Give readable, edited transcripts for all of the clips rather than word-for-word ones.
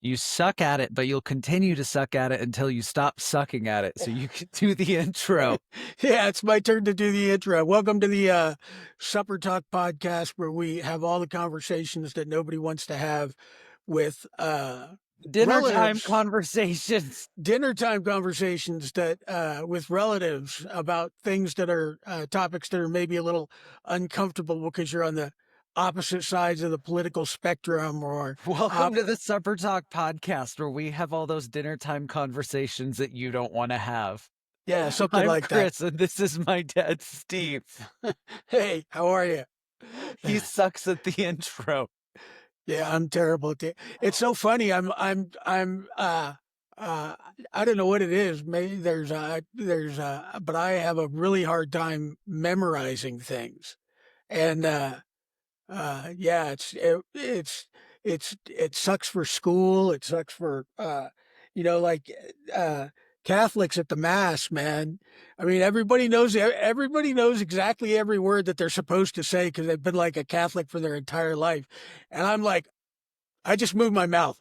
You suck at it, but you'll continue to suck at it until you stop sucking at it. So you can do the intro. Yeah, it's my turn to do the intro. Welcome to the Supper Talk podcast, where we have all the conversations that nobody wants to have with Dinner time relatives, conversations. dinner time conversations that with relatives about things that are topics that are maybe a little uncomfortable because you're on the opposite sides of the political spectrum or Welcome op- to the Supper Talk podcast, where we have all those dinner time conversations that you don't want to have. yeah, something I'm like that. Chris, and this is my dad, Steve. Hey, how are you? He sucks at the intro. Yeah, I'm terrible at it. It's so funny. Uh, I don't know what it is. Maybe but I have a really hard time memorizing things. And, yeah, it sucks for school. It sucks for, like, uh, Catholics at the mass, man. I mean, everybody knows exactly every word that they're supposed to say because they've been like a Catholic for their entire life. And I'm like, I just moved my mouth.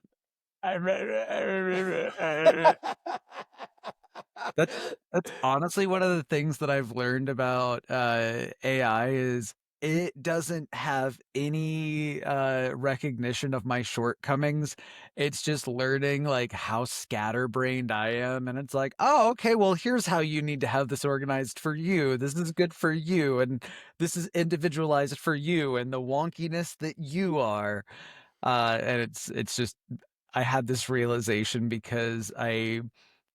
That's that's honestly one of the things that I've learned about AI is it doesn't have any recognition of my shortcomings. It's just learning like how scatterbrained I am, and it's like, oh, okay, well, here's how you need to have this organized for you. This is good for you, and this is individualized for you, and the wonkiness that you are. And it's just I had this realization because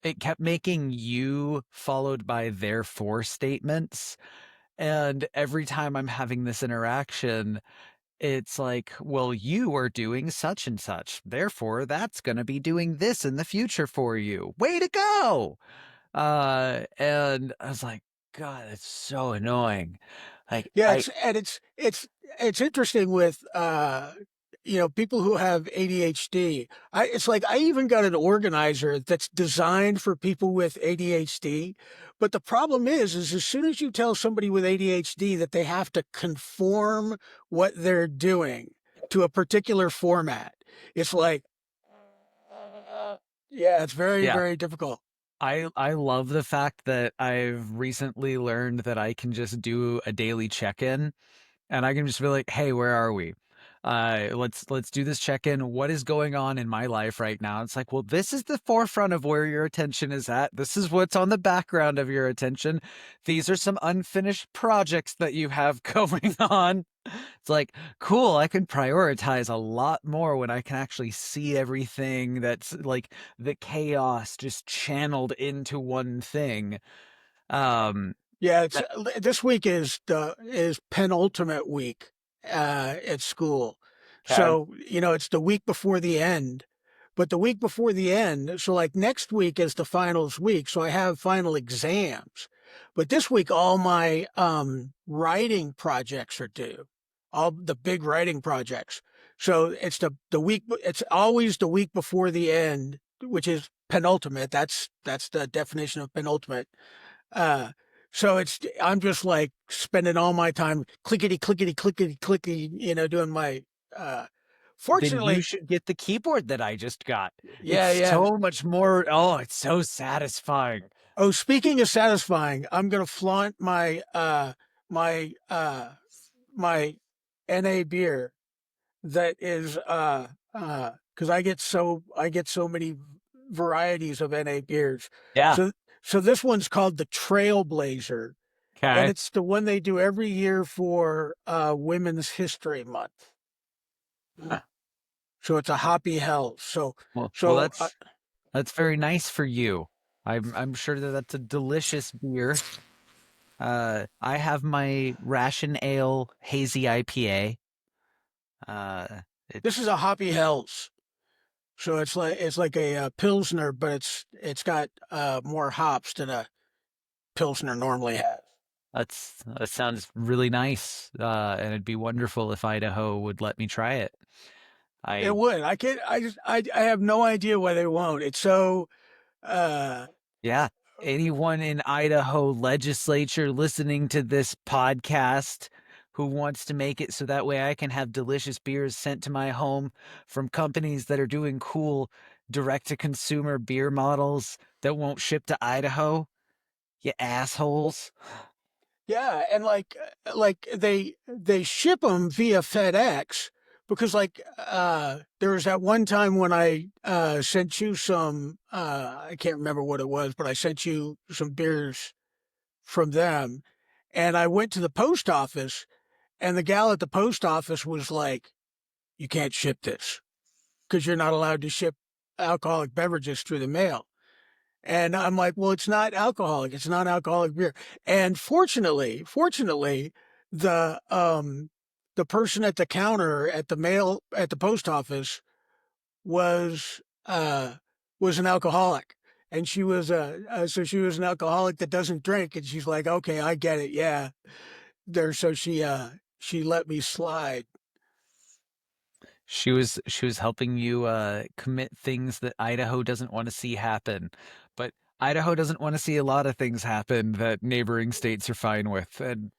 it kept making you followed by therefore statements. And every time I'm having this interaction, it's like, well, you are doing such and such. Therefore, that's going to be doing this in the future for you. Way to go. And I was like, God, it's so annoying. Like, Yeah, it's interesting with people who have ADHD. It's like I even got an organizer that's designed for people with ADHD. But the problem is as soon as you tell somebody with ADHD that they have to conform what they're doing to a particular format, it's like, yeah, it's very, yeah, very difficult. I love the fact that I've recently learned that I can just do a daily check-in and I can just be like, "Hey, where are we? Let's do this check-in. What is going on in my life right now?" It's like, "Well, this is the forefront of where your attention is at. This is what's on the background of your attention. These are some unfinished projects that you have going on." It's like, cool, I can prioritize a lot more when I can actually see everything that's like the chaos just channeled into one thing. Um, Yeah, it's that, this week is penultimate week at school. okay. So, it's the week before the end. But the week before the end, so like next week is the finals week, so I have final exams. But this week all my writing projects are due. All the big writing projects. So it's always the week before the end, which is penultimate. That's the definition of penultimate. Uh, so I'm just like spending all my time clickety, clickety, clickety, clickety, doing my, uh, Then you fortunately, should get the keyboard that I just got. yeah, It's yeah. so much more. Oh, it's so satisfying. Oh, speaking of satisfying, I'm going to flaunt my, my NA beer that is, cause I get so many varieties of NA beers. Yeah. So, so this one's called the Trailblazer. And Okay. it's the one they do every year for Women's History Month. So it's a hoppy hell. Well, So that's very nice for you. I'm sure that that's a delicious beer. I have my ration ale hazy IPA. this is It's a hoppy hells. So it's like a, pilsner, but it's got more hops than a pilsner normally has. that sounds really nice. And it'd be wonderful if Idaho would let me try it. It I would. I can't. I have no idea why they won't. It's so. Uh, Yeah. Anyone in Idaho legislature listening to this podcast, who wants to make it so that way I can have delicious beers sent to my home from companies that are doing cool direct to consumer beer models that won't ship to Idaho. You assholes. Yeah, and like they ship them via FedEx because there was that one time when I sent you some I can't remember what it was, but I sent you some beers from them, and I went to the post office, and the gal at the post office was like, "You can't ship this because you're not allowed to ship alcoholic beverages through the mail." And I'm like, well, it's not alcoholic. It's not alcoholic beer. And fortunately, the person at the counter at the mail at the post office was uh was an alcoholic. And she was so she was an alcoholic that doesn't drink. And she's like, okay, I get it. Yeah. There. So she let me slide. She was helping you commit things that Idaho doesn't want to see happen. But Idaho doesn't want to see a lot of things happen that neighboring states are fine with. And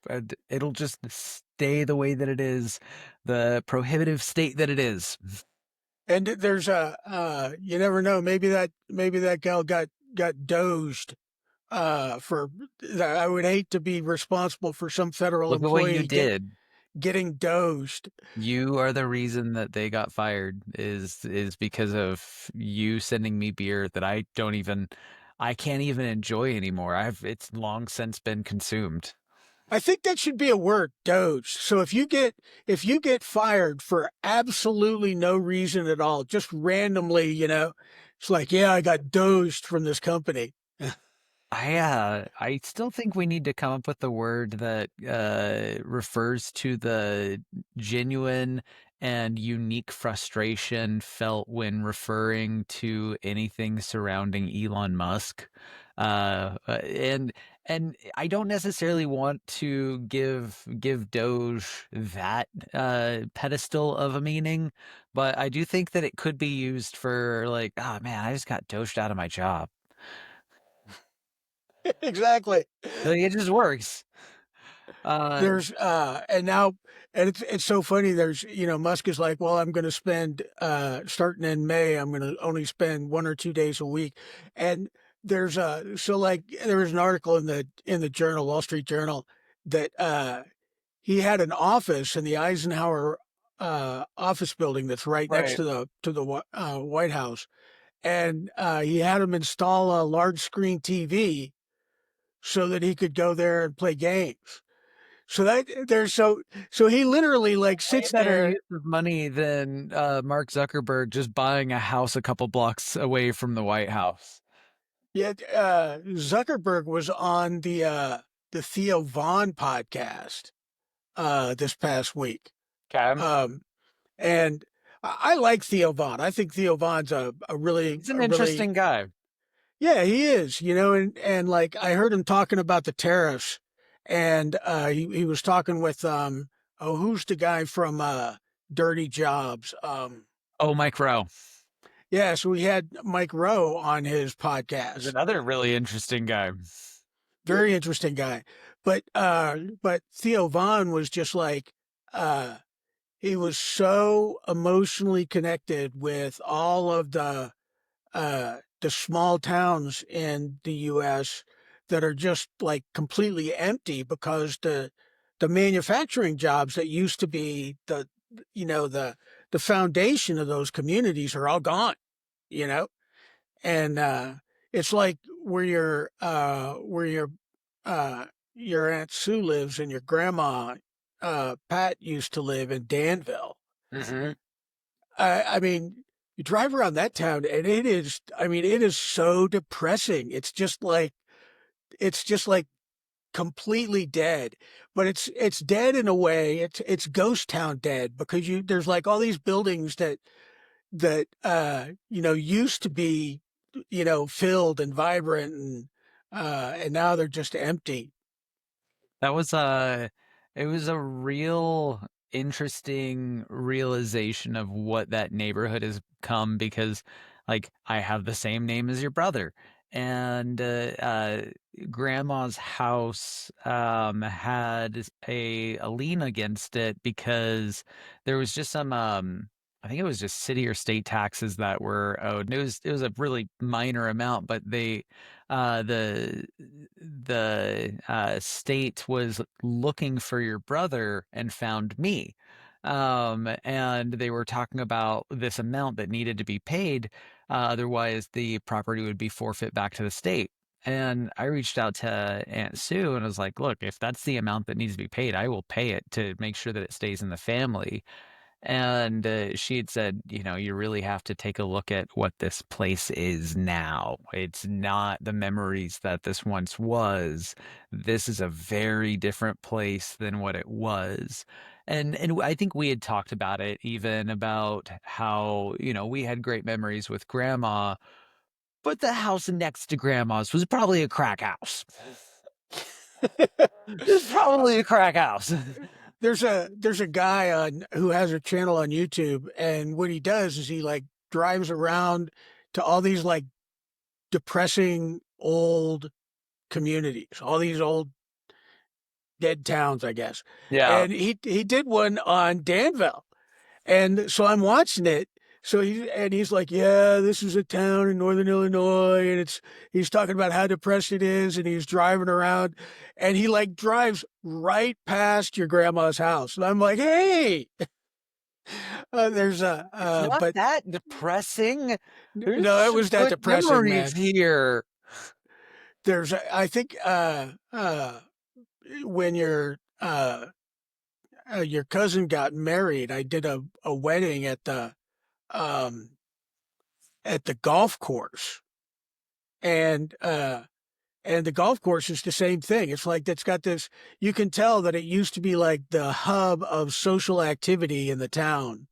it'll just stay the way that it is, the prohibitive state that it is. And there's you never know. Maybe that gal got dosed for that. I would hate to be responsible for some federal Look at what you employee did. getting dosed. You are the reason that they got fired is because of you sending me beer that I can't even enjoy anymore. I've It's long since been consumed. I think that should be a word, dosed. So if you get fired for absolutely no reason at all, just randomly, it's like, yeah, I got dosed from this company. I still think we need to come up with a word that refers to the genuine and unique frustration felt when referring to anything surrounding Elon Musk. And I don't necessarily want to give Doge that pedestal of a meaning, but I do think that it could be used for like, oh man, I just got dosed out of my job. Exactly. Like, it just works. Uh, There's and now and it's so funny. There's Musk is like, well, I'm going to spend starting in May, I'm going to only spend 1 or 2 days a week, and there's so like there was an article in the journal, Wall Street Journal, that he had an office in the Eisenhower office building that's right next right. to the White House, and he had him install a large screen TV so that he could go there and play games. So that there's so he literally like Way sits better there. use of money than Mark Zuckerberg just buying a house a couple blocks away from the White House. Yet Zuckerberg was on the Theo Vaughn podcast this past week. Okay. Um, and I like Theo Vaughn. I think Theo Vaughn's He's an a really interesting guy. yeah, he is, and like I heard him talking about the tariffs, and he was talking with oh, who's the guy from Dirty Jobs? Oh, Mike Rowe Yeah, so we had Mike Rowe on his is podcast. another really interesting guy. Very interesting guy. But Theo Vaughn was just like uh he was so emotionally connected with all of the small towns in the US that are just like completely empty because the manufacturing jobs that used to be the foundation of those communities are all gone, you know? And it's like where your Aunt Sue lives and your grandma Pat used to live in Danville. Hmm. I mean, you drive around that town and it is, I mean, it is so depressing. It's just like completely dead, but it's dead in a way. It's ghost town dead because there's like all these buildings that used to be filled and vibrant, and now they're just empty. That was it was a real interesting realization of what that neighborhood has become because like I have the same name as your brother and grandma's house had a lien against it because there was just some I think it was just city or state taxes that were owed. And it was a really minor amount, but they the state was looking for your brother and found me. And they were talking about this amount that needed to be paid, otherwise the property would be forfeit back to the state. And I reached out to Aunt Sue and was like, look, if that's the amount that needs to be paid, I will pay it to make sure that it stays in the family. And she had said, you really have to take a look at what this place is now. It's not the memories that this once was. This is a very different place than what it was. And I think we had talked about it, even about how, we had great memories with grandma, but the house next to grandma's was probably a crack house. It's probably a crack house. There's a guy on who has a channel on YouTube, and what he does is he like drives around to all these like depressing old communities, all these old dead towns, I guess. Yeah. And he did one on Danville. And so I'm watching it. So he's like, yeah, this is a town in northern Illinois, and he's talking about how depressed it is, and he's driving around, and he like drives right past your grandma's house, and I'm like, hey, there's a It's not but that depressing. There's no, it some was that good depressing, memories man. here. I think when your cousin got married, I did a wedding um at the golf course, and and the golf course is the same thing. It's like it's got this. You can tell that it used to be like the hub of social activity in the town.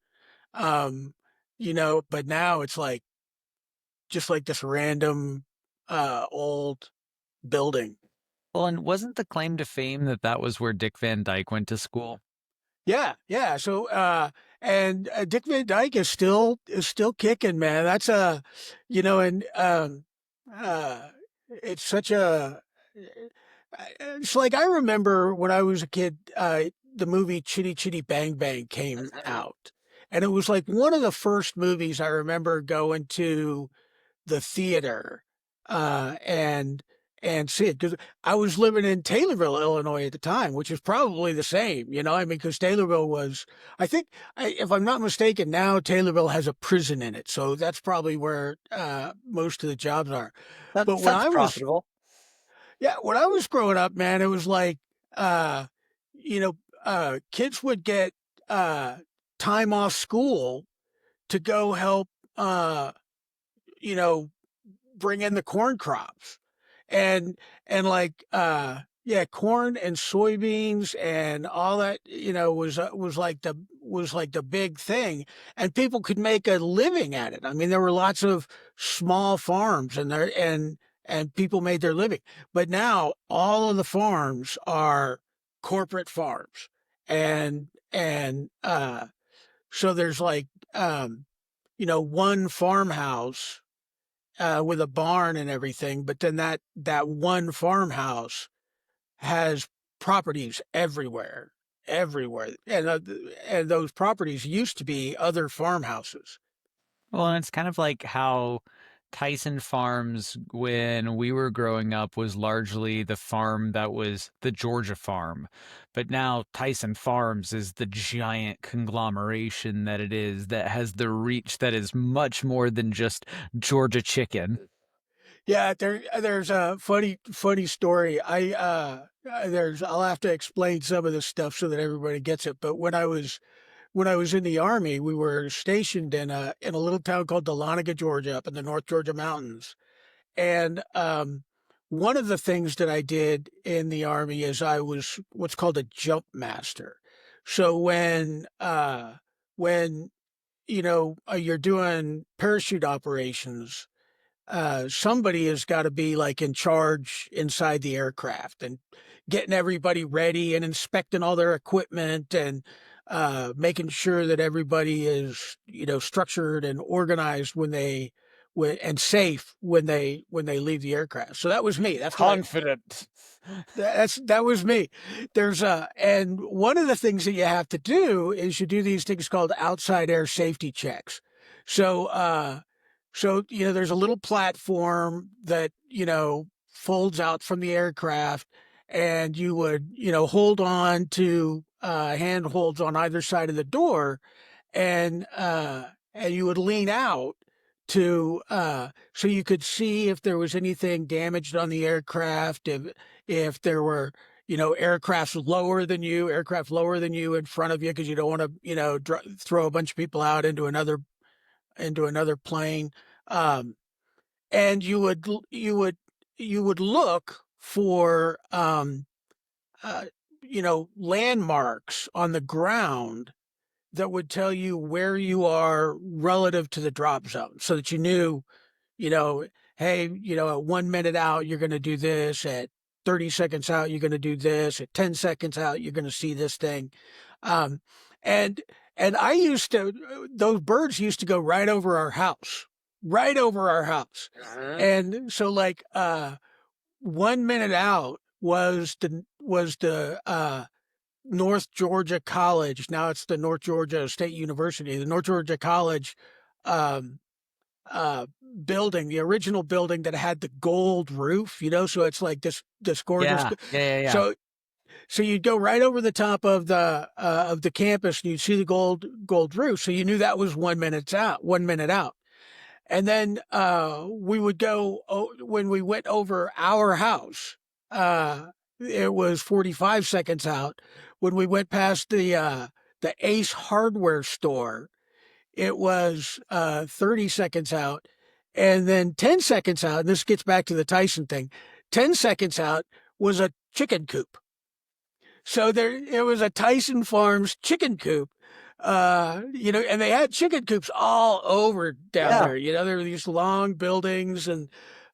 Um, but now it's like just like this random old building. Well, and wasn't the claim to fame that that was where Dick Van Dyke went to school? Yeah, yeah. So and Dick Van Dyke is still kicking, man. That's and uh it's such a it's like I remember when I was a kid, the movie Chitty Chitty Bang Bang came out. And it was like one of the first movies I remember going to the theater and see it because I was living in Taylorville, Illinois at the time, which is probably the same, I mean, because Taylorville was, I think, if I'm not mistaken, now Taylorville has a prison in it, so that's probably where most of the jobs are. That But sounds profitable. when I was growing up, man, it was like, uh, you know, kids would get uh, time off school to go help. You know, bring in the corn crops and like yeah, corn and soybeans and all that, was like the big thing, and people could make a living at it. I mean, there were lots of small farms, and people made their living. But now all of the farms are corporate farms, and so there's like one farmhouse with a barn and everything. But then that one farmhouse has properties everywhere, everywhere, and those properties used to be other farmhouses. Well, and it's kind of like how Tyson Farms, when we were growing up, was largely the farm that was the Georgia farm. But now Tyson Farms is the giant conglomeration that it is, that has the reach that is much more than just Georgia chicken. Yeah, there's a funny story. I'll have to explain some of this stuff so that everybody gets it. But when I was in the army, we were stationed in a little town called Dahlonega, Georgia, up in the North Georgia mountains. And one of the things that I did in the army is I was what's called a jump master. So when you're doing parachute operations, somebody has got to be like in charge inside the aircraft and getting everybody ready and inspecting all their equipment and making sure that everybody is structured and organized and safe when they leave the aircraft. So that was me. That's what I Confident. that was me. There's and one of the things that you have to do is you do these things called outside air safety checks. So there's a little platform that folds out from the aircraft, and you would hold on to handholds on either side of the door, and you would lean out to so you could see if there was anything damaged on the aircraft, if there were aircraft lower than you in front of you, because you don't want to throw a bunch of people out into another plane. um, and you would look for uh, landmarks on the ground that would tell you where you are relative to the drop zone, so that you knew, you know, hey, at 1 minute out, you're going to do this. At 30 seconds out, you're going to do this. At 10 seconds out, you're going to see this thing. Um, and, and those birds used to go right over our house, right over our house. Mhm. And so, like, 1 minute out was the North Georgia College. Now it's the North Georgia State University. The North Georgia College um, uh, building, the original building that had the gold roof. So it's like this gorgeous. Yeah, yeah, yeah, yeah. So you'd go right over the top of the campus, and you'd see the gold roof. So you knew that was 1 minute out. 1 minute out. And then we would go when we went over our house. It was 45 seconds out. When we went past the Ace Hardware store, it was 30 seconds out. And then 10 seconds out, and this gets back to the Tyson thing, 10 seconds out was a chicken coop. So it was a Tyson Farms chicken coop. And they had chicken coops all over down Yeah. there. There were these long buildings, and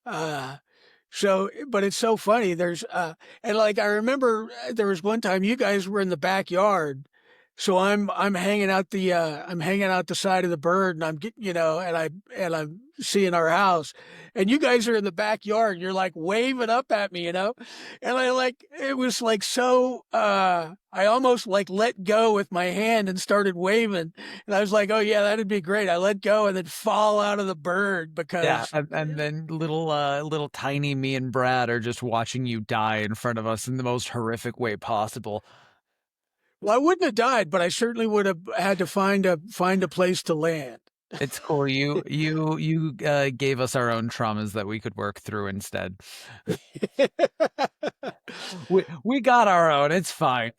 uh, but it's so funny. And like, I remember there was one time you guys were in the backyard. So I'm hanging out the side of the bird, and I'm getting, and I'm seeing our house, and you guys are in the backyard, and you're like waving up at me, and it was like, so, I almost like let go with my hand and started waving, and I was like, oh yeah, that'd be great. I let go and then fall out of the bird Yeah, because, and then little tiny me and Brad are just watching you die in front of us in the most horrific way possible. well, I wouldn't have died, but I certainly would have had to find a place to land. It's cool. You gave us our own traumas that we could work through instead. We got our own. It's fine.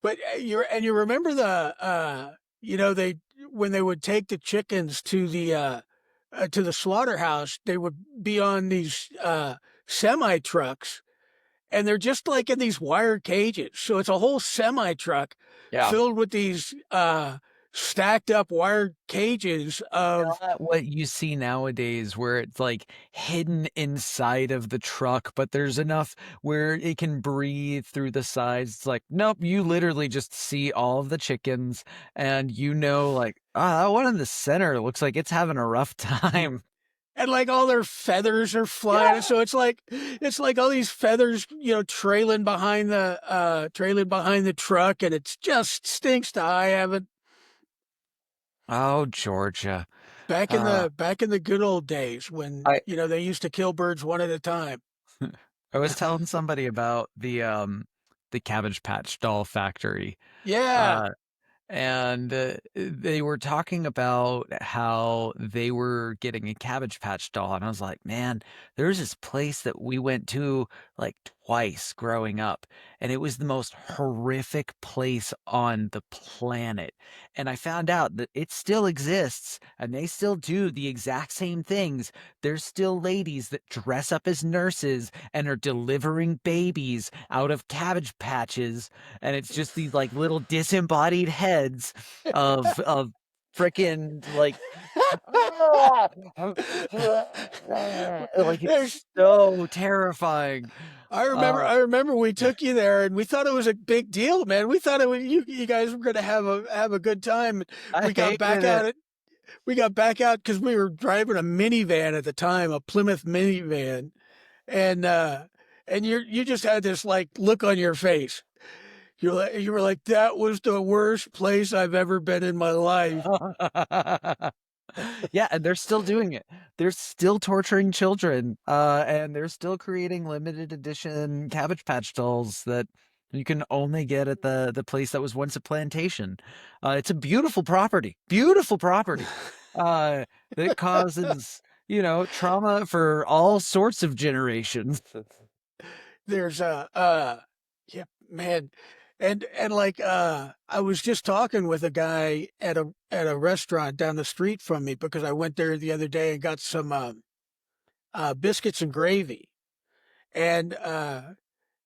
But you remember they when they would take the chickens to the slaughterhouse, they would be on these semi trucks, and they're just like in these wire cages. So it's a whole semi truck Yeah. filled with these stacked up wire cages of. Not what you see nowadays where it's like hidden inside of the truck, but there's enough where it can breathe through the sides. It's like, nope, you literally just see all of the chickens and like, ah, that one in the center looks like it's having a rough time. And like all their feathers are flying, Yeah. so it's like all these feathers, trailing behind the truck, and it just stinks to high heaven. Oh, Georgia. Uh, Back in the good old days when I they used to kill birds one at a time. I was telling somebody about the Cabbage Patch Doll factory. Yeah. Uh and they were talking about how they were getting a Cabbage Patch doll, and I was like, man, there's this place that we went to like twice growing up, and it was the most horrific place on the planet. And I found out that it still exists, and they still do the exact same things. There's still ladies that dress up as nurses and are delivering babies out of cabbage patches, and it's just these like little disembodied heads of frickin' like like There's it's so terrifying. I remember we took you there, and we thought it was a big deal, man. We thought you guys were going to have a good time. I We got back hated out it. at we got back out because we were driving a minivan at the time, a Plymouth minivan, and you just had this like look on your face. You were like, that was the worst place I've ever been in my life. Yeah, and they're still doing it. They're still torturing children, and they're still creating limited edition Cabbage Patch dolls that you can only get at the place that was once a plantation. It's a beautiful property, that causes, trauma for all sorts of generations. There's yeah, man. And like I was just talking with a guy at a restaurant down the street from me because I went there the other day and got some biscuits and gravy. And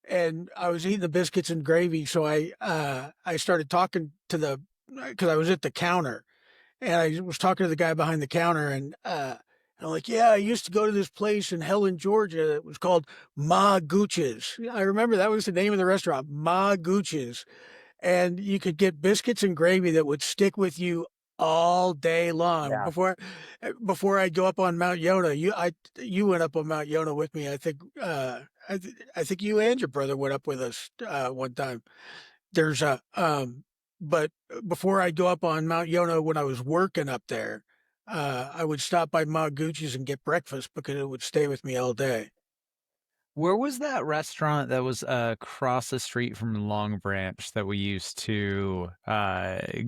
and I was eating the biscuits and gravy, so I started talking to the because I was at the counter, and I was talking to the guy behind the counter, and I'm like, yeah, I used to go to this place in Helen, Georgia. It was called Ma Gooch's. I remember that was the name of the restaurant, Ma Gooch's, and you could get biscuits and gravy that would stick with you all day long. Yeah. Before I'd go up on Mount Yona, you went up on Mount Yona with me. I think I think you and your brother went up with us one time. There's a but before I'd go up on Mount Yona when I was working up there, I would stop by Maguchi's and get breakfast because it would stay with me all day. Where was that restaurant that was across the street from Long Branch that we used to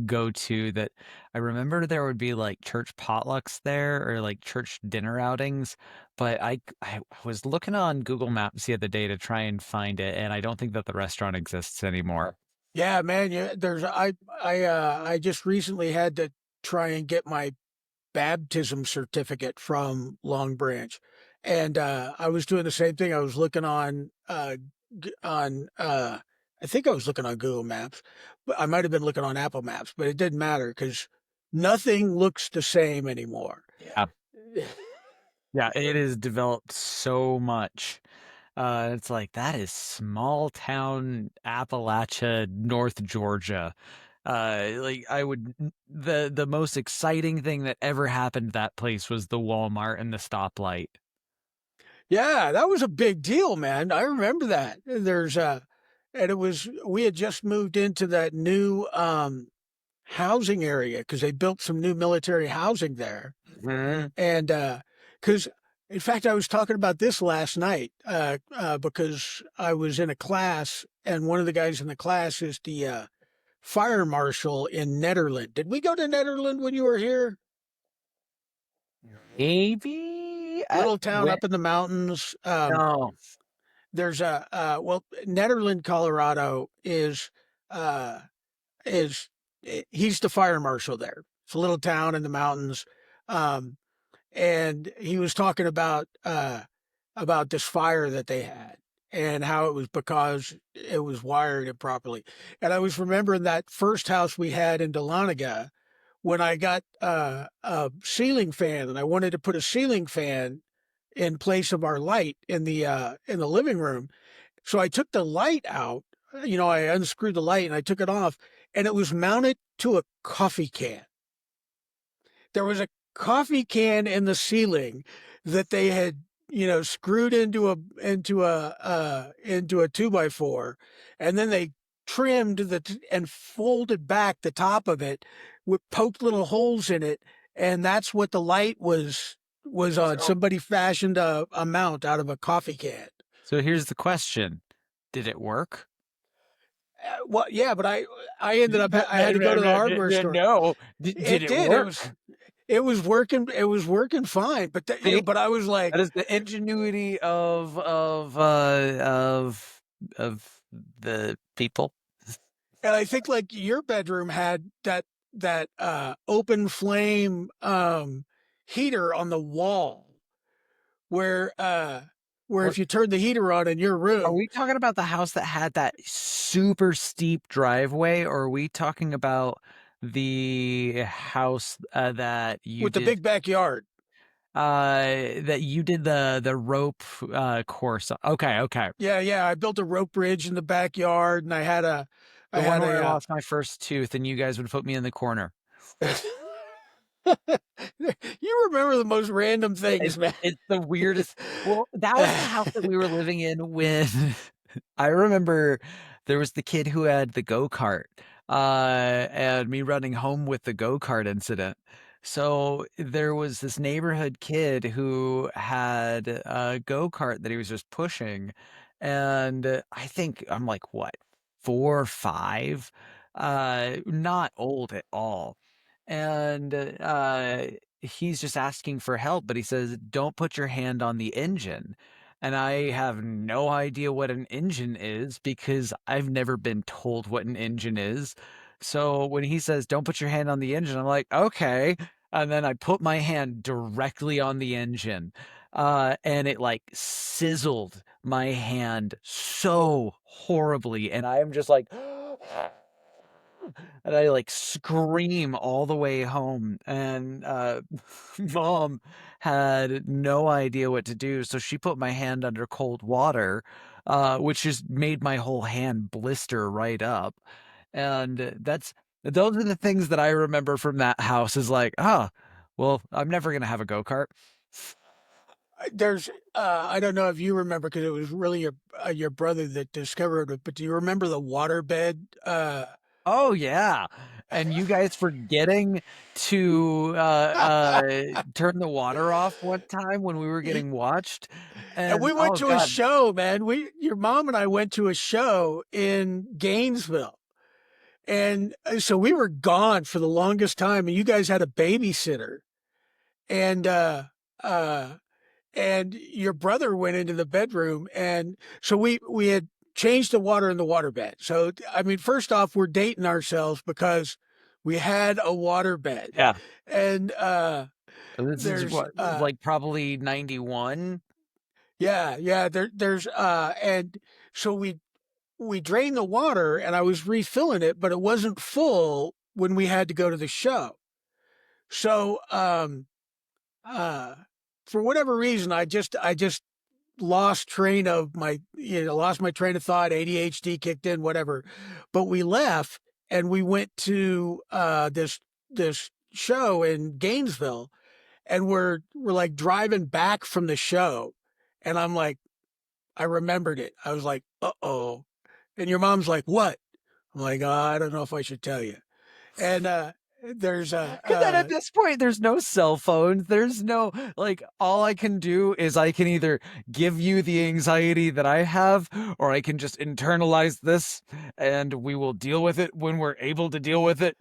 go to, that I remember there would be like church potlucks there or like church dinner outings, but I was looking on Google Maps the other day to try and find it, and I don't think that the restaurant exists anymore. Yeah, man. Yeah, I just recently had to try and get my baptism certificate from Long Branch, and I was doing the same thing. I was looking on on I think I was looking on Google Maps, but I might have been looking on Apple Maps, but it didn't matter because nothing looks the same anymore. Yeah. Yeah, it has developed so much. It's like that is small town Appalachia, North Georgia. Like I would the most exciting thing that ever happened to that place was the Walmart and the stoplight. Yeah, that was a big deal, man. I remember that. And it was we had just moved into that new housing area because they built some new military housing there. Mhm. And because, in fact, I was talking about this last night because I was in a class, and one of the guys in the class is the fire marshal in Netherland. Did we go to Netherland when you were here? Maybe at Little town when up in the mountains. no. There's a well, Netherland, Colorado uh, is he's the fire marshal there. It's a little town in the mountains. Um, and he was talking about this fire that they had and how it was because it was wired improperly. And I was remembering that first house we had in Dahlonega when I got a ceiling fan and I wanted to put a ceiling fan in place of our light in the living room. So I took the light out. I unscrewed the light and I took it off, and it was mounted to a coffee can. There was a coffee can in the ceiling that they had, screwed into a 2x4, and then they trimmed and folded back the top of it with poked little holes in it, and that's what the light was on. So Somebody fashioned a mount out of a coffee can. so here's the question. Did it work? Well, yeah, but I ended up I had to go to the hardware store. No. Did It it did. work? It was working. It was working fine. See? But I was like, That is the ingenuity of the people. and I think like your bedroom had that open flame heater on the wall where where Or if you turn the heater on in your are room we talking about the house that had that super steep driveway, or are we talking about the house with the big backyard. that you did the rope course on? Okay, okay. Yeah, yeah. I built a rope bridge in the backyard, and I The one had where I a lost my first tooth and you guys would put me in the corner. You remember the most random things, man. It's the weirdest. Well, that was the house that we were living in when I remember there was the kid who had the go-kart, and me running home with the go-kart incident. So there was this neighborhood kid who had a go-kart that he was just pushing, and I think I'm like, what, 4 or 5? Not old at all. And he's just asking for help, but he says, "Don't put your hand on the engine." And I have no idea what an engine is because I've never been told what an engine is. So when he says, "Don't put your hand on the engine," I'm like, "Okay." And then I put my hand directly on the engine. And it like sizzled my hand so horribly. And I am just like, and I like scream all the way home. And mom had no idea what to do, so she put my hand under cold water, which just made my whole hand blister right up. And those are the things that I remember from that house is like, oh, well, I'm never gonna have a go-kart. There's I don't know if you remember because it was really your brother that discovered it, but do you remember the waterbed? Oh yeah. And you guys forgetting to turn the water off one time when we were getting watched. And And we went oh to a God. show, man. Your mom and I went to a show in Gainesville. And so we were gone for the longest time, and you guys had a babysitter. And uh and your brother went into the bedroom, and so we had changed the water in the waterbed. So I mean, first off, we're dating ourselves because we had a waterbed. Yeah. And This is there's what, like probably 91? there's and so we drained the water, and I was refilling it, but it wasn't full when we had to go to the show. So uh for whatever reason, I just lost train of my lost my train of thought. ADHD kicked in, whatever. But we left, and we went to this show in Gainesville, and we're like driving back from the show, and I'm like, I remembered it. I was like, uh-oh. And your mom's like, what? I'm like, oh, I don't know if I should tell you. And there's a Because then at this point, there's no cell phones. There's no, like, all I can do is I can either give you the anxiety that I have, or I can just internalize this and we will deal with it when we're able to deal with it.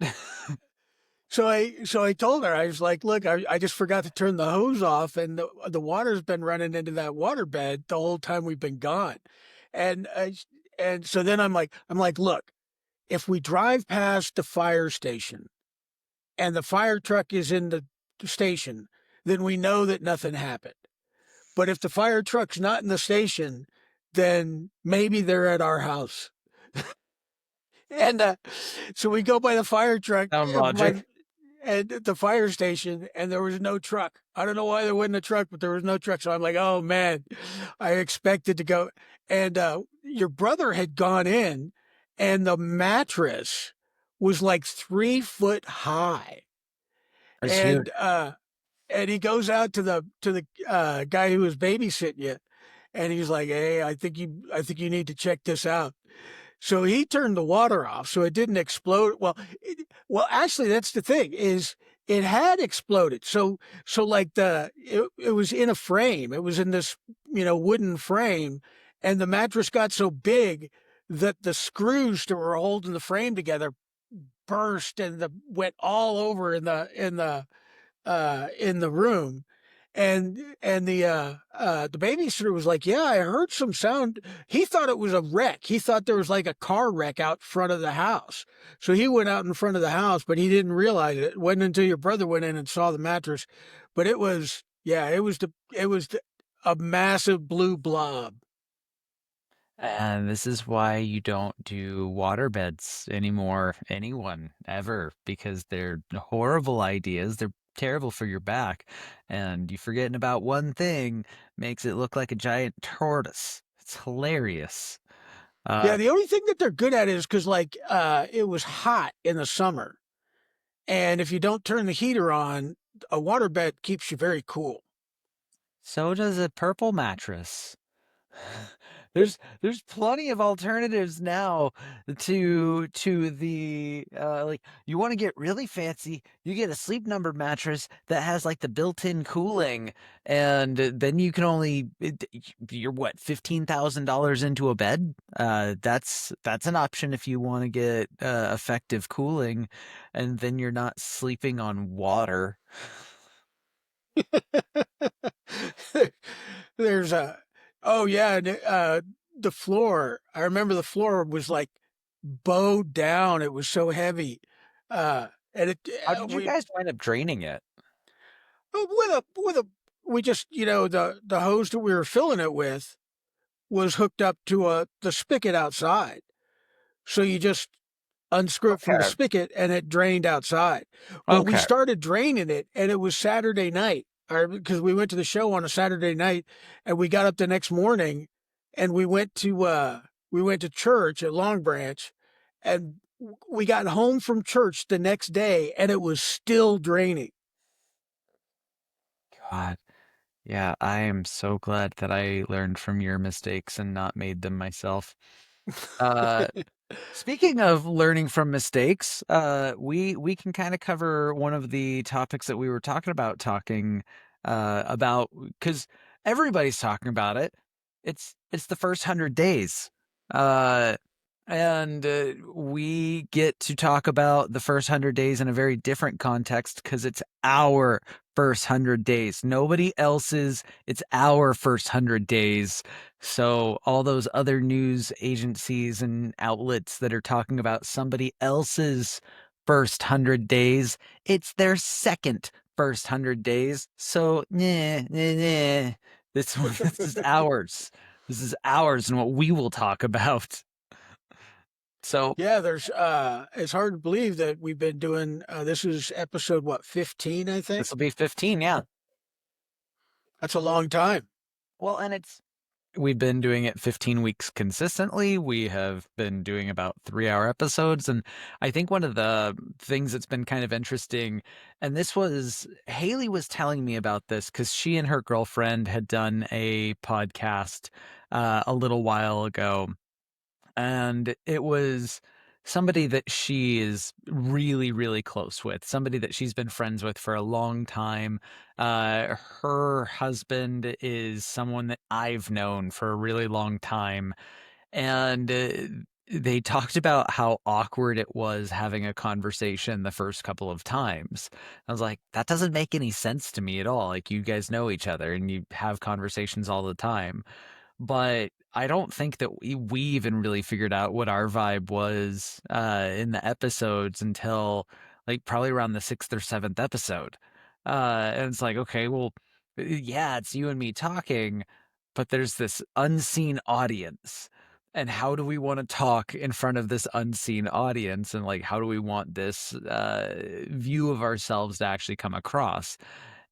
so I told her, I was like, look, I just forgot to turn the hose off, and the water's been running into that water bed the whole time we've been gone. And and so then I'm like, look, if we drive past the fire station and the fire truck is in the station, then we know that nothing happened. But if the fire truck's not in the station, then maybe they're at our house. And so we go by the fire truck, Sound by logic. at the fire station, and there was no truck. I don't know why there wasn't a truck, but there was no truck. So I'm like, oh man, I expected to go. And your brother had gone in, and the mattress was like 3 foot high. That's huge. And he goes out to the guy who was babysitting you, and he's like, hey, I think you need to check this out. So he turned the water off so it didn't explode. Well, actually, that's the thing, is it had exploded. So like it was in a frame. It was in this, wooden frame, and the mattress got so big that the screws that were holding the frame together burst, and the went all over in the room. And the babysitter was like, yeah, I heard some sound. He thought it was a wreck. He thought there was like a car wreck out front of the house. So he went out in front of the house, but he didn't realize it. It wasn't until your brother went in and saw the mattress. But it was, yeah, a massive blue blob. And this is why you don't do water beds anymore, anyone ever, because they're horrible ideas. They're terrible for your back. And you forgetting about one thing makes it look like a giant tortoise. It's hilarious. Yeah, Uh, the only thing that they're good at is because, like, it was hot in the summer, And if you don't turn the heater on, a waterbed keeps you very cool. So does a purple mattress. There's plenty of alternatives now to the like you want to get really fancy, you get a Sleep Number mattress that has like the built-in cooling, and then you can you're what, $15,000 into a bed? That's an option if you want to get effective cooling, and then you're not sleeping on water. There's a oh yeah, the floor. I remember the floor was like bowed down. It was so heavy. And it How did you we guys wind up draining it? with a we just, the hose that we were filling it with was hooked up to the spigot outside. So you just unscrew it from the Okay. spigot and it drained outside. Well, we Okay. started draining it and it was Saturday night, or because we went to the show on a Saturday night and we got up the next morning and we went to church at Long Branch, and we got home from church the next day and it was still draining. God. Yeah, I am so glad that I learned from your mistakes and not made them myself. Uh, Speaking of learning from mistakes, we can kind of cover one of the topics that we were talking about because everybody's talking about it. It's the first 100 days, uh, and we get to talk about the first 100 days in a very different context because it's our first 100 days, nobody else's. It's our first 100 days. So all those other news agencies and outlets that are talking about somebody else's first 100 days, it's their second first 100 days. So nah. This one, this is ours. This is ours and what we will talk about. So Yeah, there's it's hard to believe that we've been doing this is episode what, 15, I think. this will be 15, yeah. That's a long time. Well, and we've been doing it 15 weeks consistently. We have been doing about 3-hour episodes. And I think one of the things that's been kind of interesting, and this was Haley was telling me about this because she and her girlfriend had done a podcast a little while ago, and it was somebody that she is really, really close with, somebody that she's been friends with for a long time. Her husband is someone that I've known for a really long time, and they talked about how awkward it was having a conversation the first couple of times. I was like, that doesn't make any sense to me at all. Like, you guys know each other and you have conversations all the time, but I don't think that we even really figured out what our vibe was in the episodes until like probably around the sixth or seventh episode. And it's like, okay, well, yeah, it's you and me talking, but there's this unseen audience. And how do we want to talk in front of this unseen audience? And like, how do we want this view of ourselves to actually come across?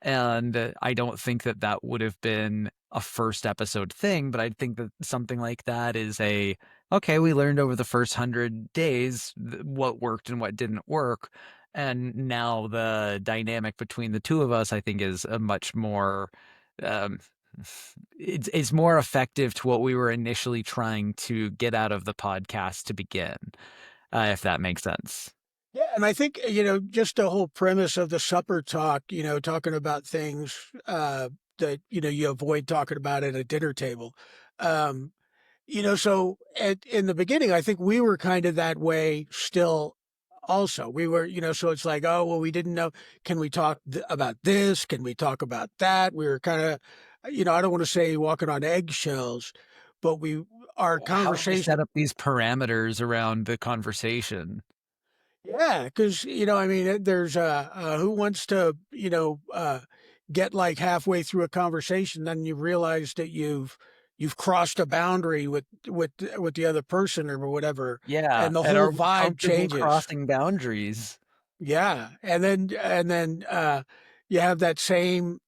And I don't think that that would have been a first episode thing, but I think that something like that is okay, we learned over the first 100 days what worked and what didn't work. And now the dynamic between the two of us, I think, is a much more, um, it's more effective to what we were initially trying to get out of the podcast to begin, if that makes sense. Yeah, and I think, just the whole premise of the supper talk, talking about things that, you avoid talking about at a dinner table. Um, so in the beginning, I think we were kind of that way still also. We were, so it's like, oh, well, we didn't know. Can we talk about this? Can we talk about that? We were kind of, I don't want to say walking on eggshells, but our How do we conversation. set up these parameters around the conversation? Yeah, because I mean, there's who wants to get like halfway through a conversation, then you realize that you've crossed a boundary with the other person or whatever, Yeah, and the and whole are we vibe comfortable changes. crossing boundaries? Yeah, and then you have that same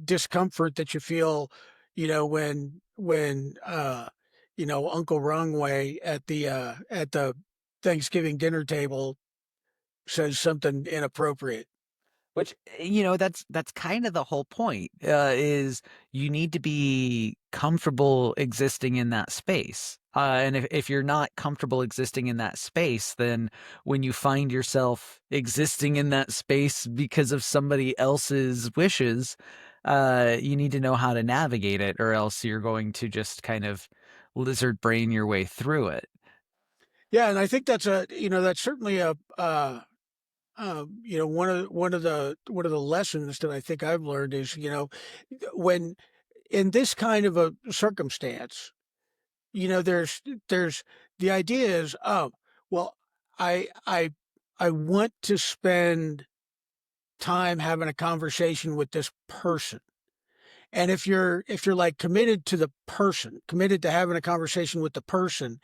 discomfort that you feel, when Uncle Rungway at the Thanksgiving dinner table says something inappropriate. Which, that's kind of the whole point, is you need to be comfortable existing in that space. And if you're not comfortable existing in that space, then when you find yourself existing in that space because of somebody else's wishes, you need to know how to navigate it, or else you're going to just kind of lizard brain your way through it. Yeah, and I think that's that's certainly one of the lessons that I think I've learned is, when in this kind of a circumstance, there's the idea is, oh, well, I want to spend time having a conversation with this person. And if you're like committed to the person, committed to having a conversation with the person,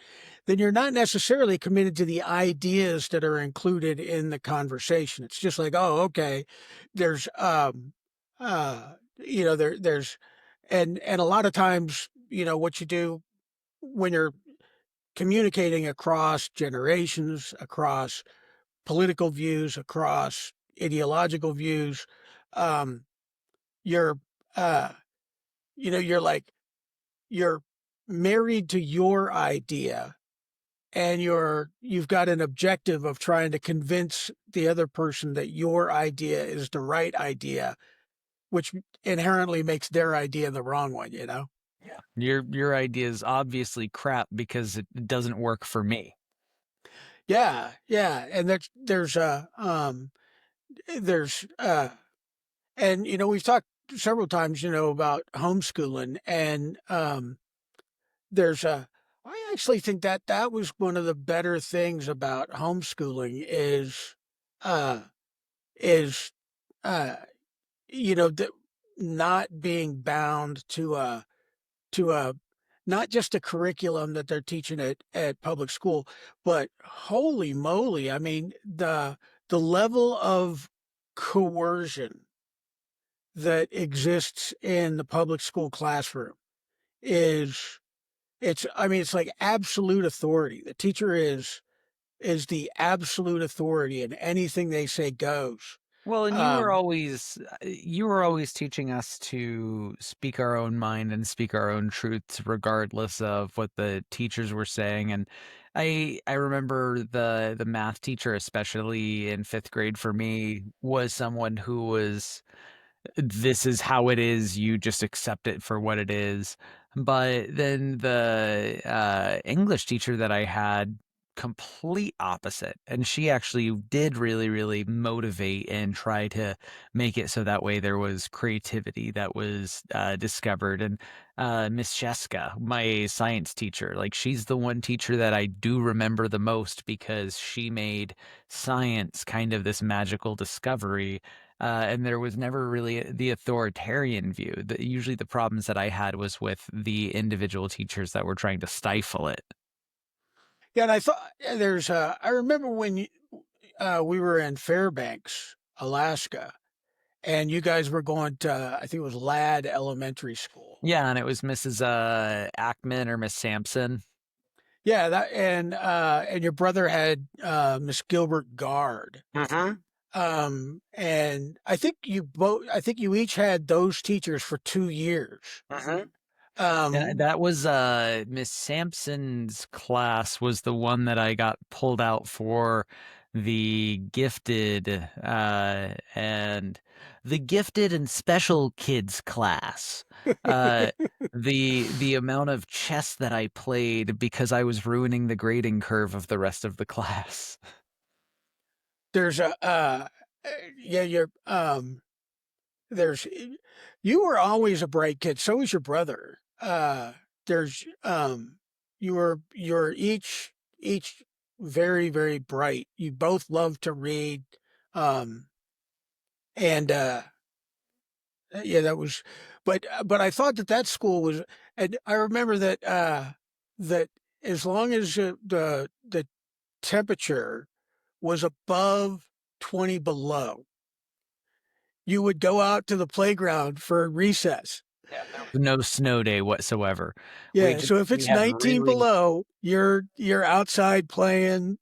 then you're not necessarily committed to the ideas that are included in the conversation. It's just like, oh, okay, there's there's and a lot of times, what you do when you're communicating across generations, across political views, across ideological views, um, you're uh you're like you're married to your idea, and you've got an objective of trying to convince the other person that your idea is the right idea, which inherently makes their idea the wrong one. Yeah. Your idea is obviously crap because it doesn't work for me. Yeah, yeah, and there's and we've talked several times, about homeschooling, and there's a I actually think that that was one of the better things about homeschooling uh is uh that not being bound to a not just a curriculum that they're teaching at public school, but holy moly, I mean, the level of coercion that exists in the public school classroom is I mean, it's like absolute authority. The teacher is the absolute authority, and anything they say goes. Well, and Um, you were always teaching us to speak our own mind and speak our own truths regardless of what the teachers were saying. And I remember the math teacher, especially in 5th grade for me, was someone who was, this is how it is, you just accept it for what it is. But then the English teacher that I had, complete opposite, and she actually did really really motivate and try to make it so that way there was creativity that was discovered. And Miss Sheska, my science teacher, like, she's the one teacher that I do remember the most because she made science kind of this magical discovery. And there was never really the authoritarian view. Usually the problems that I had was with the individual teachers that were trying to stifle it. yeah, and I thought I remember when we were in Fairbanks, Alaska, and you guys were going to, I think it was Ladd Elementary School. Yeah, and it was Mrs. Ackman or Miss Sampson. Yeah, that and your brother had Miss Gilbert Guard. Mhm. And I think you each had those teachers for 2 years. Mhm. Yeah, Um, that was Miss Sampson's class was the one that I got pulled out for the gifted and the gifted and special kids class. Uh the amount of chess that I played because I was ruining the grading curve of the rest of the class. there's a yeah, there's you were always a bright kid. So was your brother. There's you're each very very bright. You both love to read. Um, and yeah, that was, but I thought that that school was, and I remember that that as long as the temperature was above 20 below, you would go out to the playground for recess. Yeah, there was no snow day whatsoever. Yeah, so if We it's had 19 really below, you're outside playing.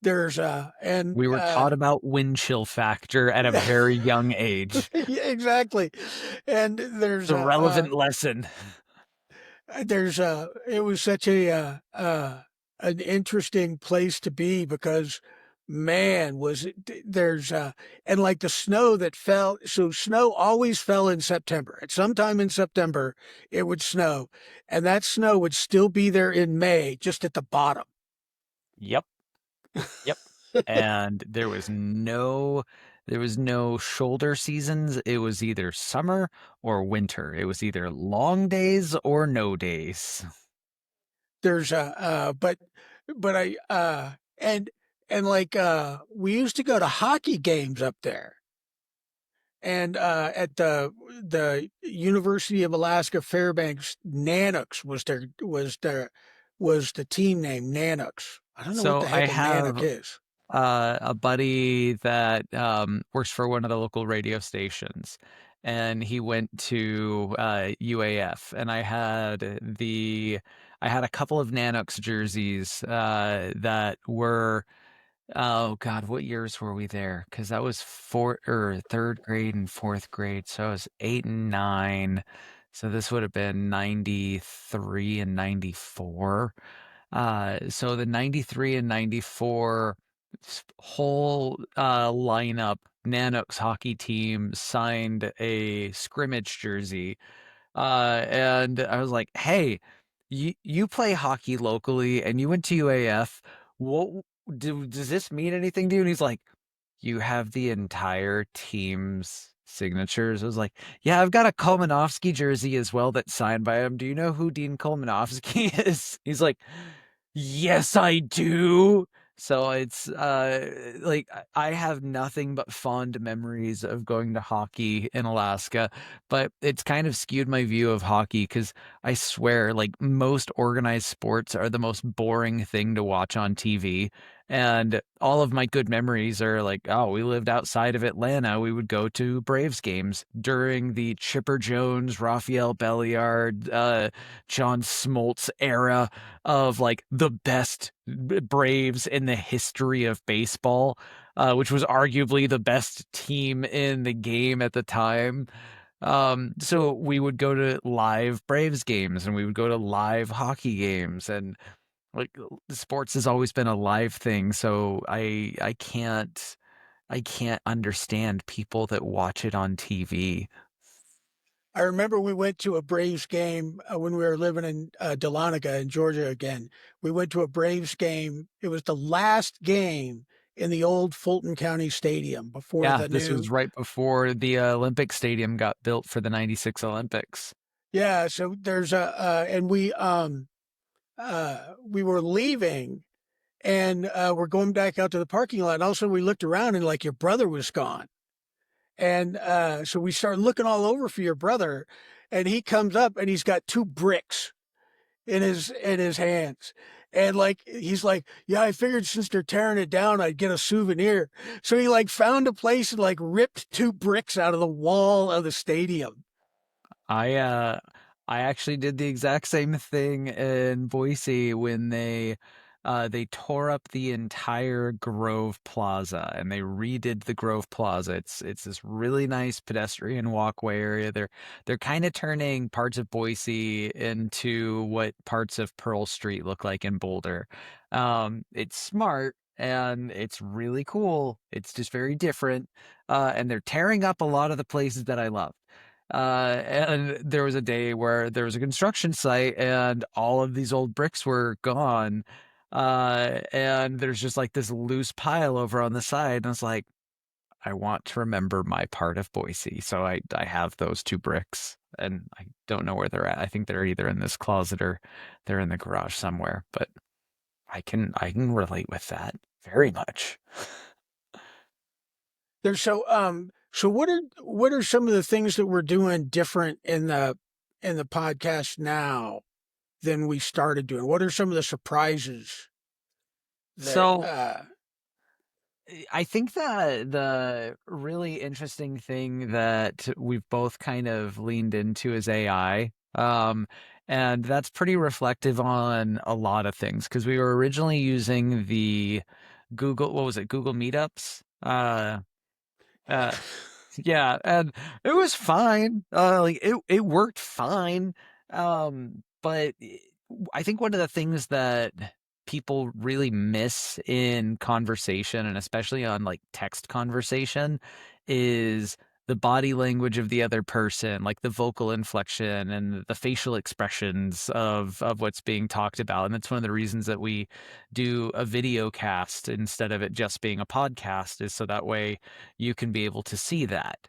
There's We were taught about wind chill factor at a very young age. yeah, exactly. And It's a relevant lesson. it was such an interesting place to be because man was it, there's and like the snow that fell, so snow always fell in September. At some time in September it would snow, and that snow would still be there in May, just at the bottom. Yep. Yep. And there was no shoulder seasons. It was either summer or winter. It was either long days or no days. There's but I and like we used to go to hockey games up there. And at the University of Alaska Fairbanks, Nanoks was the team name, Nanoks. I don't know what So the I heck a Nanok have is. a buddy that works for one of the local radio stations, and he went to UAF, and I had a couple of Nanox jerseys that were oh God, what years were we there? Because that was fourth or third grade and fourth grade, so I was 8 and 9. So this would have been 93 and 94. So the 93 and 94 whole lineup, Nanox hockey team signed a scrimmage jersey. And I was like, hey, you play hockey locally and you went to UAF. What does this mean anything to you? And he's like, you have the entire team's signatures. I was like, yeah, I've got a Kolmanovsky jersey as well that's signed by him. Do you know who Dean Kolmanovsky is? He's like, yes, I do. So it's like I have nothing but fond memories of going to hockey in Alaska, but it's kind of skewed my view of hockey because I swear, like most organized sports are the most boring thing to watch on TV. And all of my good memories are like, oh, we lived outside of Atlanta. We would go to Braves games during the Chipper Jones, Rafael Belliard, John Smoltz era of like the best Braves in the history of baseball, which was arguably the best team in the game at the time. So we would go to live Braves games and we would go to live hockey games and like sports has always been a live thing. So I can't understand people that watch it on TV. I remember we went to a Braves game when we were living in Dahlonega in Georgia again. We went to a Braves game. It was the last game in the old Fulton County Stadium before Yeah, the this was new. right before the Olympic Stadium got built for the 96 Olympics. Yeah, so there's a and we were leaving and we're going back out to the parking lot. And also we looked around and like your brother was gone. And so we started looking all over for your brother, and he comes up and he's got two bricks in his hands. And like he's like, yeah, I figured since they're tearing it down, I'd get a souvenir. So he like found a place and like ripped two bricks out of the wall of the stadium. I uh I actually did the exact same thing in Boise when they tore up the entire Grove Plaza and they redid the Grove Plaza. It's this really nice pedestrian walkway area. They're kind of turning parts of Boise into what parts of Pearl Street look like in Boulder. It's smart and it's really cool. It's just very different. And they're tearing up a lot of the places that I love. And there was a day where there was a construction site and all of these old bricks were gone. And there's just like this loose pile over on the side. And it's like, I want to remember my part of Boise. So I have those two bricks and I don't know where they're at. I think they're either in this closet or they're in the garage somewhere, but I can relate with that very much. There's so what are some of the things that we're doing different in the podcast now than we started doing? What are some of the surprises that So I think that the really interesting thing that we've both kind of leaned into is AI. And that's pretty reflective on a lot of things because we were originally using Google, what was it? Google Meetups. Uh, yeah, and it was fine. Like it worked fine. But I think one of the things that people really miss in conversation, and especially on like text conversation, is the body language of the other person, like the vocal inflection and the facial expressions of what's being talked about. And that's one of the reasons that we do a video cast instead of it just being a podcast, is so that way you can be able to see that.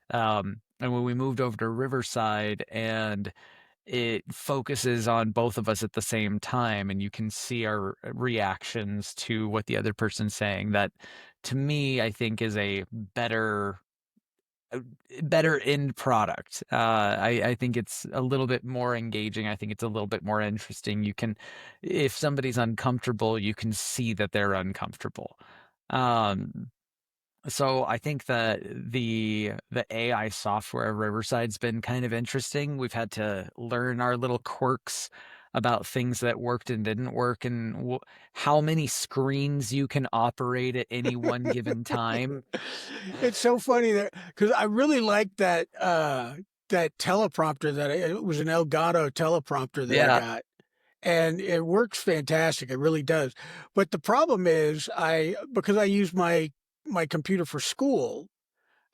And when we moved over to Riverside, and it focuses on both of us at the same time, and you can see our reactions to what the other person's saying, that to me, I think is a uh, better end product. I think it's a little bit more engaging. I think it's a little bit more interesting. You can, if somebody's uncomfortable, you can see that they're uncomfortable. Um, so I think that the AI software Riverside's been kind of interesting. We've had to learn our little quirks about things that worked and didn't work, and how many screens you can operate at any one given time. It's so funny that because I really like that that teleprompter it was an Elgato teleprompter that I Yeah. got. And it works fantastic. It really does. But the problem is because I use my computer for school,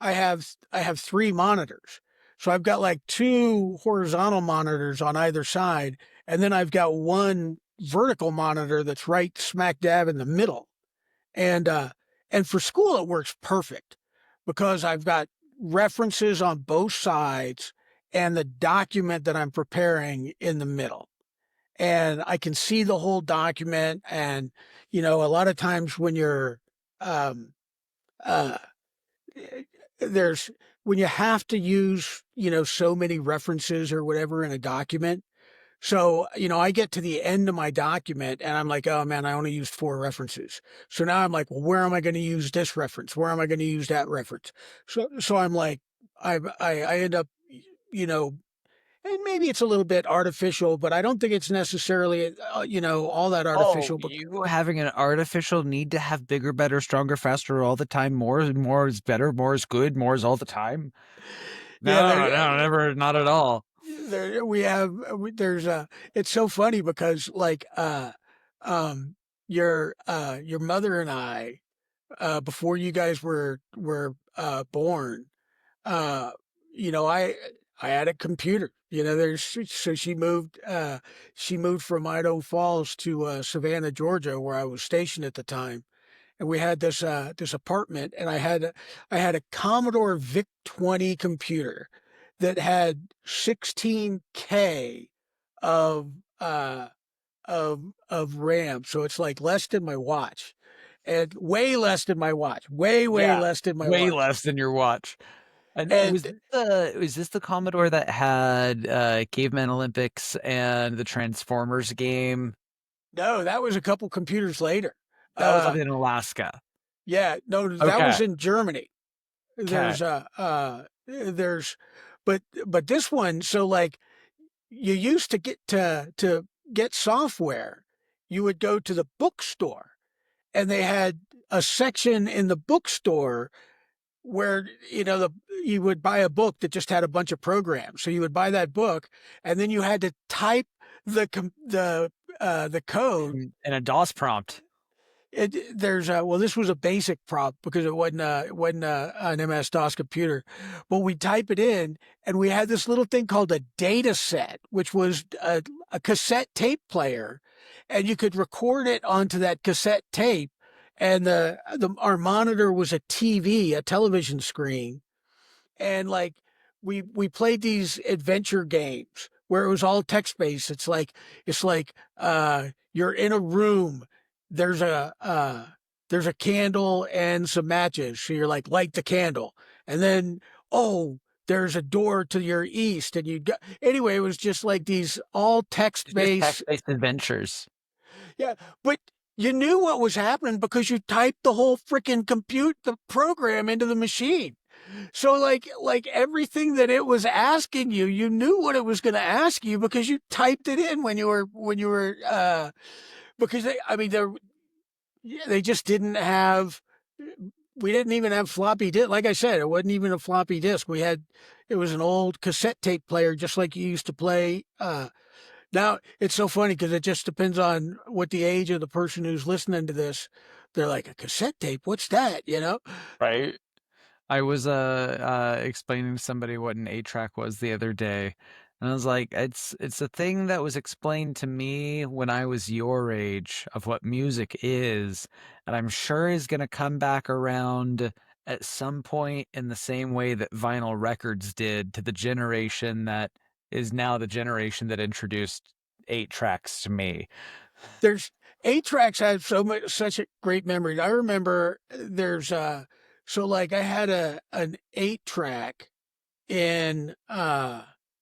I have three monitors. So I've got like two horizontal monitors on either side, and then I've got one vertical monitor that's right smack dab in the middle. And and for school it works perfect because I've got references on both sides and the document that I'm preparing in the middle, and I can see the whole document. And a lot of times when you're um, uh, there's when you have to use so many references or whatever in a document. So I get to the end of my document and I'm like, oh man, I only used four references. So now I'm like, well, where am I going to use this reference? Where am I going to use that reference? So I'm like, I end up you know and maybe it's a little bit artificial, but I don't think it's necessarily, all that Oh, artificial. But you having an artificial need to have bigger, better, stronger, faster all the time. More is better, more is good, more is all the time. yeah, No, no, never, not at all. there we have, there's it's so funny because like, um, your mother and I, before you guys were born, uh, you know, I had a computer. So she moved from Idaho Falls to Savannah, Georgia, where I was stationed at the time, and we had this apartment, and I had a Commodore VIC 20 computer that had 16K of uh of RAM. So it's like less than my watch, and way less than my watch, way Yeah, less than my way watch. less than your watch. And And was this the Commodore that had Caveman Olympics and the Transformers game? no, that was a couple computers later. That was up Uh, in Alaska. yeah, no, that Okay. was in Germany. Okay. There's, but this one, so like you used to get software, you would go to the bookstore, and they had a section in the bookstore where you would buy a book that just had a bunch of programs. So you would buy that book, and then you had to type the code. And a DOS prompt. There's well, this was a basic prop because it wasn't an MS DOS computer, but we type it in, and we had this little thing called a data set, which was a cassette tape player, and you could record it onto that cassette tape, and our monitor was a TV, a television screen, and like we played these adventure games where it was all text based. It's like you're in a room, there's a candle and some matches, so you're like, light the candle, and then, oh, there's a door to your east, and you go anyway. It was just like these all text It's just based. text-based adventures. Yeah, but you knew what was happening because you typed the whole freaking compute the program into the machine. So like everything that it was asking you, you knew what it was going to ask you because you typed it in when you were because I mean Yeah, they just didn't have. We didn't even have floppy disk. Like I said, it wasn't even a floppy disk. It was an old cassette tape player, just like you used to play. Now it's so funny because it just depends on what the age of the person who's listening to this. They're like, a cassette tape? What's that? You know? Right. I was explaining to somebody what an 8-track was the other day. And I was like, it's a thing that was explained to me when I was your age of what music is, and I'm sure is gonna come back around at some point in the same way that vinyl records did to the generation that is now the generation that introduced 8 tracks to me. There's 8 tracks have such a great memory. I remember so like I had an 8 track in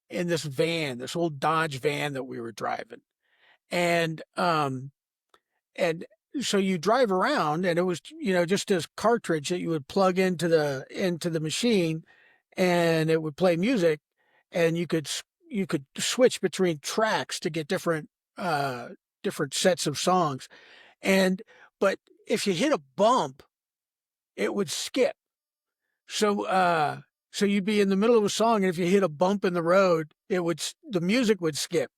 this van, this old Dodge van that we were driving. And and so you drive around and it was, just this cartridge that you would plug into the machine and it would play music and you could switch between tracks to get uh different sets of songs. And but if you hit a bump, it would skip. So so you'd be in the middle of a song and if you hit a bump in the road, the music would skip.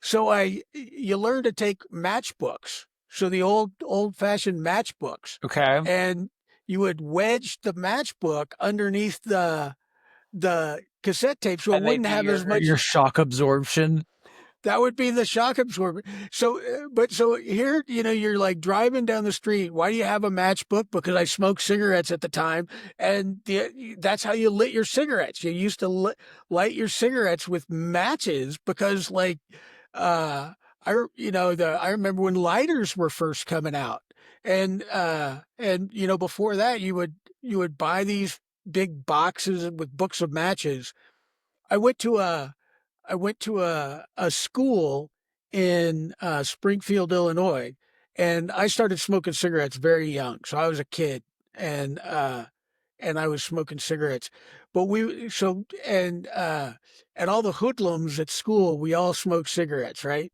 So you learn to take matchbooks. So the old fashioned matchbooks, Okay. and you would wedge the matchbook underneath the cassette tape so it And they'd wouldn't be have as your much. shock absorption. That would be the shock absorber. So, but so here, you're like driving down the street. Why do you have a matchbook? Because I smoked cigarettes at the time, and that's how you lit your cigarettes. You used to light your cigarettes with matches because, like, uh, I remember when lighters were first coming out, and before that, you would buy these big boxes with books of matches. I went to a I went to a school in Springfield, Illinois, and I started smoking cigarettes very young. So I was a kid, and I was smoking cigarettes. But we so and all the hoodlums at school, we all smoked cigarettes, right?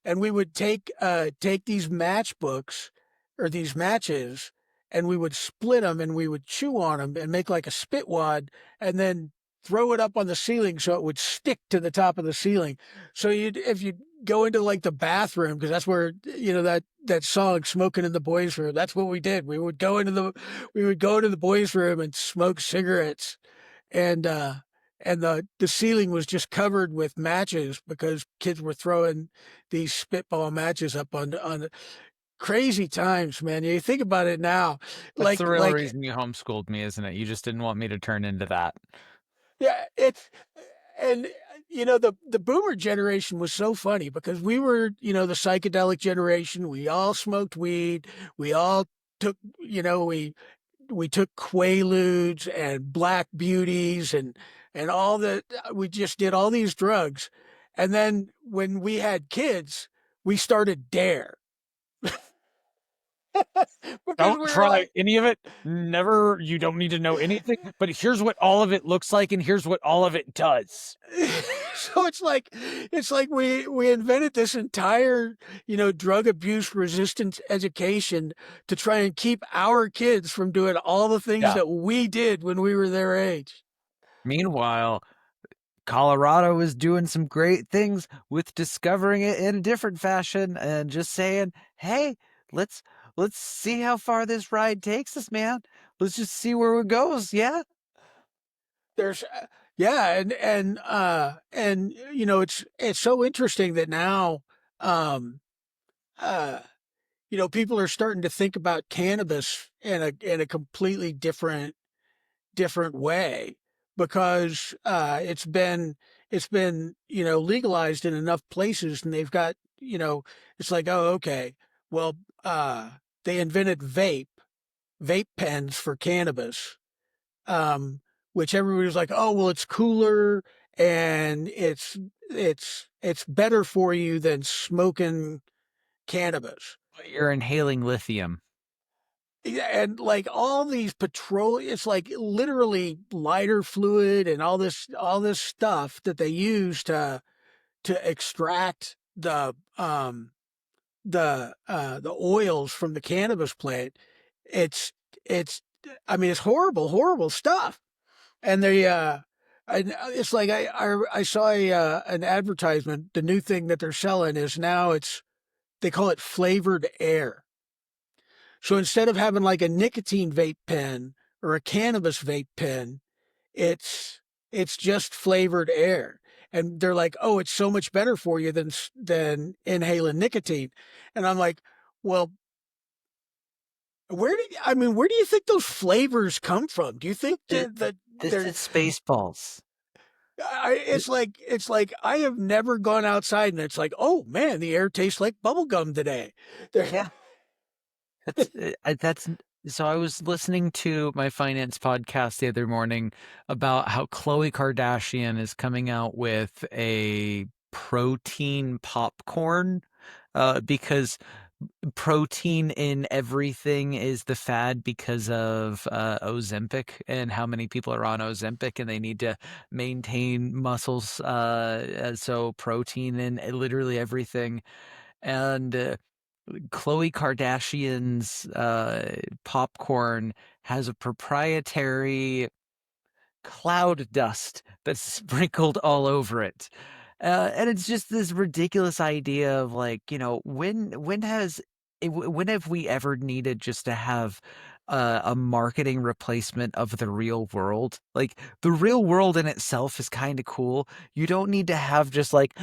And we would take these matchbooks or these matches and we would split them and we would chew on them and make like a spit wad and then throw it up on the ceiling so it would stick to the top of the ceiling. So if you go into like the bathroom because that's where that song "Smoking in the Boys' Room." That's what we did. We would go into the boys' room and smoke cigarettes and the ceiling was just covered with matches because kids were throwing these spitball matches up on crazy times, man. You think about it now, That's the like real like reason you homeschooled me, isn't it? You just didn't want me to turn into that. yeah, it's and the boomer generation was so funny because we were the psychedelic generation. We all smoked weed. We all took we took quaaludes and black beauties and all the we just did all these drugs. And then when we had kids, we started dare because Don't we were try like any of it. Never, you don't need to know anything, but here's what all of it looks like, and here's what all of it does. so it's like we invented this entire drug abuse resistance education to try and keep our kids from doing all the things Yeah. that we did when we were their age. Meanwhile, Colorado is doing some great things with discovering it in a different fashion and just saying, "Hey, let's let's see how far this ride takes us, man. Let's just see where it goes." Yeah. There's yeah, and it's so interesting that now um uh people are starting to think about cannabis in a completely different way because it's been legalized in enough places and they've got it's like, oh, okay, well, they invented vape pens for cannabis, um, which everybody was like, oh, well, it's cooler and it's better for you than smoking cannabis. But you're inhaling lithium. Yeah, and like all these it's like literally lighter fluid and all this stuff that they use to extract the oils from the cannabis plant, it's it's I mean it's horrible, horrible stuff. And it's like I saw an advertisement. The new thing that they're selling is now it's they call it flavored air. So instead of having like a nicotine vape pen or a cannabis vape pen, it's it's just flavored air. And they're like, "Oh, it's so much better for you than inhaling nicotine." And I'm like, "Well, where do you think those flavors come from? Do you think Th- that This they're is Spaceballs. it's like I have never gone outside and it's like, "Oh man, the air tastes like bubble gum today." There Yeah, that's so I was listening to my finance podcast the other morning about how Khloe Kardashian is coming out with a protein popcorn because protein in everything is the fad because of Ozempic and how many people are on Ozempic and they need to maintain muscles. So protein in literally everything. And Khloe Kardashian's popcorn has a proprietary cloud dust that's sprinkled all over it. And it's just this ridiculous idea of like, when have we ever needed just to have a marketing replacement of the real world? Like the real world in itself is kind of cool. You don't need to have just like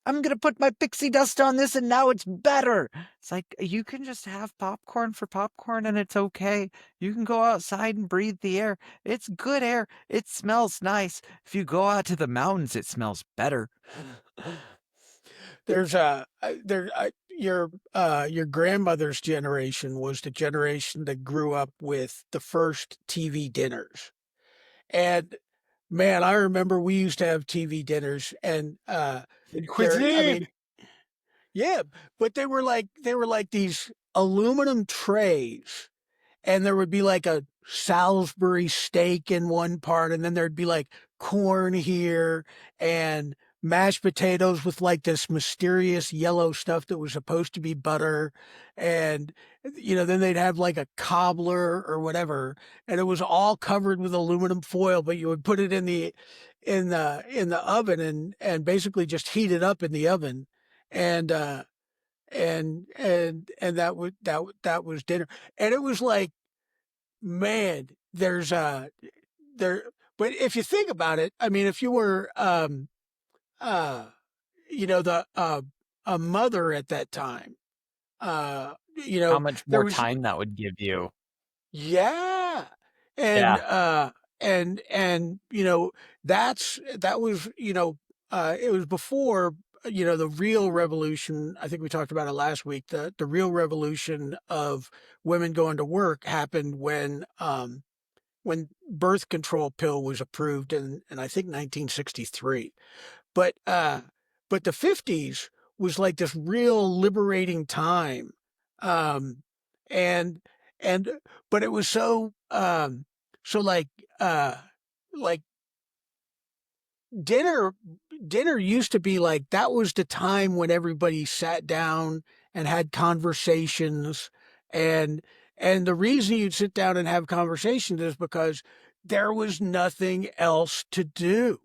I'm gonna put my pixie dust on this and now it's better. It's like you can just have popcorn for popcorn and it's okay. You can go outside and breathe the air. It's good air. It smells nice. If you go out to the mountains, it smells better. there's a there your grandmother's generation was the generation that grew up with the first TV dinners. And man, I remember we used to have TV dinners and there I Cuisine. mean, yeah, but they were like these aluminum trays and there would be like a Salisbury steak in one part, and then there'd be like corn here and mashed potatoes with like this mysterious yellow stuff that was supposed to be butter. And, then they'd have like a cobbler or whatever, and it was all covered with aluminum foil, but you would put it in the oven and basically just heat it up in the oven. And, that was dinner. And it was like, man, there but if you think about it, I mean, if you were uh the a mother at that time, How much there more was time that would give you. yeah. And Yeah. that was, it was before the real revolution. I think we talked about it last week. The real revolution of women going to work happened when birth control pill was approved in I think 1963. But but the 50s was like this real liberating time. Um and and but it was so uh like dinner dinner used to be like that was the time when everybody sat down and had conversations. And the reason you'd sit down and have conversations is because there was nothing else to do.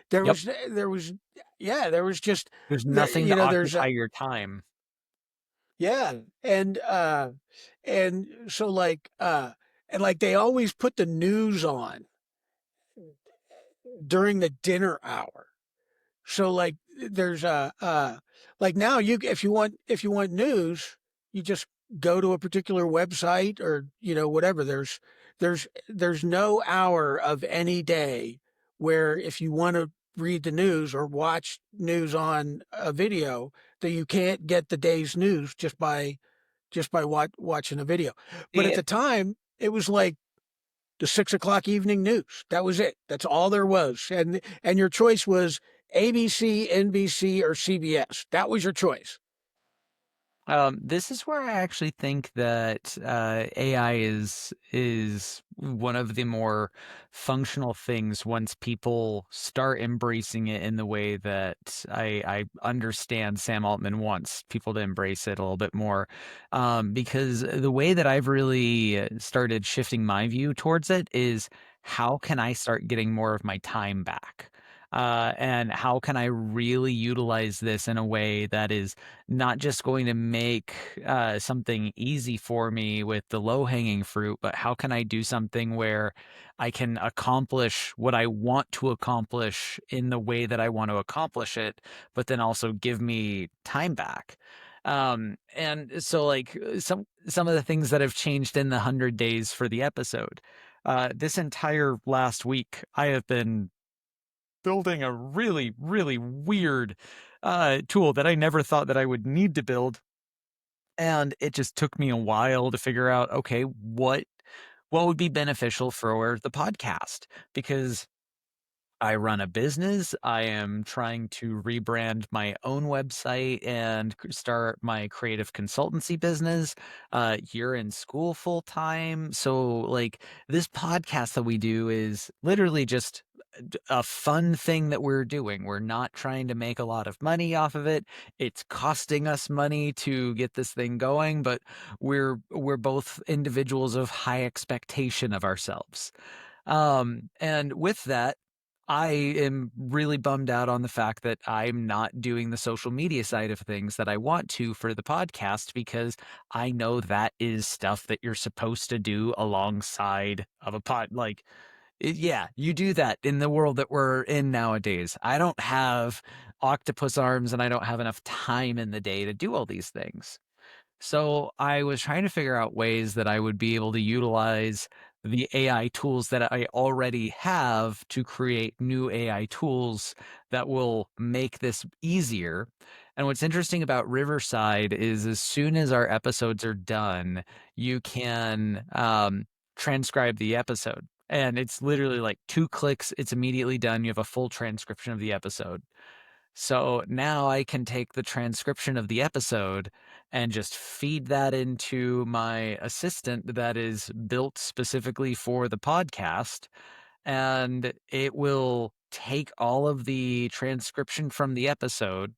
there Yep. was there was yeah, there was just There's there nothing to there's occupy a your time. yeah. And so and like they always put the news on during the dinner hour. So like there's like now you if you want news, you just go to a particular website or whatever. There's no hour of any day where if you want to read the news or watch news on a video that you can't get the day's news just by watching a video. But at See, the time, it was like the 6 o'clock evening news. That was it. That's all there was. And your choice was ABC, NBC, or CBS. That was your choice. This is where I actually think that AI is one of the more functional things once people start embracing it in the way that I understand Sam Altman wants people to embrace it a little bit more. Because the way that I've really started shifting my view towards it is how can I start getting more of my time back? And how can I really utilize this in a way that is not just going to make something easy for me with the low hanging fruit, but how can I do something where I can accomplish what I want to accomplish in the way that I want to accomplish it, but then also give me time back. And so like some of the things that have changed in the 100 days for the episode. This entire last week, I have been building a really, really weird tool that I never thought that I would need to build. And it just took me a while to figure out, okay, what would be beneficial for the podcast? Because I run a business. I am trying to rebrand my own website and start my creative consultancy business. You're in school full time. So, like, this podcast that we do is literally just a fun thing that we're doing. We're not trying to make a lot of money off of it. It's costing us money to get this thing going, but we're both individuals of high expectation of ourselves. And with that, I am really bummed out on the fact that I'm not doing the social media side of things that I want to for the podcast because I know that is stuff that you're supposed to do alongside of a pod. Like, yeah, you do that in the world that we're in nowadays. I don't have octopus arms and I don't have enough time in the day to do all these things. So I was trying to figure out ways that I would be able to utilize the AI tools that I already have to create new AI tools that will make this easier. And what's interesting about Riverside is as soon as our episodes are done, you can transcribe the episode. And it's literally like 2 clicks, it's immediately done. You have a full transcription of the episode. So now I can take the transcription of the episode and just feed that into my assistant that is built specifically for the podcast and it will take all of the transcription from the episode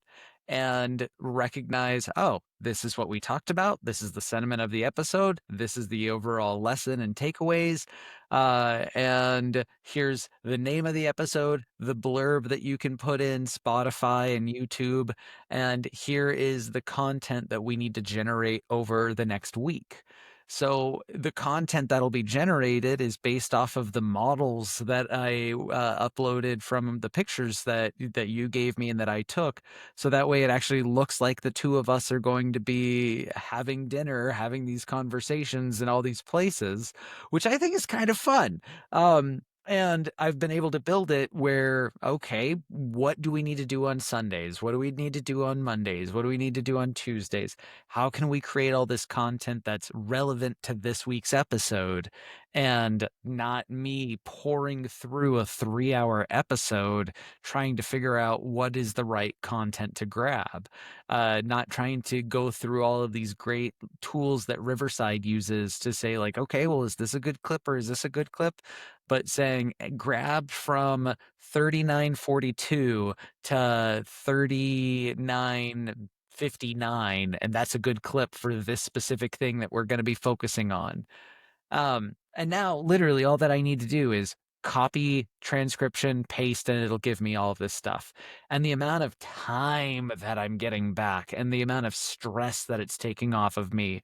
and recognize, oh, this is what we talked about. This is the sentiment of the episode. This is the overall lesson and takeaways. And here's the name of the episode, the blurb that you can put in Spotify and YouTube. And here is the content that we need to generate over the next week. So the content that'll be generated is based off of the models that I uploaded from the pictures that you gave me and that I took. So that way it actually looks like the two of us are going to be having dinner, having these conversations in all these places, which I think is kind of fun. And I've been able to build it where, okay, what do we need to do on Sundays? What do we need to do on Mondays? What do we need to do on Tuesdays? How can we create all this content that's relevant to this week's episode and not me pouring through a 3 hour episode trying to figure out what is the right content to grab, not trying to go through all of these great tools that Riverside uses to say like, okay, well, is this a good clip or is this a good clip? But saying grab from 3942 to 3959, and that's a good clip for this specific thing that we're going to be focusing on. And now literally all that I need to do is copy, transcription, paste, and it'll give me all of this stuff. And the amount of time that I'm getting back and the amount of stress that it's taking off of me.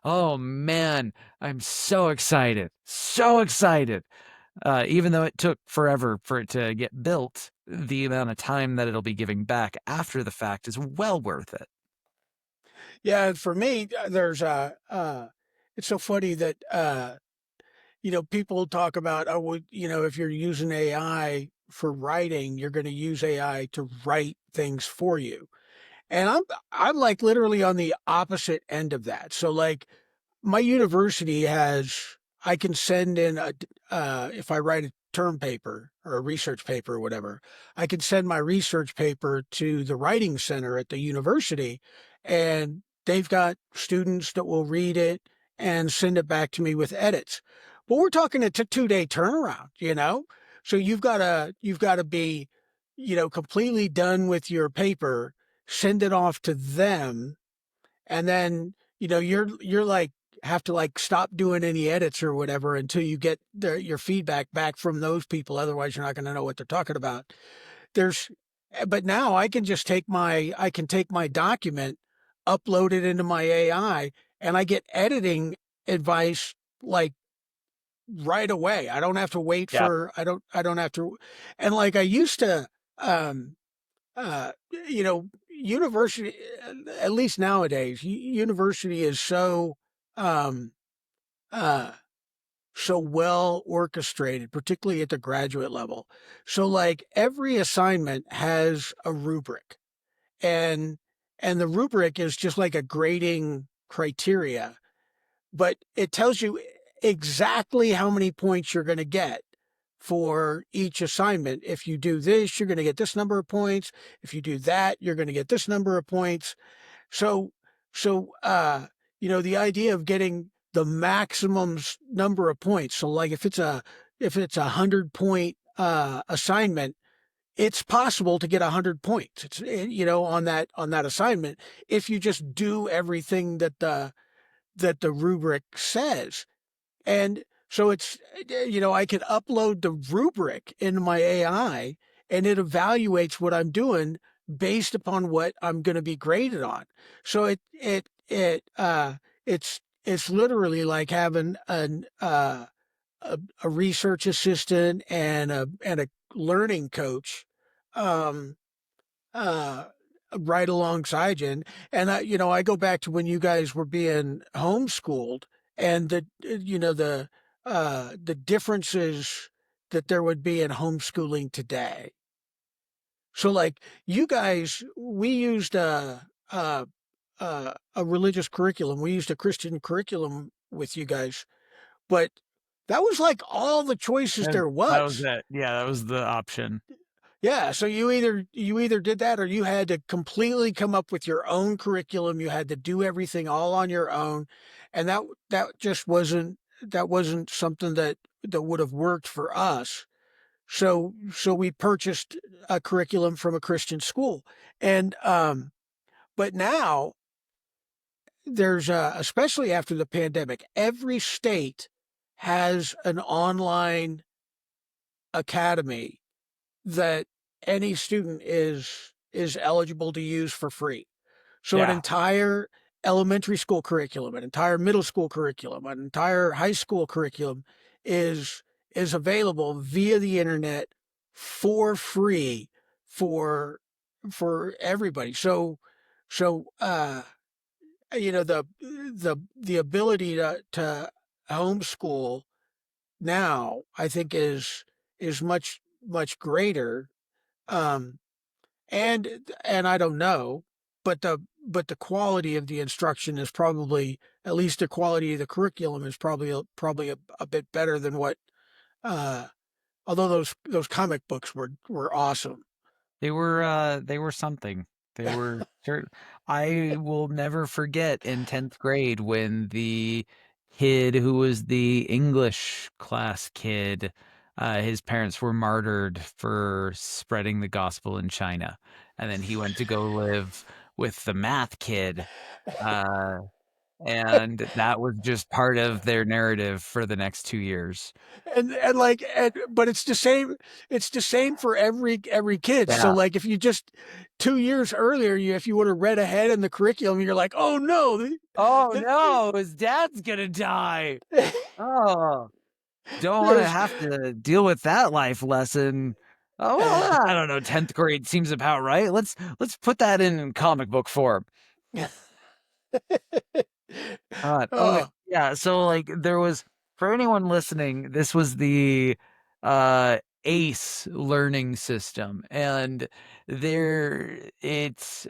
Oh man, I'm so excited. So excited. Even though it took forever for it to get built, the amount of time that it'll be giving back after the fact is well worth it. Yeah, for me, there's it's so funny that people talk about, oh, well, if you're using AI for writing, you're going to use AI to write things for you. And I'm like literally on the opposite end of that. So like my university has, I can send in if I write a term paper or a research paper or whatever, I can send my research paper to the writing center at the university and they've got students that will read it and send it back to me with edits. But we're talking a 2 day turnaround, you know? So you've got to be, completely done with your paper, send it off to them, and then, you're like have to like stop doing any edits or whatever until you get your feedback back from those people. Otherwise, you're not going to know what they're talking about. There's but now I can take my document, upload it into my AI, and I get editing advice like right away. I don't have to wait Yeah. for I don't have to. And like I used to, um university, at least nowadays, university is um uh so well orchestrated, particularly at the graduate level. So like every assignment has a rubric, and the rubric is just like a grading criteria, but it tells you exactly how many points you're going to get for each assignment. If you do this, you're going to get this number of points. If you do that, you're going to get this number of points. So, so the idea of getting the maximum number of points. So, like if it's a 100 point assignment, it's possible to get 100 points. It's on that assignment if you just do everything that the rubric says. And so I can upload the rubric into my AI, and it evaluates what I'm doing based upon what I'm going to be graded on. So it's literally like having a research assistant and a learning coach, um, uh, right alongside you. And I go back to when you guys were being homeschooled, and the differences that there would be in homeschooling today. So, like you guys, we used a religious curriculum. We used a Christian curriculum with you guys, but that was like all the choices And there that was was. it. Yeah, that was the option. Yeah, so you either did that, or you had to completely come up with your own curriculum. You had to do everything all on your own, and that wasn't something that would have worked for us. So we purchased a curriculum from a Christian school, and but now there's especially after the pandemic, every state has an online academy that any student is eligible to use for free. So an Yeah. entire elementary school curriculum, an entire middle school curriculum, an entire high school curriculum is is available via the internet for free for everybody. So the ability to homeschool now, I think, is much greater. um and I don't know, but the quality of the instruction is probably, at least the quality of the curriculum is probably a bit better than what, uh although those comic books were awesome. They were something. They were cer I will never forget in 10th grade when the kid who was the English class kid, his parents were martyred for spreading the gospel in China, and then he went to go live with the math kid, uh, and that was just part of their narrative for the next 2 years. But it's the same for every kid. So Yeah. like if you just 2 years earlier, if you would have read ahead in the curriculum, you're like, oh no, "Oh, the, no, his dad's gonna die. the, Oh." Don't wanna there's have to deal with that life lesson. Oh, well, I don't know, 10th grade seems about right. Let's put that in comic book form. Okay, oh, yeah, so, like, there was for anyone listening, this was the, ACE learning system, and there it's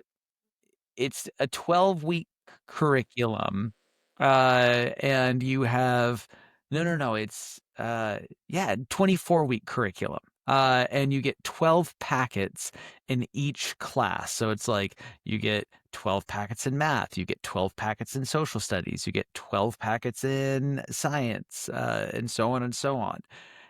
a 12-week curriculum, and you have no, it's, yeah, 24-week curriculum. and you get 12 packets in each class. So it's like you get 12 packets in math, you get 12 packets in social studies, you get 12 packets in science, and so on and so on.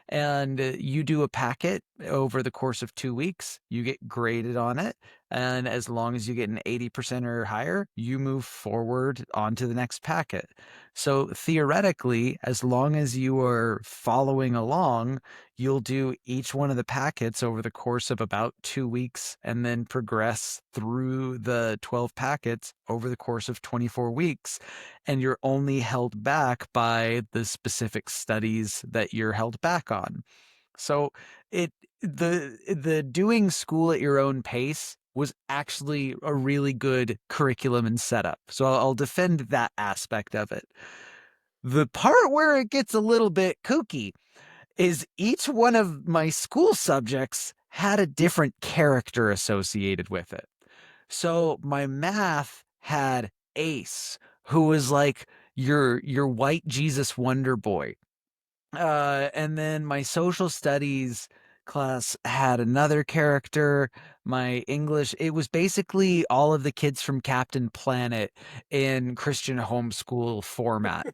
And you do a packet over the course of 2 weeks, you get graded on it. And as long as you get an 80% or higher, you move forward onto the next packet. So theoretically, as long as you are following along, you'll do each one of the packets over the course of about 2 weeks and then progress through the 12 packets over the course of 24 weeks. And you're only held back by the specific studies that you're held back on. So it the doing school at your own pace was actually a really good curriculum and setup. So I'll defend that aspect of it. The part where it gets a little bit kooky is each one of my school subjects had a different character associated with it. So my math had Ace, who was like your white Jesus Wonder Boy. And then my social studies class had another character. My English, it was basically all of the kids from Captain Planet in Christian homeschool format.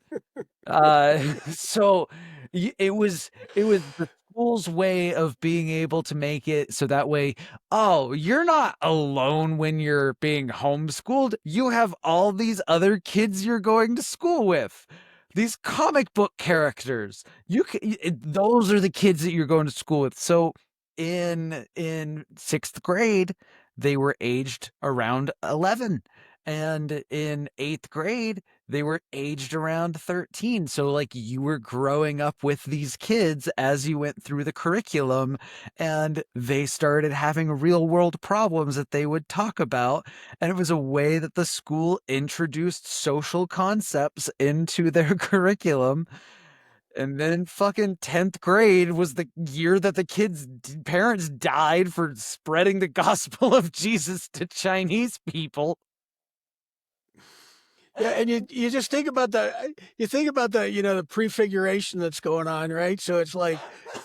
So it was the school's way of being able to make it so that way, oh, you're not alone when you're being homeschooled. You have all these other kids you're going to school with. These comic book characters. Those are the kids that you're going to school with. So in 6th grade, they were aged around 11. And in 8th grade, they were aged around 13. So, like, you were growing up with these kids as you went through the curriculum, and they started having real world problems that they would talk about. And it was a way that the school introduced social concepts into their curriculum. And then fucking 10th grade was the year that the kids' parents died for spreading the gospel of Jesus to Chinese people. Yeah, and you just think about the the prefiguration that's going on, right? So it's like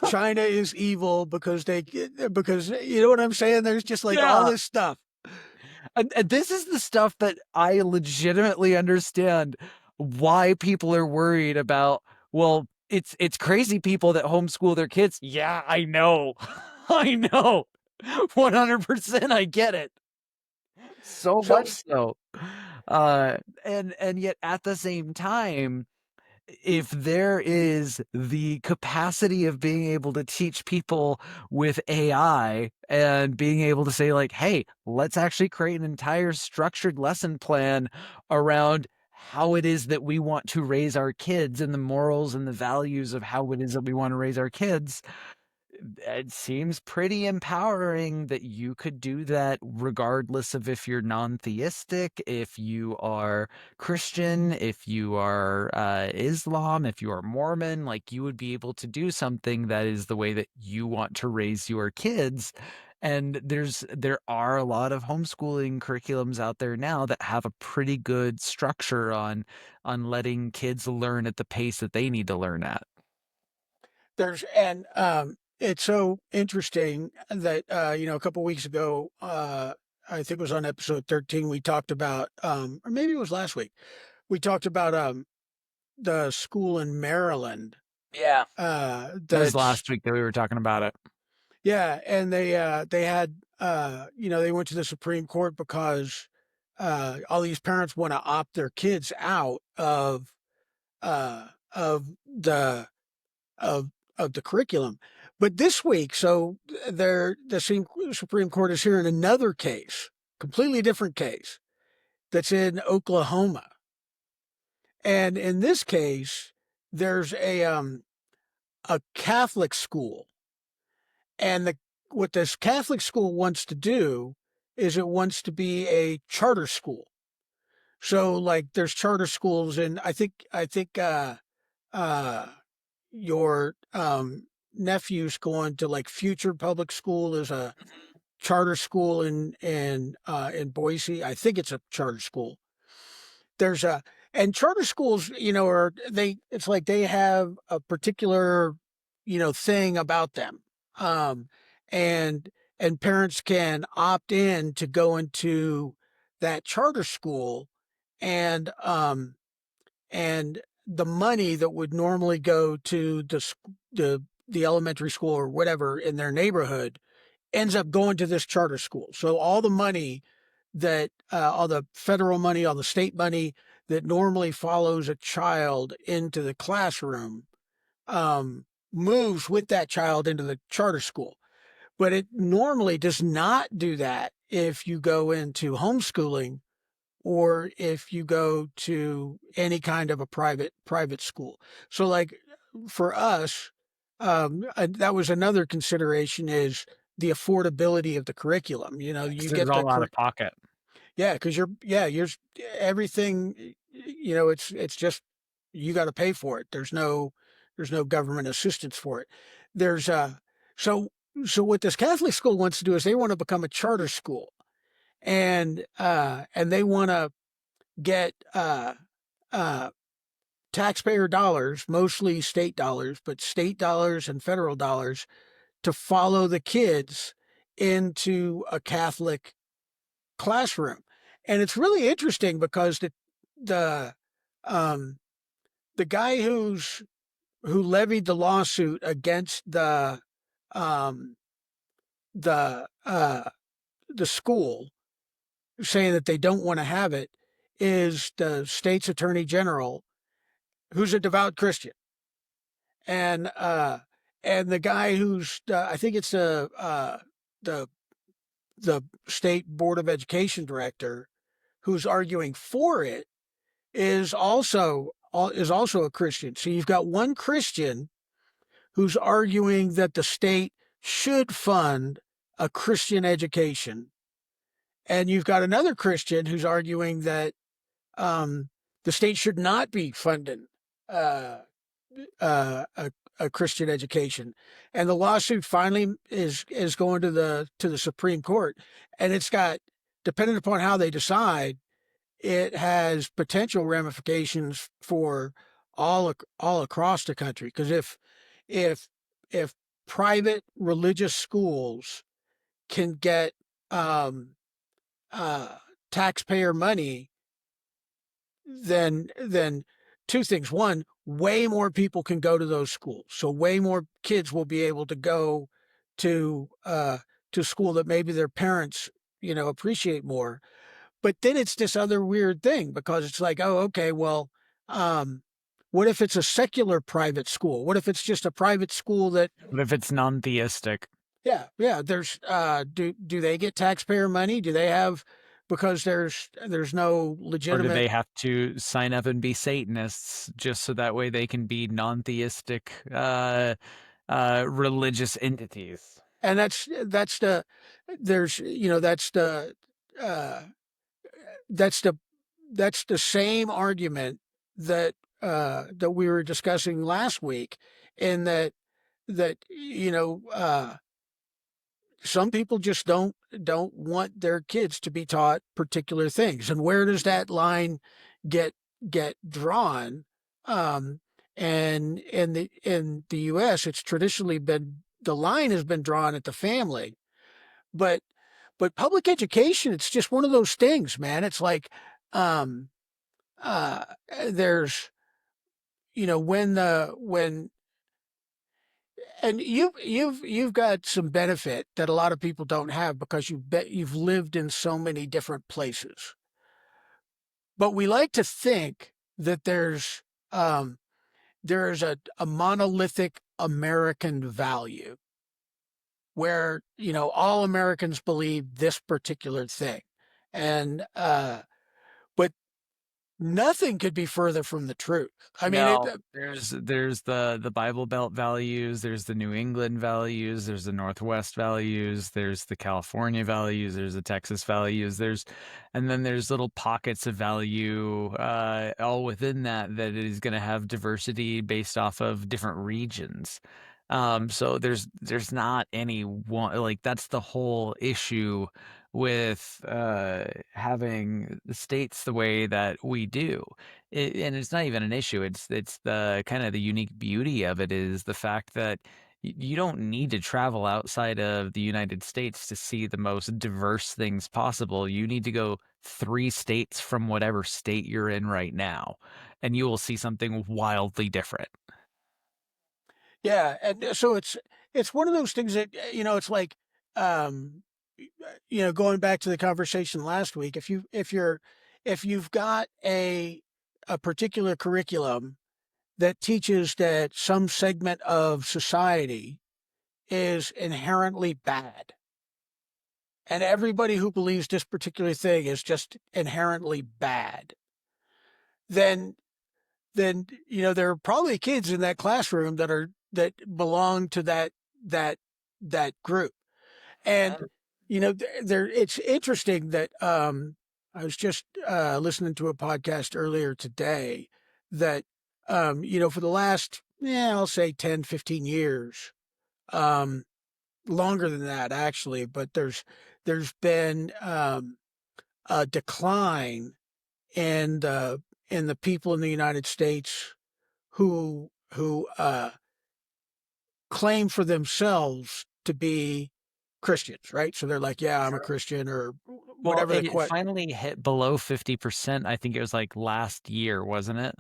China is evil because you know what I'm saying. There's just like all Yeah. this stuff. And this is the stuff that I legitimately understand why people are worried about. Well, it's crazy people that homeschool their kids. Yeah, I know. I know. 100% I get it. So much So so. And yet at the same time, if there is the capacity of being able to teach people with AI and being able to say, like, hey, let's actually create an entire structured lesson plan around how it is that we want to raise our kids and the morals and the values of how it is that we want to raise our kids, it seems pretty empowering that you could do that regardless of if you're non-theistic, if you are Christian, if you are Islam, if you are Mormon. Like, you would be able to do something that is the way that you want to raise your kids. And there are a lot of homeschooling curriculums out there now that have a pretty good structure on letting kids learn at the pace that they need to learn at. there's and it's so interesting that a couple weeks ago, I think it was on episode 13, we talked about or maybe it was last week, we talked about the school in Maryland Yeah. It was that's last week that we were talking about it. yeah, and they had they went to the Supreme Court because all these parents want to opt their kids out of of the curriculum. But this week, so Supreme Court is hearing another case, completely different case that's in Oklahoma, and in this case, there's a Catholic school, and the what this Catholic school wants to do is it wants to be a charter school. So like there's charter schools, and uh your nephew's going to like Future Public School is a charter school in Boise. I think it's a charter school. There's a and charter schools, are they it's like they have a particular, thing about them. um, and parents can opt in to go into that charter school, and the money that would normally go to the elementary school or whatever in their neighborhood ends up going to this charter school. So all the money that all the federal money, all the state money that normally follows a child into the classroom moves with that child into the charter school. But it normally does not do that if you go into homeschooling or if you go to any kind of a private school. So like for us, that was another consideration is the affordability of the curriculum. You know, you 'Cause it's get the all out of pocket. yeah, because you're everything. You know, it's just you got to pay for it. There's no government assistance for it. There's so what this Catholic school wants to do is they want to become a charter school, and they want to get uh, taxpayer dollars, mostly state dollars, but state dollars and federal dollars to follow the kids into a Catholic classroom. And it's really interesting because the um, the guy who levied the lawsuit against um, the uh, the school, saying that they don't want to have it, is the state's attorney general, who's a devout Christian, and the guy who's I think it's the the state board of education director who's arguing for it is also a Christian. So you've got one Christian who's arguing that the state should fund a Christian education, and you've got another Christian who's arguing that the state should not be funding uh, a Christian education. And the lawsuit finally is going to the Supreme Court, and it's got, depending upon how they decide, it has potential ramifications for all across the country. Because if if private religious schools can get um, uh, taxpayer money, then two things. One, way more people can go to those schools, so way more kids will be able to go to school that maybe their parents appreciate more. But then it's this other weird thing because it's like, oh, okay, well, um, what if it's a secular private school? What if it's just a private school that, What if it's non-theistic? yeah, yeah, there's, do they get taxpayer money? Do they have, because there's no Or do legitimate, they have to sign up and be Satanists just so that way they can be non-theistic, religious entities? and that's the, there's, uh, that's the, that's the same argument that we were discussing last week, in that some people just don't want their kids to be taught particular things, and where does that line get drawn? um and in the US, it's traditionally been, the line has been drawn at the family. but public education, it's just one of those things, man. It's like, um uh there's, when, and you've got some benefit that a lot of people don't have because you've lived in so many different places. But we like to think that um, there's a monolithic American value where all Americans believe this particular thing, and but nothing could be further from the truth. I mean, No, there's the Bible Belt values, there's the New England values, there's the Northwest values, there's the California values, there's the Texas values, and then there's little pockets of value all within that is going to have diversity based off of different regions. So there's not any one, like that's the whole issue with having the states the way that we do. And it's not even an issue. It's the kind of the unique beauty of it is the fact that You don't need to travel outside of the United States to see the most diverse things possible. You need to go 3 states from whatever state you're in right now, and you will see something wildly different. Yeah, and so it's one of those things that it's like, um, going back to the conversation last week. If you've got a particular curriculum that teaches that some segment of society is inherently bad, and everybody who believes this particular thing is just inherently bad, then there are probably kids in that classroom that belong to that that group. And there it's interesting that I was just listening to a podcast earlier today that for the last, I'll say 10, 15 years, um longer than that actually, but there's been a decline in the people in the United States who claim for themselves to be Christians, right? So they're like, "Yeah, I'm a Sure. Christian," or Well, whatever the it que finally hit below 50%, I think it was, like, last year, wasn't it?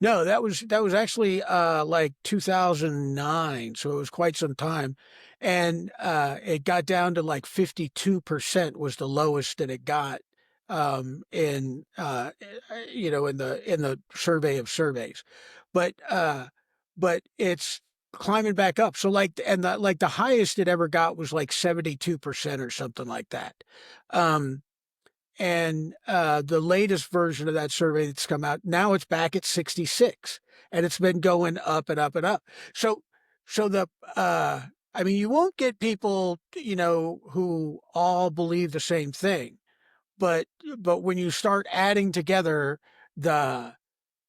No, that was actually, like 2009, so it was quite some time, and, it got down to, like, 52% was the lowest that it got, in the survey of surveys. But it's climbing back up, so, the highest it ever got was, like, 72% or something like that. Um and the latest version of that survey that's come out now, it's back at 66, and it's been going up and up and up. So, so the I mean, you won't get people who all believe the same thing, but when you start adding together the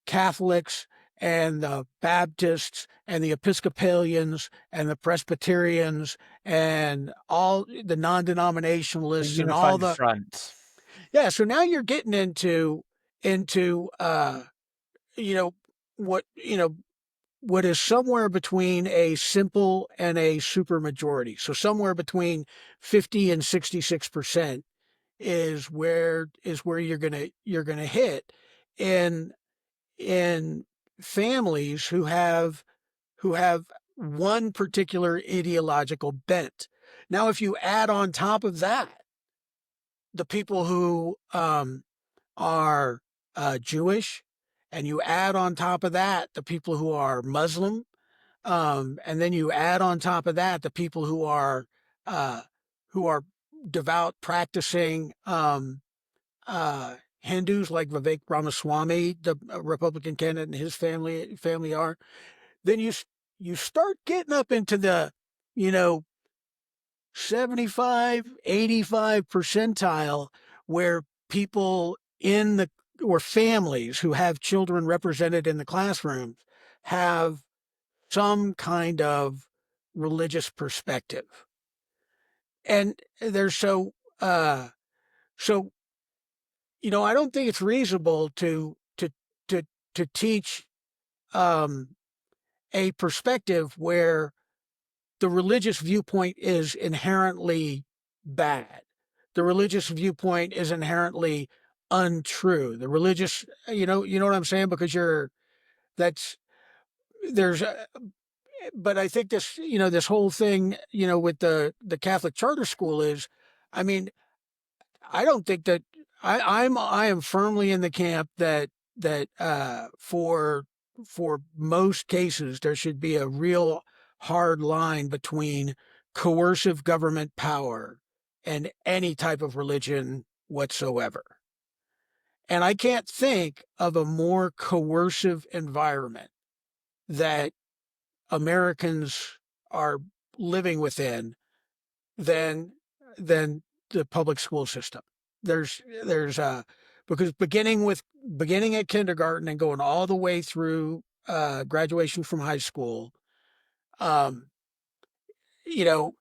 Catholics and the Baptists and the Episcopalians and the Presbyterians and all the The non-denominationalists and all unified the front. yeah, so now you're getting into you know what what is somewhere between a simple and a super majority. So somewhere between 50 and 66% is where you're gonna hit in in families who have one particular ideological bent. Now, if you add on top of that the people who are Jewish, and you add on top of that the people who are Muslim, and then you add on top of that the people uh, who are devout, practicing Hindus like Vivek Ramaswamy, the Republican candidate, and his family are. Then you start getting up into the you know 75, 85 percentile, where people in the or families who have children represented in the classrooms have some kind of religious perspective. And there's so I don't think it's reasonable to to teach um a perspective where the religious viewpoint is inherently bad. The religious viewpoint is inherently untrue. The religious, you know what I'm saying? Because that's, there's, but I think this whole thing, with the Catholic charter school is, I mean, I don't think that I am firmly in the camp that for most cases there should be a real hard line between coercive government power and any type of religion whatsoever. And I can't think of a more coercive environment that Americans are living within than than the public school system. There's because beginning at kindergarten and going all the way through graduation from high school, um, you know,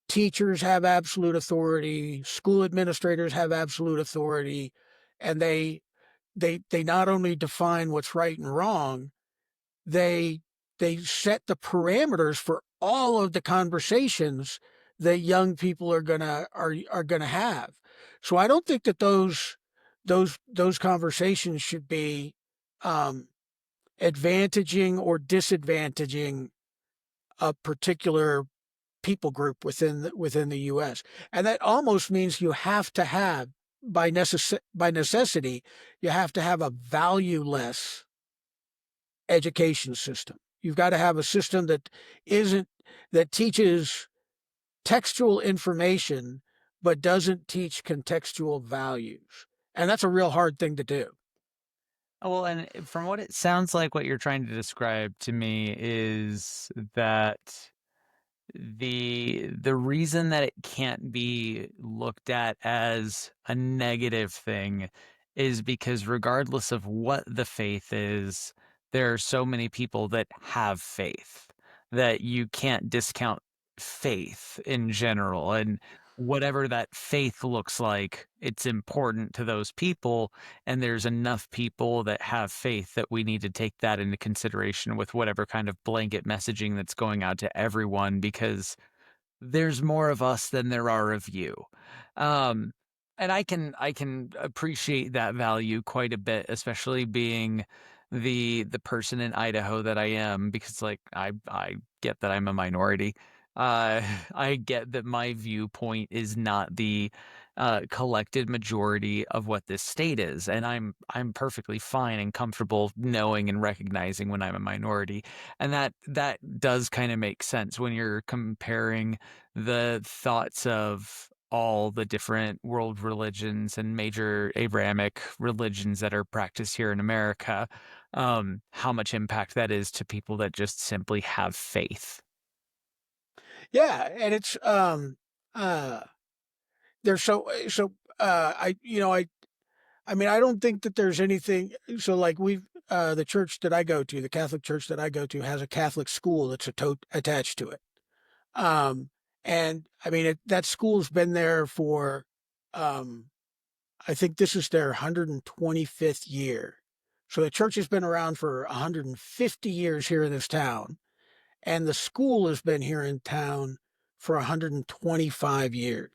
teachers have absolute authority, school administrators have absolute authority, and they not only define what's right and wrong, they they set the parameters for all of the conversations that young people are gonna have. So I don't think that those conversations should be um, advantaging or disadvantaging a particular people group within the U.S. And that almost means you have to have by necessity you have to have a valueless education system. You've got to have a system isn't that teaches textual information but doesn't teach contextual values. And that's a real hard thing to do. Oh, well, and from what it sounds like, what you're trying to describe to me is that the reason that it can't be looked at as a negative thing is because regardless of what the faith is, there are so many people that have faith that you can't discount faith in general. And whatever that faith looks like, it's important to those people. And there's enough people that have faith that we need to take that into consideration with whatever kind of blanket messaging that's going out to everyone because there's more of us than there are of you. Um, and I can appreciate that value quite a bit, especially being the person in Idaho that I am, because like I get that I'm a minority. I get that my viewpoint is not the collected majority of what this state is, and I'm perfectly fine and comfortable knowing and recognizing when I'm a minority, and that does kind of make sense when you're comparing the thoughts of all the different world religions and major Abrahamic religions that are practiced here in America, how much impact that is to people that just simply have faith. Yeah, and it's uh they're I mean I don't think that there's anything so like we've the church that I go to, the Catholic church that I go to has a Catholic school that's attached to it. Um and I mean that school's been there for um I think this is their 125th year. So the church has been around for 150 years here in this town, and the school has been here in town for 125 years.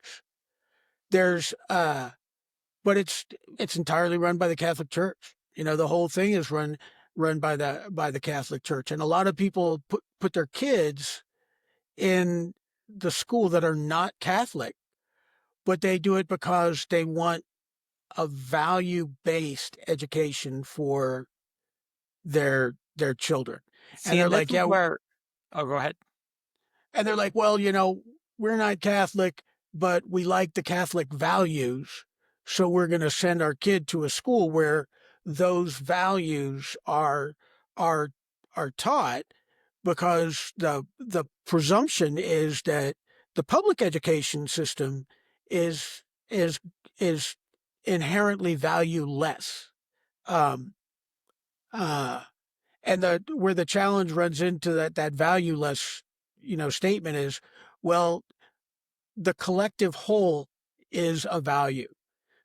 There's but it's entirely run by the Catholic Church. You know, the whole thing is run by the Catholic Church, and a lot of people put their kids in the school that are not Catholic, but they do it because they want a value-based education for their children. And See, they're and this like, is yeah, where oh, go ahead. and they're like, well, you know, we're not Catholic, but we like the Catholic values. So we're going to send our kid to a school where those values are, are taught because the presumption is that the public education system is, is, is inherently valueless. Um, uh, and where the challenge runs into that valueless, you know, statement is, well, the collective whole is a value.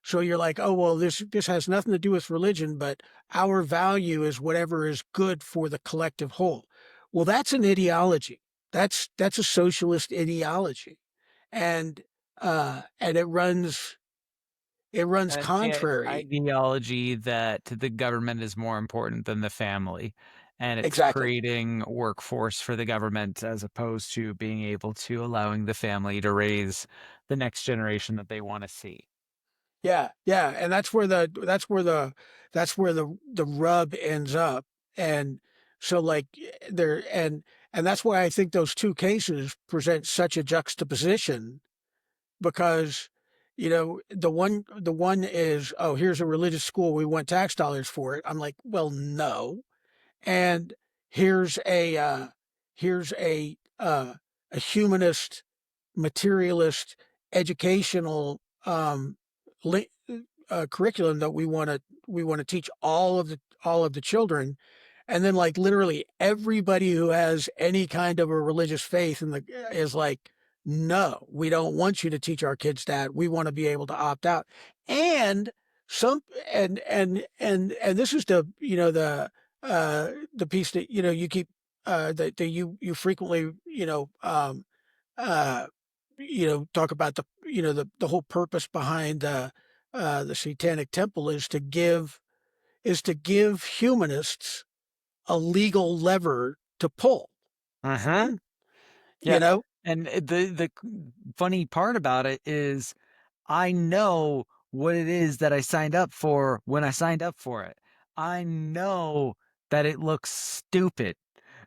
So you're like, oh well, this has nothing to do with religion, but our value is whatever is good for the collective whole. Well, that's an ideology. That's a socialist ideology, and it runs And it's the contrary. ideology that the government is more important than the family, and it's Exactly. creating workforce for the government as opposed to being able to allowing the family to raise the next generation that they wanna see. Yeah, yeah, and that's where the rub ends up, and so like there and that's why I think those two cases present such a juxtaposition because you know the one is oh here's a religious school we want tax dollars for it. I'm like well no, and here's here's a humanist materialist educational li- curriculum that we want to teach all of the children, and then like literally everybody who has any kind of a religious faith in the is like no we don't want you to teach our kids that we want to be able to opt out and some and this is the you know the piece that you know you keep that you frequently, uh, talk about the whole purpose behind the Satanic Temple is to give humanists a legal lever to pull. Uh-huh. You Yeah. know, And funny part about it is I know what it is that I signed up for when I signed up for it. I know that it looks stupid.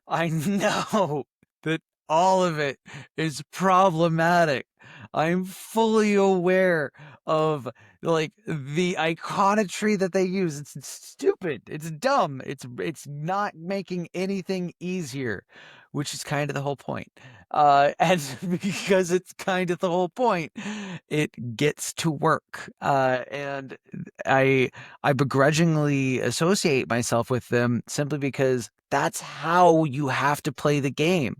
I know that all of it is problematic. I'm fully aware of like the iconography that they use. It's stupid. It's dumb. It's not making anything easier, which is kind of the whole point. And because it's kind of the whole point, it gets to work. And I I begrudgingly associate myself with them simply because that's how you have to play the game.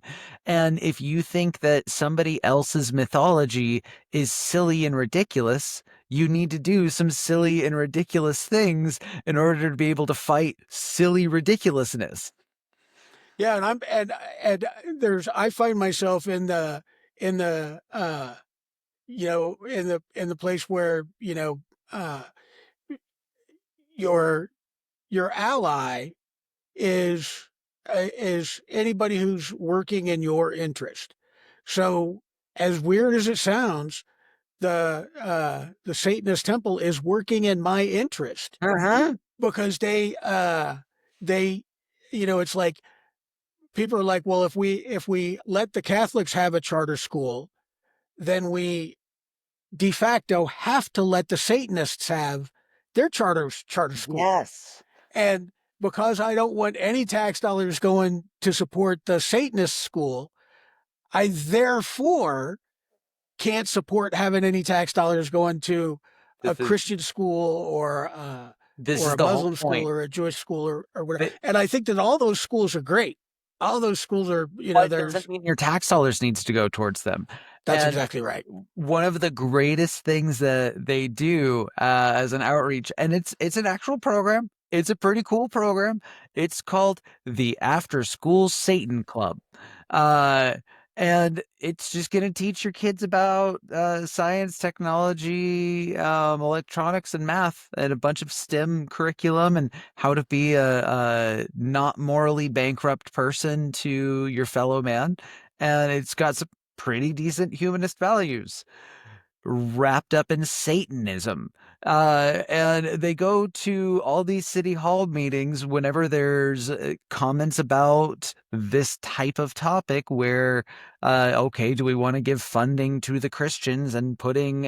And if you think that somebody else's mythology is silly and ridiculous, you need to do some silly and ridiculous things in order to be able to fight silly ridiculousness. yeah, and there's I find myself in the in the place where uh, your your ally is anybody who's working in your interest. So as weird as it sounds, the Satanist temple is working in my interest Uh-huh. because they it's like people are like, well, if we let the Catholics have a charter school, then we de facto have to let the Satanists have their charter school. Yes. And because I don't want any tax dollars going to support the Satanist school, I therefore can't support having any tax dollars going to a This is Christian school this or is a the whole Muslim school point. or a Jewish school or whatever. That And I think that all those schools are great. All those schools are, But doesn't mean your tax dollars needs to go towards them. that's And exactly right. one of the greatest things that they do as an outreach, and it's an actual program. It's a pretty cool program. It's called the After School Satan Club. Uh, and it's just going to teach your kids about science, technology, electronics, and math, and a bunch of STEM curriculum, and how to be a not morally bankrupt person to your fellow man. And it's got some pretty decent humanist values wrapped up in Satanism. And they go to all these city hall meetings whenever there's comments about this type of topic where, okay, do we want to give funding to the Christians and putting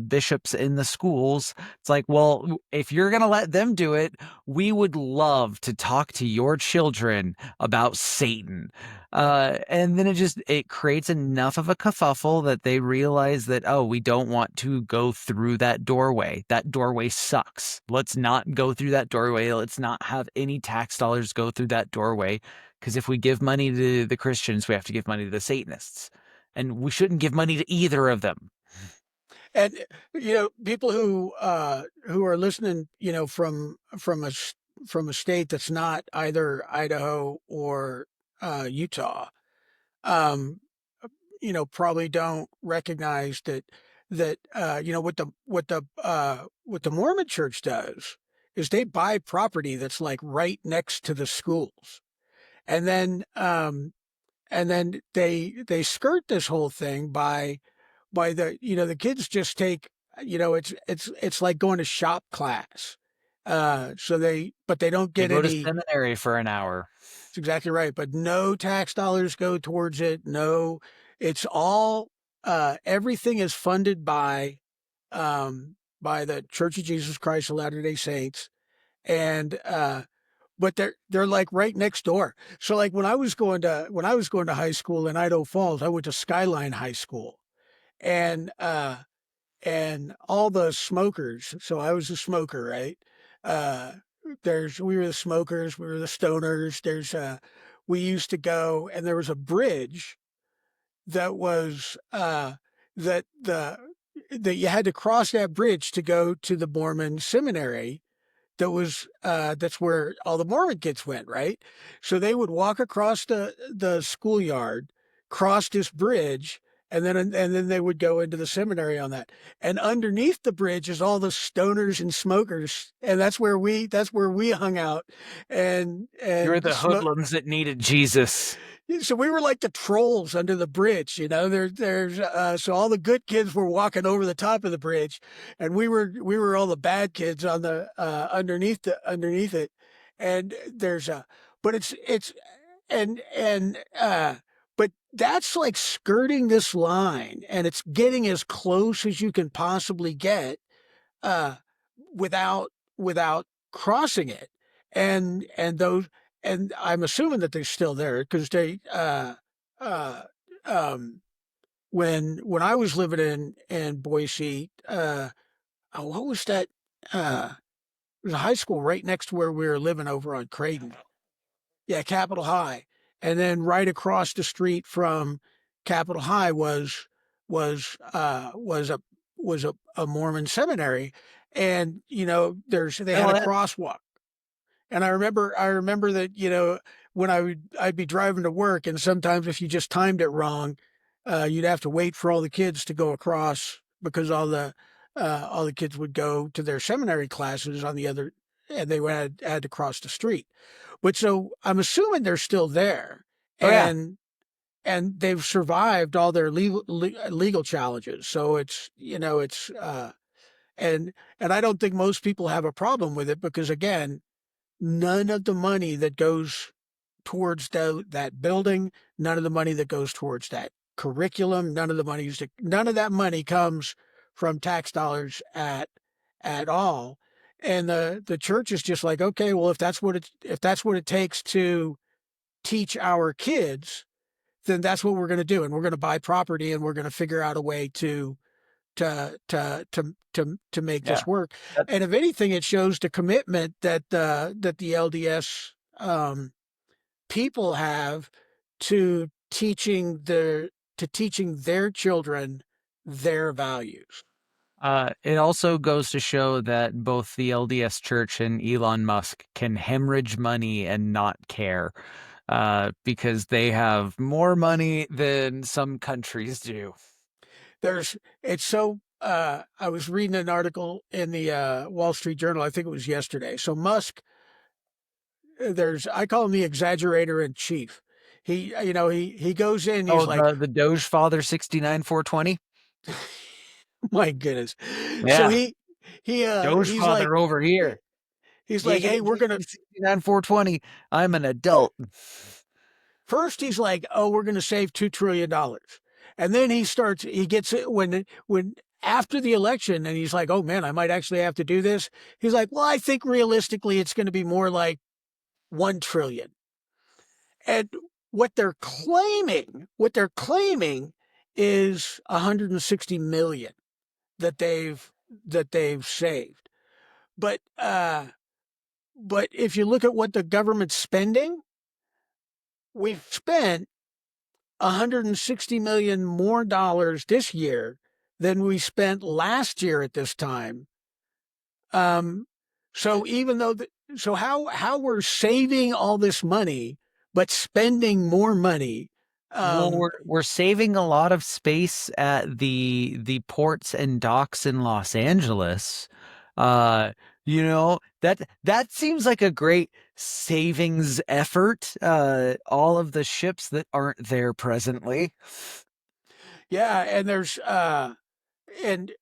bishops in the schools? It's like, well, if you're going to let them do it, we would love to talk to your children about Satan. And then it creates enough of a kerfuffle that they realize that, oh, we don't want to go through that doorway. That doorway sucks. Let's not go through that doorway. Let's not have any tax dollars go through that doorway. Because if we give money to the Christians, we have to give money to the Satanists. And we shouldn't give money to either of them. And people who are listening, from a state that's not either Idaho or Utah, um, probably don't recognize that what the Mormon Church does is they buy property that's like right next to the schools, and then they skirt this whole thing by the kids just take it's like going to shop class, but they don't They get go to any. seminary for an hour. It's exactly right. But no tax dollars go towards it. No, it's all everything is funded by the Church of Jesus Christ of Latter-day Saints. And but they're like right next door. So like when I was going to high school in Idaho Falls, I went to Skyline High School. And and all the smokers, so I was a smoker, right? Uh we were the smokers, we were the stoners. We used to go, and there was a bridge that was that the that you had to cross that bridge to go to the Mormon seminary that's where all the Mormon kids went, right? So they would walk across the schoolyard, cross this bridge, and then they would go into the seminary on that. And underneath the bridge is all the stoners and smokers, and that's where we hung out, You're and the smoke. hoodlums that needed Jesus. So we were like the trolls under the bridge, you know. So all the good kids were walking over the top of the bridge, and we were all the bad kids on the underneath it. And there's a, but it's and but that's like skirting this line, and it's getting as close as you can possibly get uh, without crossing it. And I'm assuming that they're still there because uh, um, when I was living in Boise, what was that? It was a high school right next to where we were living over on Creighton. Yeah, Capitol High, and then right across the street from Capitol High was a Mormon seminary, and they had Oh, a that crosswalk. And I remember that, when I'd be driving to work, and sometimes if you just timed it wrong, you'd have to wait for all the kids to go across because all the kids would go to their seminary classes on the other, and they had to cross the street. But so I'm assuming they're still there, oh yeah. and they've survived all their legal challenges. So and I don't think most people have a problem with it because, again, none of the money that goes towards that building, none of the money that goes towards that curriculum, none of that money comes from tax dollars at all. And the church is just like, okay, well, if that's what it takes to teach our kids, then that's what we're going to do, and we're going to buy property, and we're going to figure out a way to make Yeah. this work. That, And if anything, it shows the commitment that the LDS people have to teaching their children their values. it also goes to show that both the LDS Church and Elon Musk can hemorrhage money and not care, because they have more money than some countries do. There's it's so I was reading an article in the Wall Street Journal. I think it was yesterday. So Musk, there's I call him the exaggerator in chief. He goes in. Oh, He's like, the Doge Father 69,420. my goodness. So Yeah, Doge he's like Father over here. he's like, Giggity hey, we're gonna. giggity 69,420. I'm an adult. First, he's like, oh, we're gonna save $2 trillion, and then he gets it when after the election, and he's like, oh man, I might actually have to do this. He's like, well, I think realistically, it's going to be more like 1 trillion. And what they're claiming is 160 million that they've saved. But if you look at what the government's spending, we've spent 160 million more dollars this year than we spent last year at this time. Um, so even though so how we're saving all this money but spending more money. Well, um, we're saving a lot of space at the ports and docks in Los Angeles. Uh, that seems like a great savings effort. All of the ships that aren't there presently. yeah, and there's and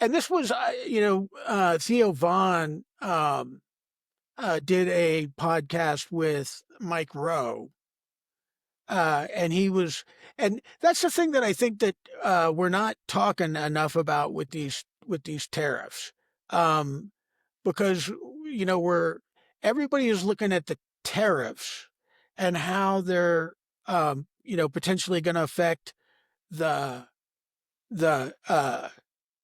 this was Theo Vaughn did a podcast with Mike Rowe, and that's the thing that I think that we're not talking enough about with these tariffs, um, because we're everybody is looking at the tariffs and how they're potentially going to affect the the uh,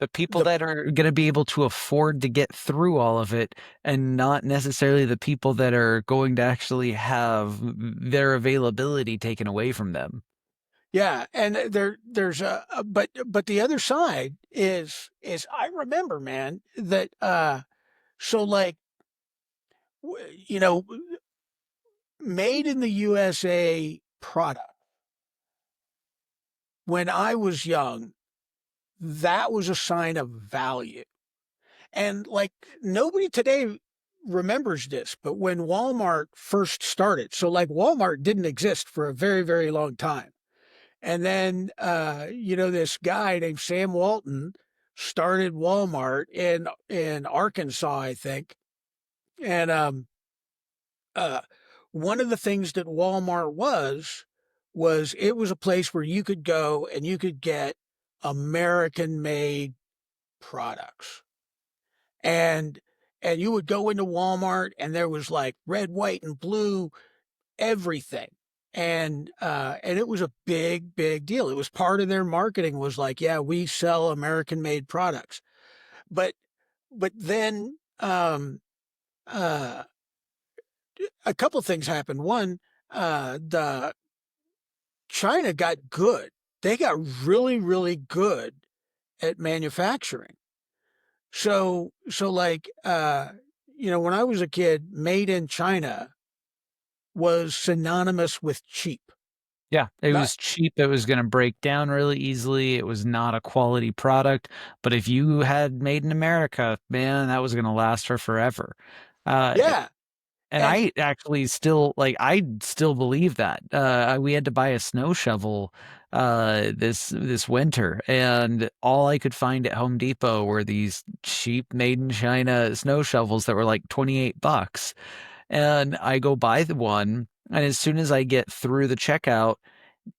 The people the that are going to be able to afford to get through all of it, and not necessarily the people that are going to actually have their availability taken away from them. Yeah, and there's but the other side is I remember, man, that so like you know, made in the USA product, when I was young, that was a sign of value. And like nobody today remembers this, but when Walmart first started, so like Walmart didn't exist for a very, very long time. And then, this guy named Sam Walton started Walmart in Arkansas, I think. And uh, one of the things that Walmart was it was a place where you could go and you could get American made products. And you would go into Walmart and there was like red, white, and blue everything. And it was a big, big deal. It was part of their marketing was like, yeah, we sell American made products. But then uh a couple things happened. One, the China got good. They got really, really good at manufacturing. So like when I was a kid, made in China was synonymous with cheap. Yeah, it Not was cheap, it was gonna break down really easily, it was not a quality product, but if you had made in America, man, that was gonna last for forever. Uh, Yeah. and And I actually still I still believe that. We had to buy a snow shovel, this winter, and all I could find at Home Depot were these cheap made in China snow shovels that were like 28 bucks. And I go buy the one, and as soon as I get through the checkout,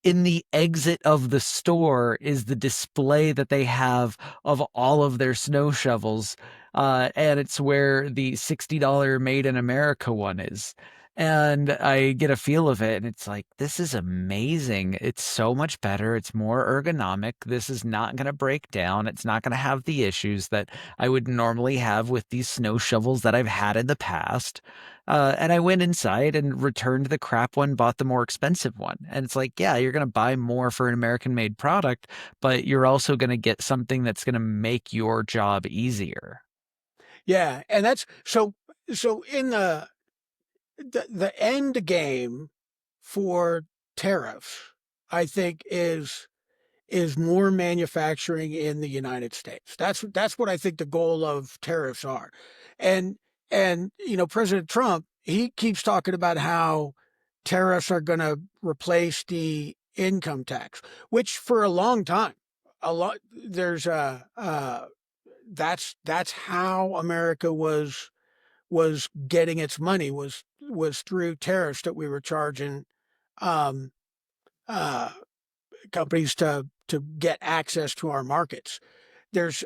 in the exit of the store is the display that they have of all of their snow shovels. And it's where the $60 made in America one is. And I get a feel of it, and it's like, this is amazing. It's so much better. It's more ergonomic. This is not going to break down. It's not going to have the issues that I would normally have with these snow shovels that I've had in the past. And I went inside and returned the crap one, bought the more expensive one. And it's like, yeah, you're going to buy more for an American made product, but you're also going to get something that's going to make your job easier. yeah, and that's so in the end game for tariffs, I think is more manufacturing in the United States. That's what I think the goal of tariffs are. And President Trump, he keeps talking about how tariffs are going to replace the income tax, which for a long time, a lot there's that's how America was getting its money was through tariffs that we were charging um, uh, companies to get access to our markets. There's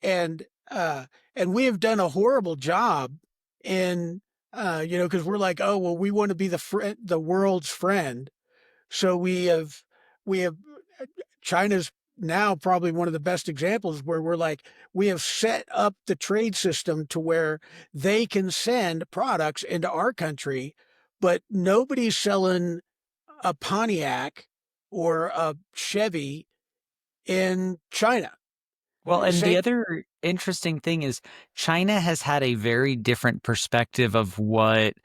and and we have done a horrible job in because we're like, oh well, we want to be the world's friend, so we have China's now probably one of the best examples where we're like, we have set up the trade system to where they can send products into our country, but nobody's selling a Pontiac or a Chevy in China. Well, and the Say, other interesting thing is China has had a very different perspective of what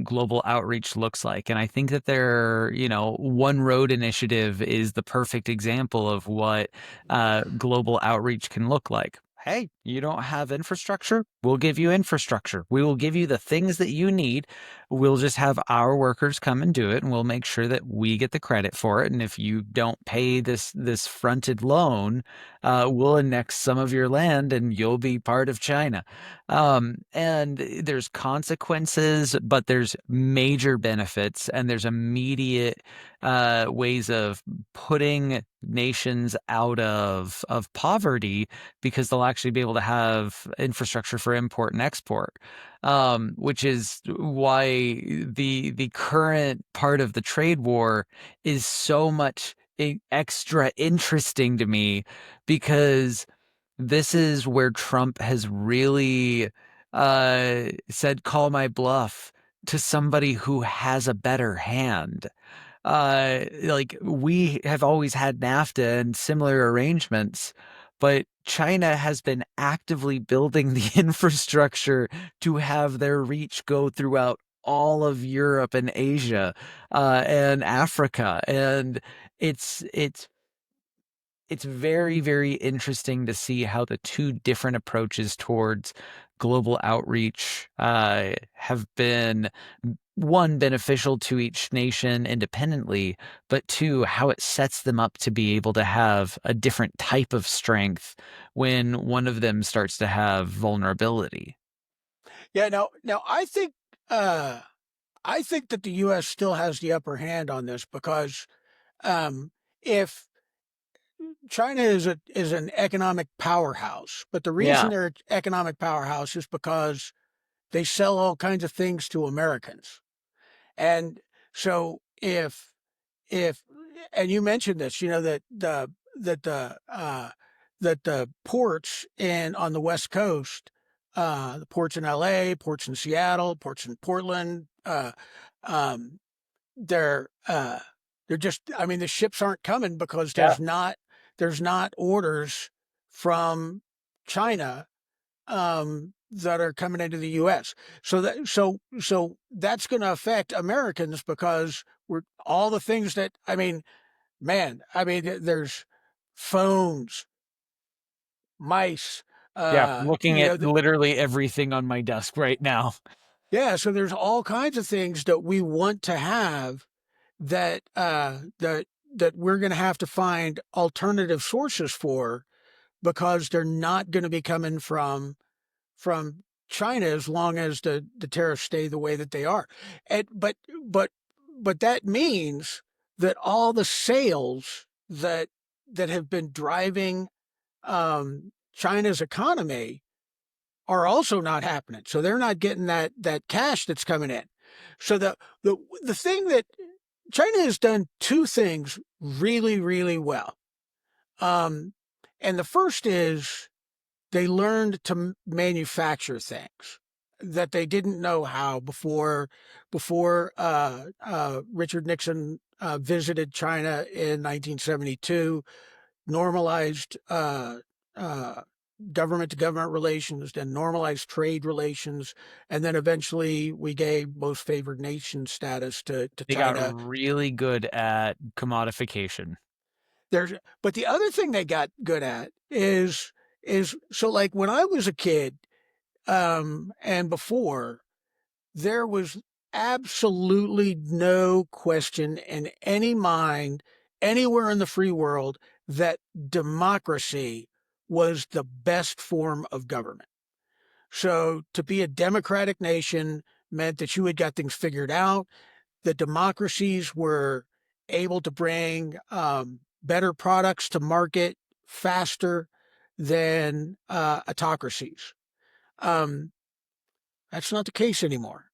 global outreach looks like. And I think that their, One Road initiative is the perfect example of what global outreach can look like. Hey, you don't have infrastructure? We'll give you infrastructure. We will give you the things that you need. We'll just have our workers come and do it, and we'll make sure that we get the credit for it. And if you don't pay this fronted loan, we'll annex some of your land and you'll be part of China. And there's consequences, but there's major benefits, and there's immediate ways of putting nations out of poverty because they'll actually be able to have infrastructure for import and export. Which is why the current part of the trade war is so much extra interesting to me, because this is where Trump has really said, call my bluff to somebody who has a better hand. Like we have always had NAFTA and similar arrangements, but China has been actively building the infrastructure to have their reach go throughout all of Europe and Asia, and Africa. And it's it's very, very interesting to see how the two different approaches towards global outreach have been, one, beneficial to each nation independently, but two, how it sets them up to be able to have a different type of strength when one of them starts to have vulnerability. Yeah, now uh, I think that the U.S. still has the upper hand on this because um, if China is an economic powerhouse, but the reason Yeah. they're an economic powerhouse is because they sell all kinds of things to Americans. And so if and you mentioned this, you know, that the that the ports in on the West Coast, the ports in LA, ports in Seattle, ports in Portland, um, they're uh, they're just, I mean, the ships aren't coming because Yeah. there's not orders from China that are coming into the U.S. So that's going to affect Americans because we're all the things that, I mean, man, I mean, there's phones, mice, Yeah. Looking you at know, literally everything on my desk right now. yeah. So there's all kinds of things that we want to have that we're going to have to find alternative sources for because they're not going to be coming from China as long as the tariffs stay the way that they are. And but but that means that all the sales that have been driving China's economy are also not happening. So they're not getting that cash that's coming in. So the thing that China has done two things really, really well. Um, and the first is they learned to manufacture things that they didn't know how before Richard Nixon visited China in 1972, normalized uh, government to government relations, then normalized trade relations, and then eventually we gave most favored nation status to They got China. really good at commodification. There's but the other thing they got good at is so like when I was a kid, and before, there was absolutely no question in any mind anywhere in the free world that democracy was the best form of government. So to be a democratic nation meant that you had got things figured out. The democracies were able to bring better products to market faster than autocracies. Um, that's not the case anymore.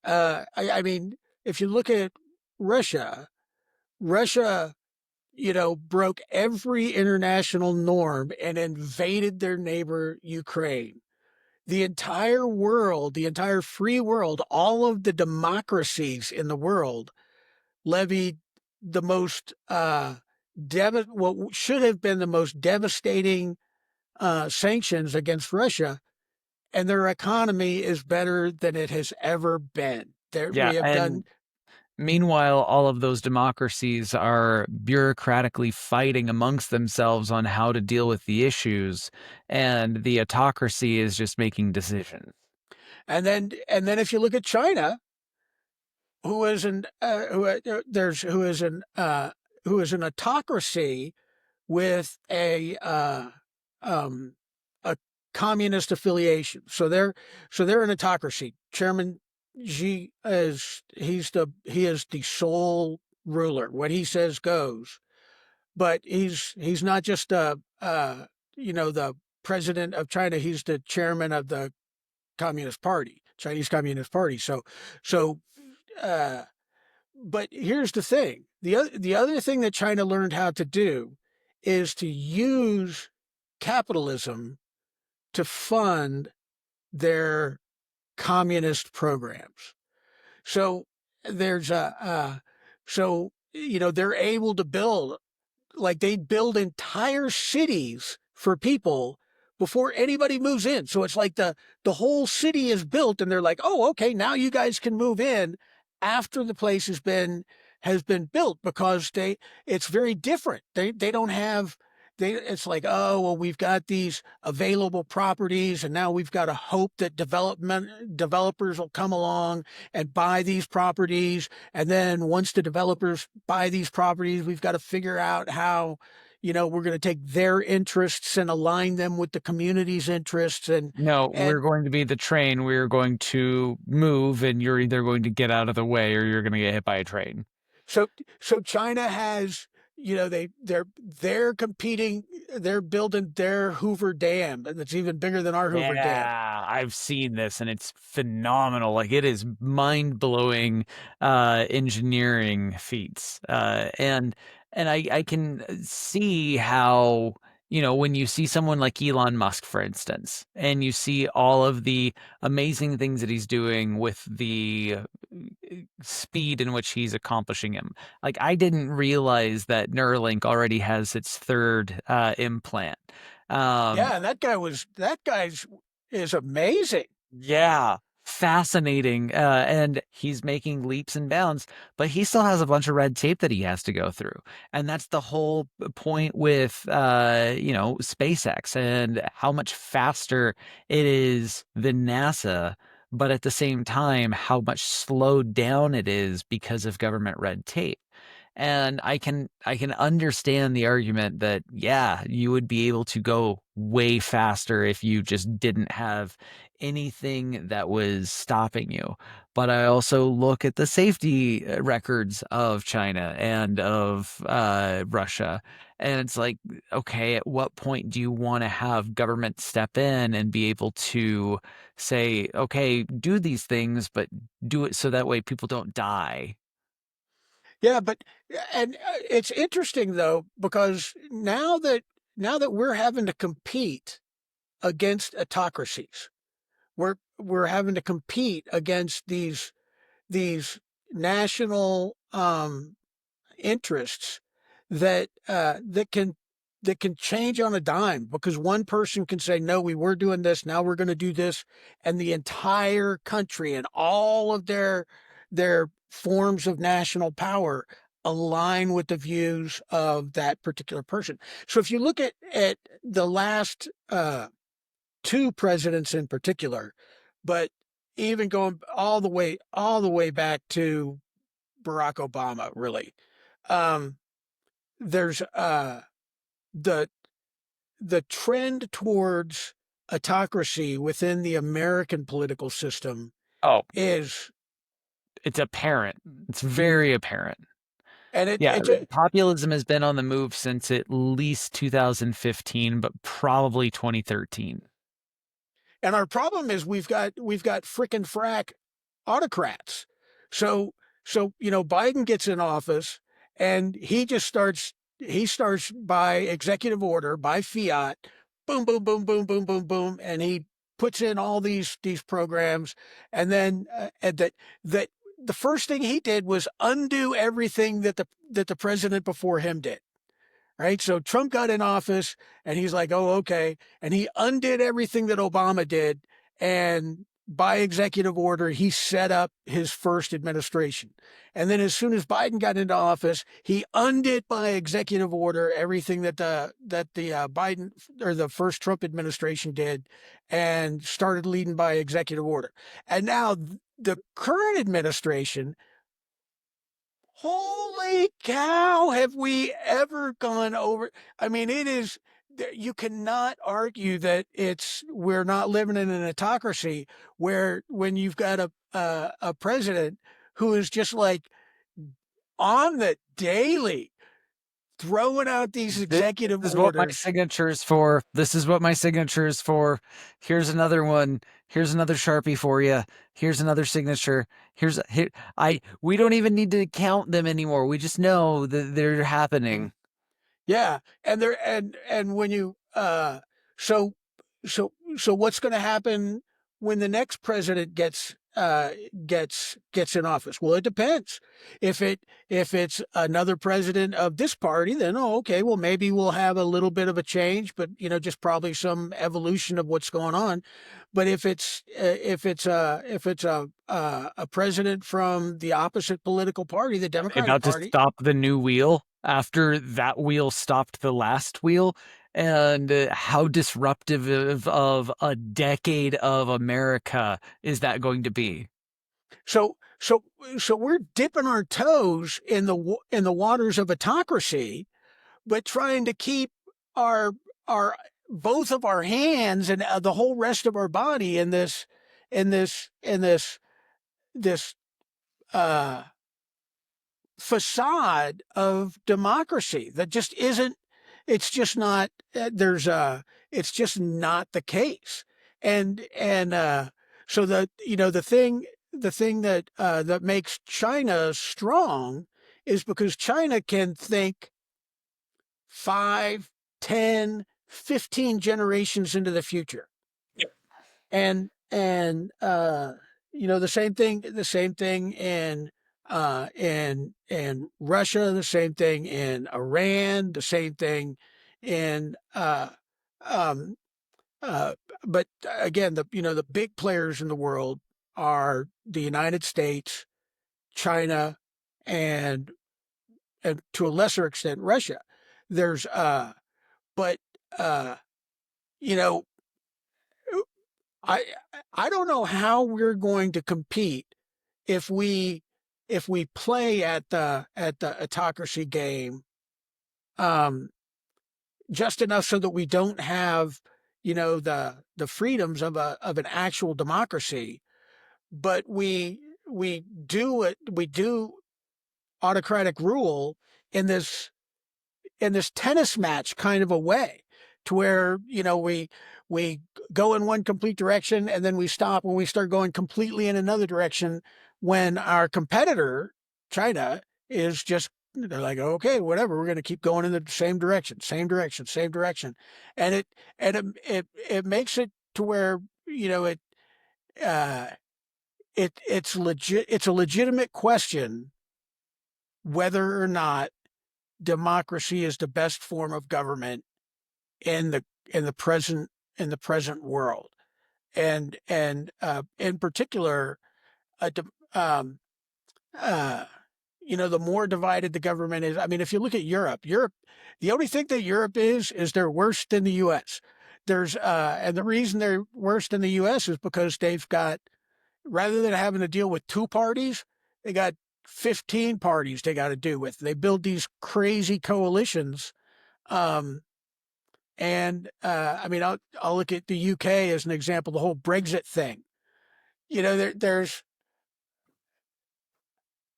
I mean, if you look at Russia, Russia, you know, broke every international norm and invaded their neighbor Ukraine. The entire world, the entire free world, all of the democracies in the world levied the most what should have been the most devastating sanctions against Russia, and their economy is better than it has ever been. There, Yeah, we have done. and meanwhile, all of those democracies are bureaucratically fighting amongst themselves on how to deal with the issues, and the autocracy is just making decisions. And then if you look at China, who is an there's who is an autocracy with um, a communist affiliation. So they're an autocracy. Chairman Xi he is the sole ruler. What he says goes. But he's not just the president of China. He's the chairman of the Communist Party, Chinese Communist Party. So uh, but here's the thing: the other thing that China learned how to do is to use capitalism to fund their communist programs. So there's a so you know they're able to build, like they build entire cities for people before anybody moves in. So it's like the whole city is built and they're like, "Oh, okay, now you guys can move in after the place has been built because they it's very different. They don't have they it's like, "Oh, well we've got these available properties and now we've got to hope that developers will come along and buy these properties, and then once the developers buy these properties, we've got to figure out how we're going to take their interests and align them with the community's interests No, we're and going to be the train. We're going to move, and you're either going to get out of the way or you're going to get hit by a train. so so China has they're competing, they're building their Hoover Dam and it's even bigger than our Hoover Dam. Yeah, I've seen this and it's phenomenal. Like it is mind-blowing engineering feats. And I can see how, when you see someone like Elon Musk, for instance, and you see all of the amazing things that he's doing with the speed in which he's accomplishing them. Like I didn't realize that Neuralink already has its third implant. Um, Yeah, and that guy's is amazing. Yeah, fascinating. And he's making leaps and bounds, but he still has a bunch of red tape that he has to go through. And that's the whole point with, SpaceX and how much faster it is than NASA, but at the same time, how much slowed down it is because of government red tape. And I can understand the argument that yeah, you would be able to go way faster if you just didn't have anything that was stopping you. But I also look at the safety records of China and of Russia. And it's like, okay, at what point do you want to have government step in and be able to say, okay, do these things, but do it so that way people don't die? Yeah, but and it's interesting though because now that we're having to compete against autocracies, we're having to compete against these national interests that can change on a dime because one person can say no, we were doing this, now we're going to do this, and the entire country and all of their forms of national power align with the views of that particular person. So if you look at the last two presidents in particular, but even going all the way back to Barack Obama, really, um, there's the the trend towards autocracy within the American political system Oh, is, it's apparent. It's very apparent. and Yeah, it populism has been on the move since at least 2015, but probably 2013. and our problem is we've got frickin' frack autocrats. So Biden gets in office and he starts by executive order, by fiat, boom, boom, boom, boom, boom, boom, boom, and he puts in all these programs, and then and that the first thing he did was undo everything that the president before him did. Right. So Trump got in office and he's like, oh, okay. And he undid everything that Obama did. And by executive order, he set up his first administration. And then as soon as Biden got into office, he undid by executive order everything that the Biden or the first Trump administration did and started leading by executive order. And now the current administration, holy cow, have we ever gone over? I mean, it is, you cannot argue that we're not living in an autocracy where when you've got a president who is just like on the daily throwing out these This executive is what my orders. signature is for. This is what my signature is for. Here's another one. Here's another Sharpie for you. Here's another signature. Here, we don't even need to count them anymore. We just know that they're happening. Yeah, and there and when you so so what's going to happen when the next president gets uh, gets in office? Well, it depends. If it's another president of this party, then oh, okay, well maybe we'll have a little bit of a change, but just probably some evolution of what's going on. But if it's a president from the opposite political party, the They Democratic about to Party. stop the new wheel after that wheel stopped the last wheel, and how disruptive of a decade of America is that going to be? So so so we're dipping our toes in the waters of autocracy, but trying to keep our our both of our hands and the whole rest of our body in this uh, facade of democracy that just isn't. It's just not. There's It's just not the case, and so the thing that makes China strong is because China can think 5, 10, 15 generations into the future. And the same thing in Russia, the same thing in Iran, the same thing in um uh but again, the big players in the world are the United States, China, and to a lesser extent Russia. There's but you know I I don't know how we're going to compete if we play at the autocracy game, um, just enough so that we don't have the freedoms of an actual democracy, but we do autocratic rule in this tennis match kind of a way, to where we go in one complete direction and then we stop when we start going completely in another direction, when our competitor China is just, they're like, okay, whatever, we're going to keep going in the same direction. And it makes it to where uh it's a legitimate question whether or not democracy is the best form of government in the present world. And in particular, uh, um, uh, the more divided the government is. I mean, if you look at Europe, the only thing that Europe is they're worse than the U.S. And the reason they're worse than the U.S. is because they've got, rather than having to deal with two parties, they got 15 parties they got to do with. They build these crazy coalitions. Um, I mean, I'll look at the UK as an example. The whole Brexit thing. There's,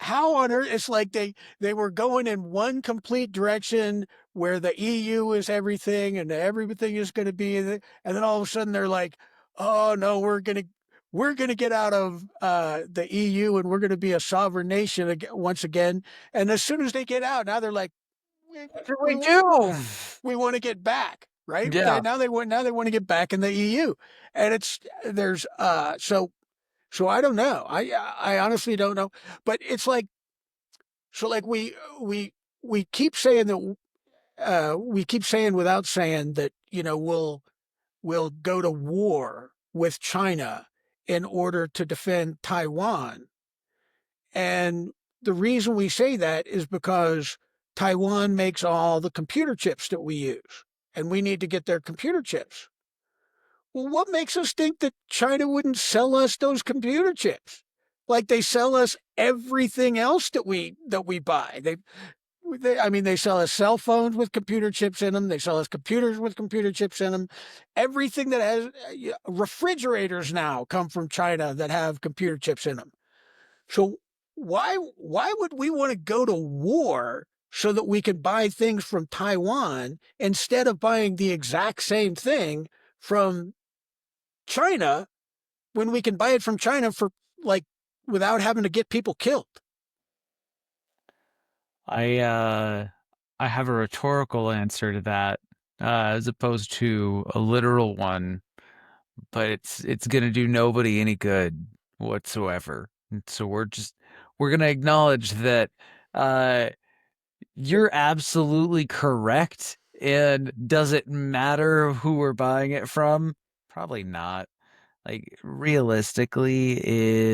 how on earth, it's like they were going in one complete direction where the EU is everything and everything is going to be, and then all of a sudden they're like, oh no, we're gonna get out of the EU and we're gonna be a sovereign nation once again. And as soon as they get out, now they're like, we What do we we, do? we want to get back, right? Yeah, Now they want to get back in the EU, and it's there's so I don't know. I honestly don't know, but it's like, so like we keep saying that, we keep saying without saying that, we'll go to war with China in order to defend Taiwan. And the reason we say that is because Taiwan makes all the computer chips that we use, and we need to get their computer chips. Well, what makes us think that China wouldn't sell us those computer chips? Like they sell us everything else that we buy. I mean, they sell us cell phones with computer chips in them. They sell us computers with computer chips in them. Everything that has refrigerators now come from China that have computer chips in them. So why would we want to go to war so that we can buy things from Taiwan instead of buying the exact same thing from China, when we can buy it from China for, like, without having to get people killed? I uh I have a rhetorical answer to that, as opposed to a literal one, but it's gonna do nobody any good. whatsoever. And so we're gonna acknowledge that uh you're absolutely correct. And does it matter who we're buying it from? Probably not. Like realistically,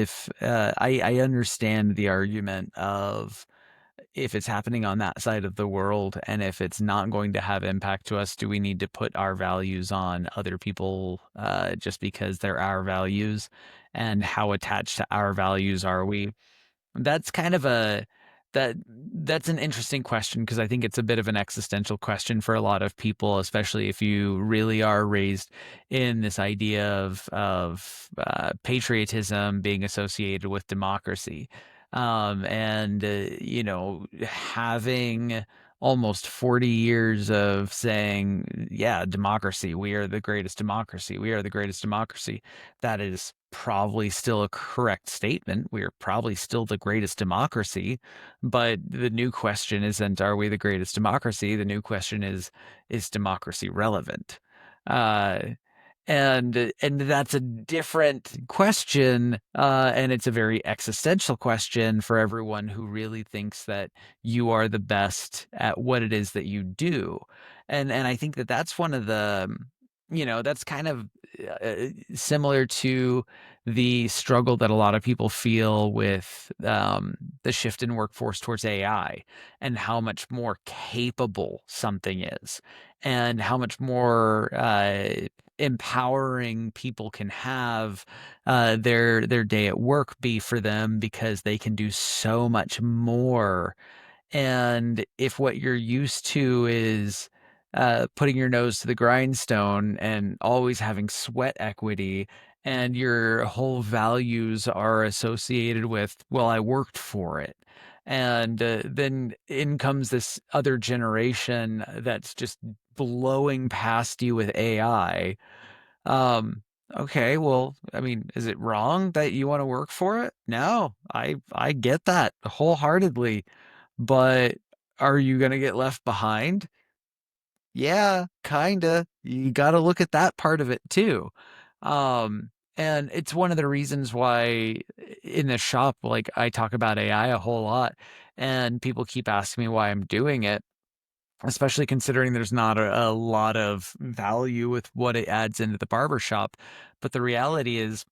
if I understand the argument of if it's happening on that side of the world and if it's not going to have impact to us, do we need to put our values on other people just because they're our values? And how attached to our values are we? That's kind of a that's an interesting question because I think it's a bit of an existential question for a lot of people, especially if you really are raised in this idea of patriotism being associated with democracy, and having almost 40 years of saying, yeah, democracy, we are the greatest democracy, we are the greatest democracy. That is probably still a correct statement. We are probably still the greatest democracy, but the new question isn't, are we the greatest democracy? The new question is democracy relevant? Uh, and that's a different question, and it's a very existential question for everyone who really thinks that you are the best at what it is that you do. And I think that that's one of the, that's kind of similar to the struggle that a lot of people feel with the shift in workforce towards AI and how much more capable something is and how much more empowering people can have their day at work be for them because they can do so much more. And if what you're used to is putting your nose to the grindstone and always having sweat equity, and your whole values are associated with, well, I worked for it. And then in comes this other generation that's just blowing past you with AI. Um, okay, well, I mean, is it wrong that you want to work for it? No, I get that wholeheartedly. But are you gonna get left behind? Yeah, kinda. You gotta look at that part of it too. And it's one of the reasons why in the shop, like I talk about AI a whole lot, and people keep asking me why I'm doing it, especially considering there's not a lot of value with what it adds into the barber shop. But the reality is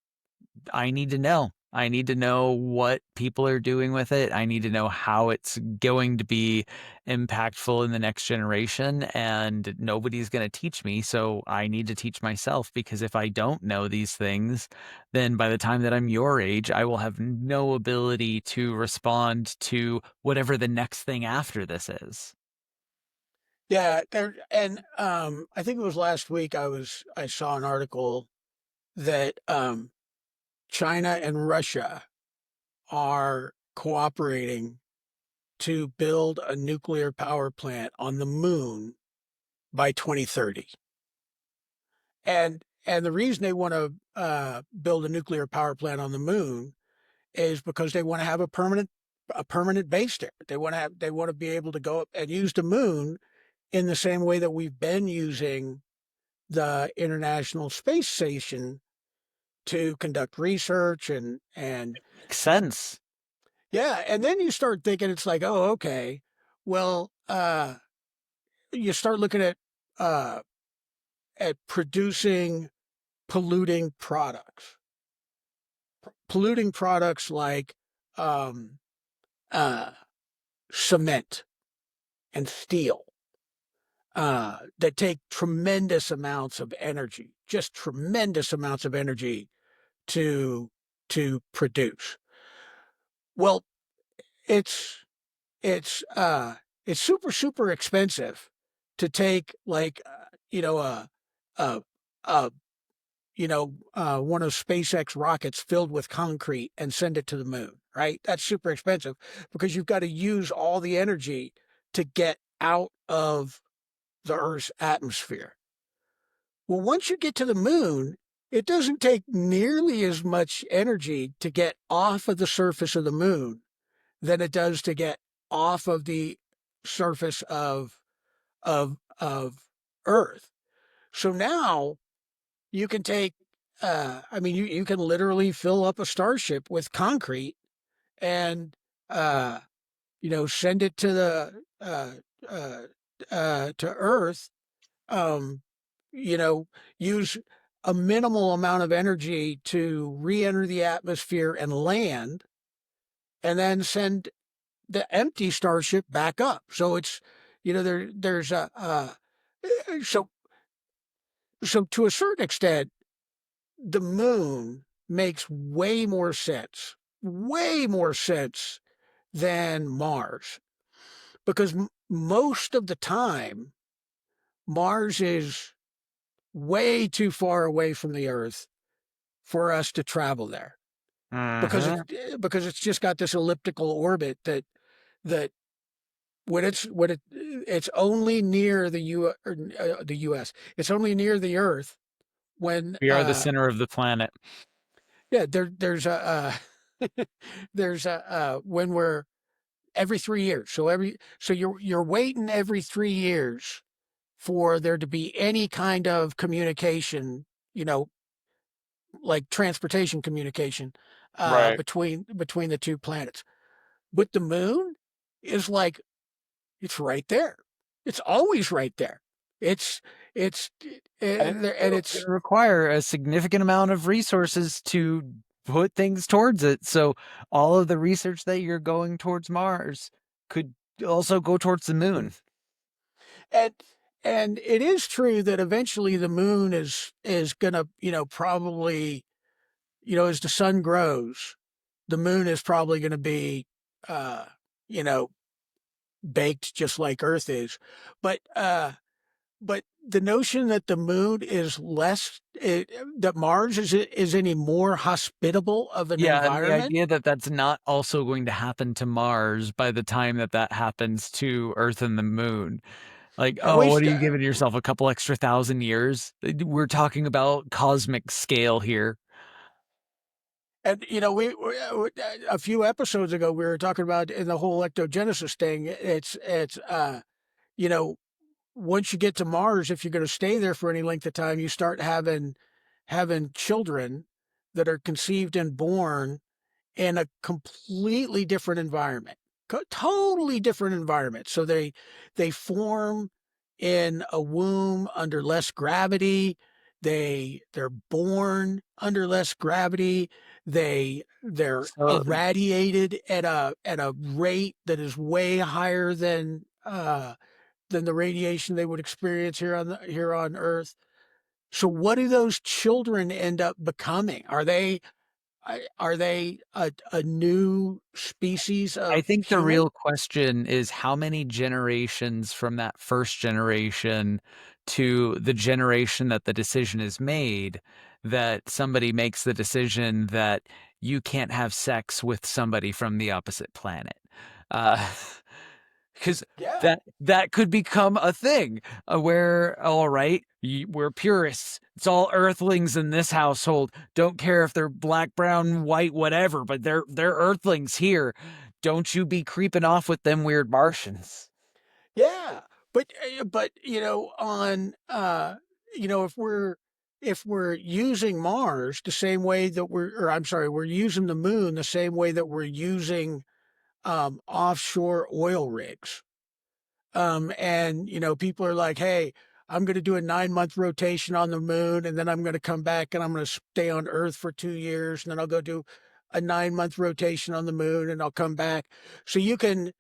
I need to know. I need to know what people are doing with it. I need to know how it's going to be impactful in the next generation. And nobody's going to teach me. So I need to teach myself because if I don't know these things, then by the time that I'm your age, I will have no ability to respond to whatever the next thing after this is. Yeah, there and I think it was last week I saw an article that China and Russia are cooperating to build a nuclear power plant on the moon by 2030. And the reason they want to build a nuclear power plant on the moon is because they want to have a permanent base there. They want to be able to go up and use the moon in the same way that we've been using the International Space Station to conduct research and Makes sense. yeah, and then you start thinking it's like, oh, okay, well, you start looking uh, at producing polluting products, polluting products like um, uh, cement and steel that take tremendous amounts of energy, just tremendous amounts of energy to produce. Well, it's it's uh it's super expensive to take like a a one of SpaceX rockets filled with concrete and send it to the moon, right? That's super expensive because you've got to use all the energy to get out of the Earth's atmosphere. Well, once you get to the moon, it doesn't take nearly as much energy to get off of the surface of the moon than it does to get off of the surface of Earth. So now you can take I mean, you can literally fill up a starship with concrete and, uh, send it to uh, to Earth, um, you know, use a minimal amount of energy to re-enter the atmosphere and land, and then send the empty starship back up. So it's, there's so so to a certain extent, the moon makes way more sense than Mars, because most of the time Mars is way too far away from the Earth for us to travel there, because Mhm. it's just got this elliptical orbit that it's only near the U.S. It's only near the Earth when We are the center of the planet. yeah, there's a there's a when we're every 3 years. So you're waiting every 3 years for there to be any kind of communication, you know, like transportation communication, Right. between the two planets. But the moon is like, it's right there. It's always right there. It's it's And it's and still it's gonna require a significant amount of resources to put things towards it. So all of the research that you're going towards Mars could also go towards the moon. and and it is true that eventually the moon is gonna, probably, as the sun grows, the moon is probably going to be, uh, you know, baked just like Earth is. But the notion that the moon is that Mars is any more hospitable of an Yeah, and the environment. idea that that's not also going to happen to Mars by the time that that happens to Earth and the moon. Like, And oh, we, what are st- you giving yourself, a couple extra thousand years? We're talking about cosmic scale here. and a few episodes ago we were talking about in the whole ectogenesis thing. It's you know once you get to Mars, if you're going to stay there for any length of time, you start having children that are conceived and born in a completely different environment, totally different environment. So they form in a womb under less gravity. They're born under less gravity. They're So irradiated at a rate that is way higher than the radiation they would experience here on Earth. So what do those children end up becoming? Are they a new species I of think the human? real question is how many generations from that first generation to the generation that the decision is made, that somebody makes the decision that you can't have sex with somebody from the opposite planet. Uh, because Yeah. that could become a thing, where all right, we're purists. It's all Earthlings in this household. Don't care if they're black, brown, white, whatever, but they're Earthlings here. Don't you be creeping off with them weird Martians. Yeah. But on if we're using Mars the same way that or I'm sorry, we're using the moon the same way that we're using offshore oil rigs. And people are like, "Hey, I'm going to do a 9 month rotation on the moon, and then I'm going to come back and I'm going to stay on Earth for 2 years, and then I'll go do a 9 month rotation on the moon, and I'll come back." So you can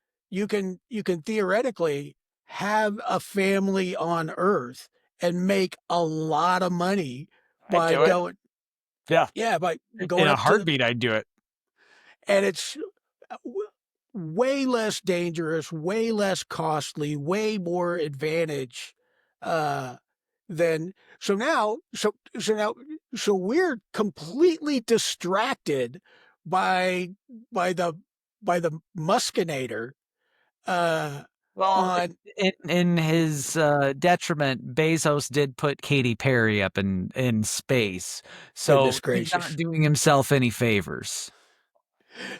theoretically have a family on Earth and make a lot of money I'd by do it. going, Yeah. yeah, by In going a up to heartbeat, I'd do it. and it's way less dangerous, way less costly, way more advantage uh, than so now so we're completely distracted by by the the Muskinator uh, Well, on in his detriment, Bezos did put Katy Perry up in space, so goodness he's not gracious. doing himself any favors.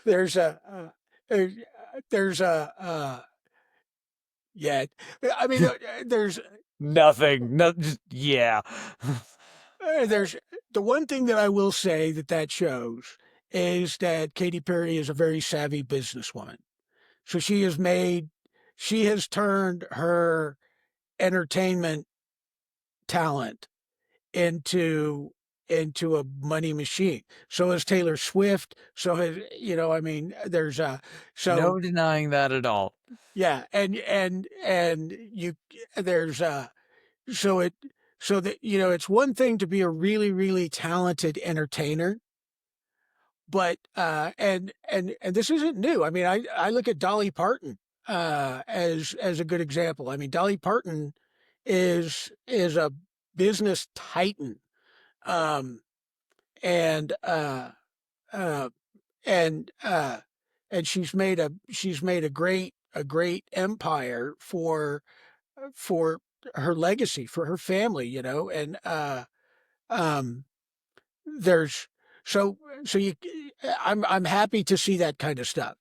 There's a there's there's a yeah. I mean, there's Nothing. No, just yeah. there's the one thing that I will say that that shows is that Katy Perry is a very savvy businesswoman. So she has turned her entertainment talent into a money machine. So has Taylor Swift. So has, I mean, there's so No denying that at all. yeah, and you there's so it so that it's one thing to be a really really talented entertainer, but and this isn't new. I mean, I look at Dolly Parton as a good example. I mean, Dolly Parton is a business titan, um, and uh, and uh, and she's made a great empire for her legacy, for her family, and um there's so so you I'm happy to see that kind of stuff.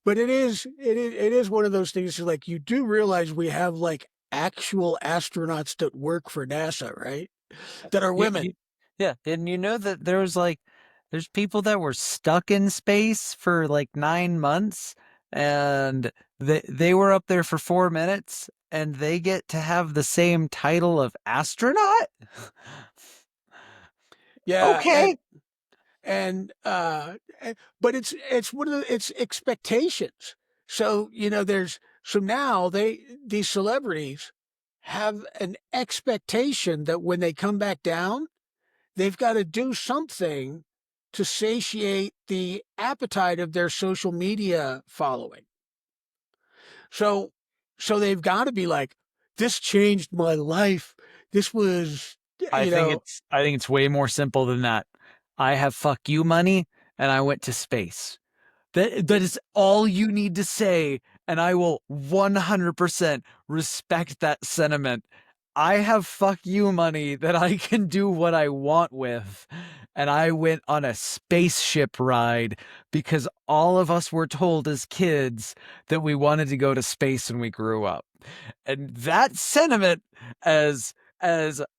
But it is one of those things, like, you do realize we have like actual astronauts that work for NASA, right? That are You, women. you, yeah, and you know that there's people that were stuck in space for like 9 months, and they were up there for 4 minutes, and they get to have the same title of astronaut. Yeah, Okay. and but it's one of it's expectations. So, so now these celebrities have an expectation that when they come back down, they've got to do something to satiate the appetite of their social media following. So, so they've got to be like, this changed my life. This was, you know, I think it's way more simple than that. I have fuck you money, and I went to space. That is all you need to say, and I will 100% respect that sentiment. I have fuck you money that I can do what I want with, and I went on a spaceship ride because all of us were told as kids that we wanted to go to space when we grew up. And that sentiment, as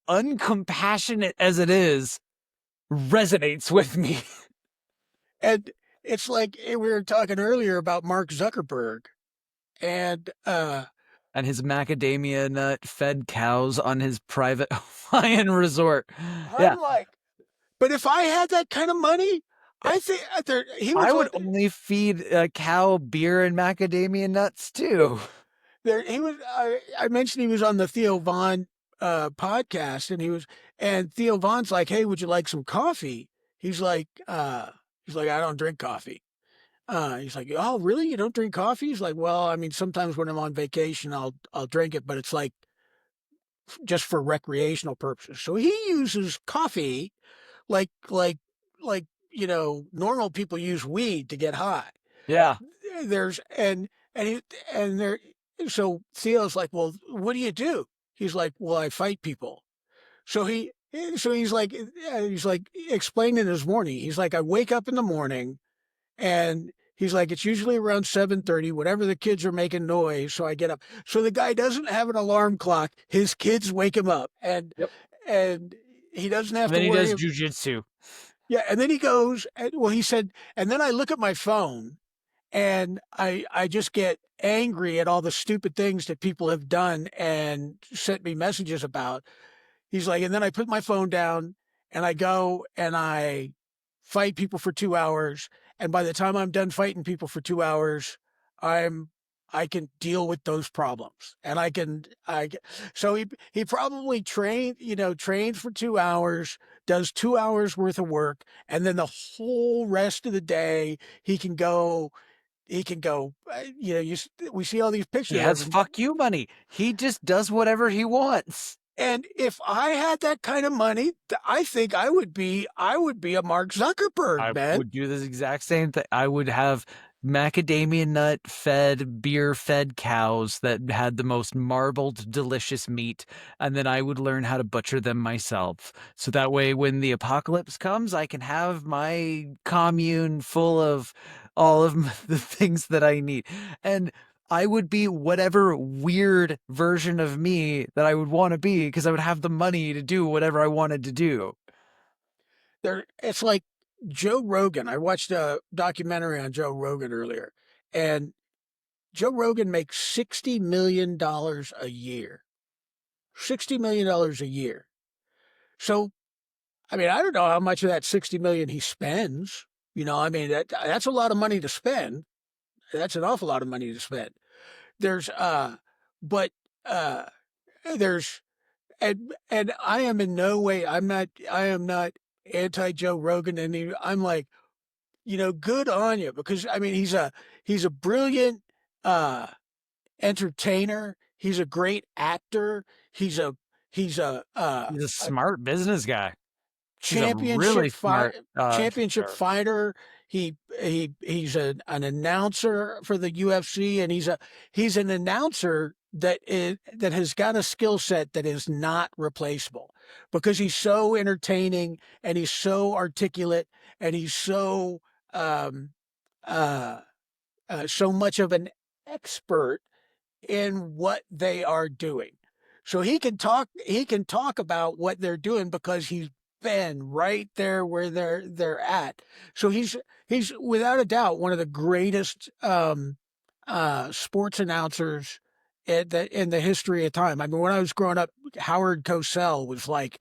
uncompassionate as it is, resonates with me. and it's like, we were talking earlier about Mark Zuckerberg, and And his macadamia nut fed cows on his private Hawaiian resort. Yeah, I'm like, but if I had that kind of money, I think he I was would like, only feed a cow beer and macadamia nuts too. there he was. I mentioned he was on the Theo Vaughn podcast, and Theo Vaughn's like, "Hey, would you like some coffee?" He's like, I don't drink coffee. He's like, "Oh, really? You don't drink coffee?" He's like, "Well, I mean, sometimes when I'm on vacation, I'll drink it, but it's like just for recreational purposes." So he uses coffee like normal people use weed to get high. Yeah, There's and he and there So Theo's like, "Well, what do you do?" He's like, "Well, I fight people." So he's like explaining his morning. He's like, "I wake up in the morning, and he's like, it's usually around 7:30 whenever the kids are making noise, so I get up." So the guy doesn't have an alarm clock. His kids wake him up, yep. and he doesn't have And to then he does worry. jujitsu. Yeah, and then he goes, well, he said, and then I look at my phone, and I just get angry at all the stupid things that people have done and sent me messages about. He's like, and then I put my phone down, and I go and I fight people for 2 hours. And by the time I'm done fighting people for 2 hours, I'm I can deal with those problems. And so he probably trains for 2 hours, does 2 hours worth of work, and then the whole rest of the day he can go we see all these He pictures of has him. fuck you money. He just does whatever he wants. And if I had that kind of money, I think I would be a Mark Zuckerberg, I man. would do this exact same thing. I would have macadamia nut fed, beer fed cows that had the most marbled, delicious meat, and then I would learn how to butcher them myself. So that way, when the apocalypse comes, I can have my commune full of all of the things that I need. And I would be whatever weird version of me that I would want to be because I would have the money to do whatever I wanted to do. It's like Joe Rogan. I watched a documentary on Joe Rogan earlier, and Joe Rogan makes $60 million a year. $60 million a year. So, I mean, I don't know how much of that 60 million he spends. I mean, that's a lot of money to spend. That's an awful lot of money to spend. There's but uh there's and I am in no way, I am not anti Joe Rogan, and I'm like, good on you, because I mean he's a brilliant uh entertainer. He's a great actor. He's a He's a a smart business guy. He's a championship really fight smart championship entrepreneur. fighter. He's an announcer for the UFC, and he's an announcer that has got a skill set that is not replaceable, because he's so entertaining, and he's so articulate, and he's um uh, so much of an expert in what they are doing. So he can talk about what they're doing, because he's been right there where they're at. So he's without a doubt one of the greatest sports announcers in the history of time. I mean, when I was growing up, Howard Cosell was like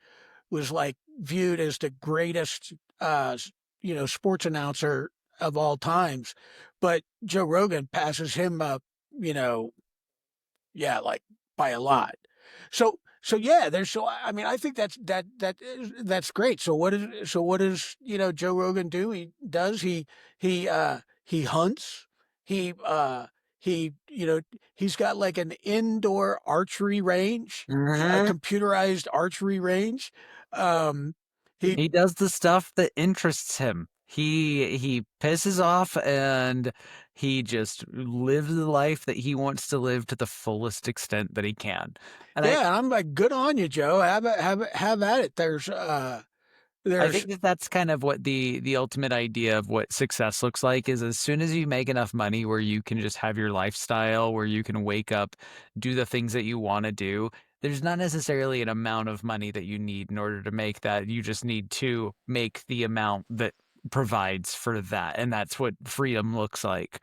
viewed as the greatest sports announcer of all times, but Joe Rogan passes him up, you know, yeah, like by a lot. So yeah, I mean, I think that's great. So what does Joe Rogan do? He hunts. He he he's got like an indoor archery range, a Mhm. computerized archery range. Um he He does the stuff that interests him. He pisses off and he just lives the life that he wants to live to the fullest extent that he can. And Yeah, and I'm like, good on you, Joe. Have at it. I There's think that that's kind of what the ultimate idea of what success looks like is as soon as you make enough money where you can just have your lifestyle, where you can wake up, do the things that you want to do. There's not necessarily an amount of money that you need in order to make that. You just need to make the amount that provides for that. And that's what freedom looks like.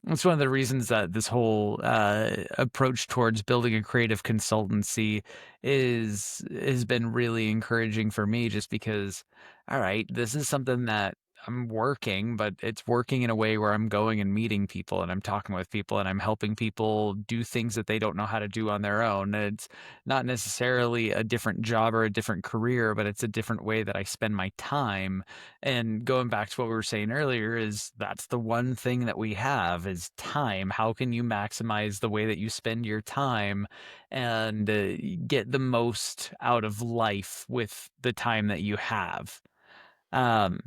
It's one of the reasons that this whole approach towards building a creative consultancy has been really encouraging for me, just because, all right, this is something that I'm working, but it's working in a way where I'm going and meeting people and I'm talking with people and I'm helping people do things that they don't know how to do on their own. And it's not necessarily a different job or a different career, but it's a different way that I spend my time. And going back to what we were saying earlier, is that's the one thing that we have is time. How can you maximize the way that you spend your time and get the most out of life with the time that you have? Um,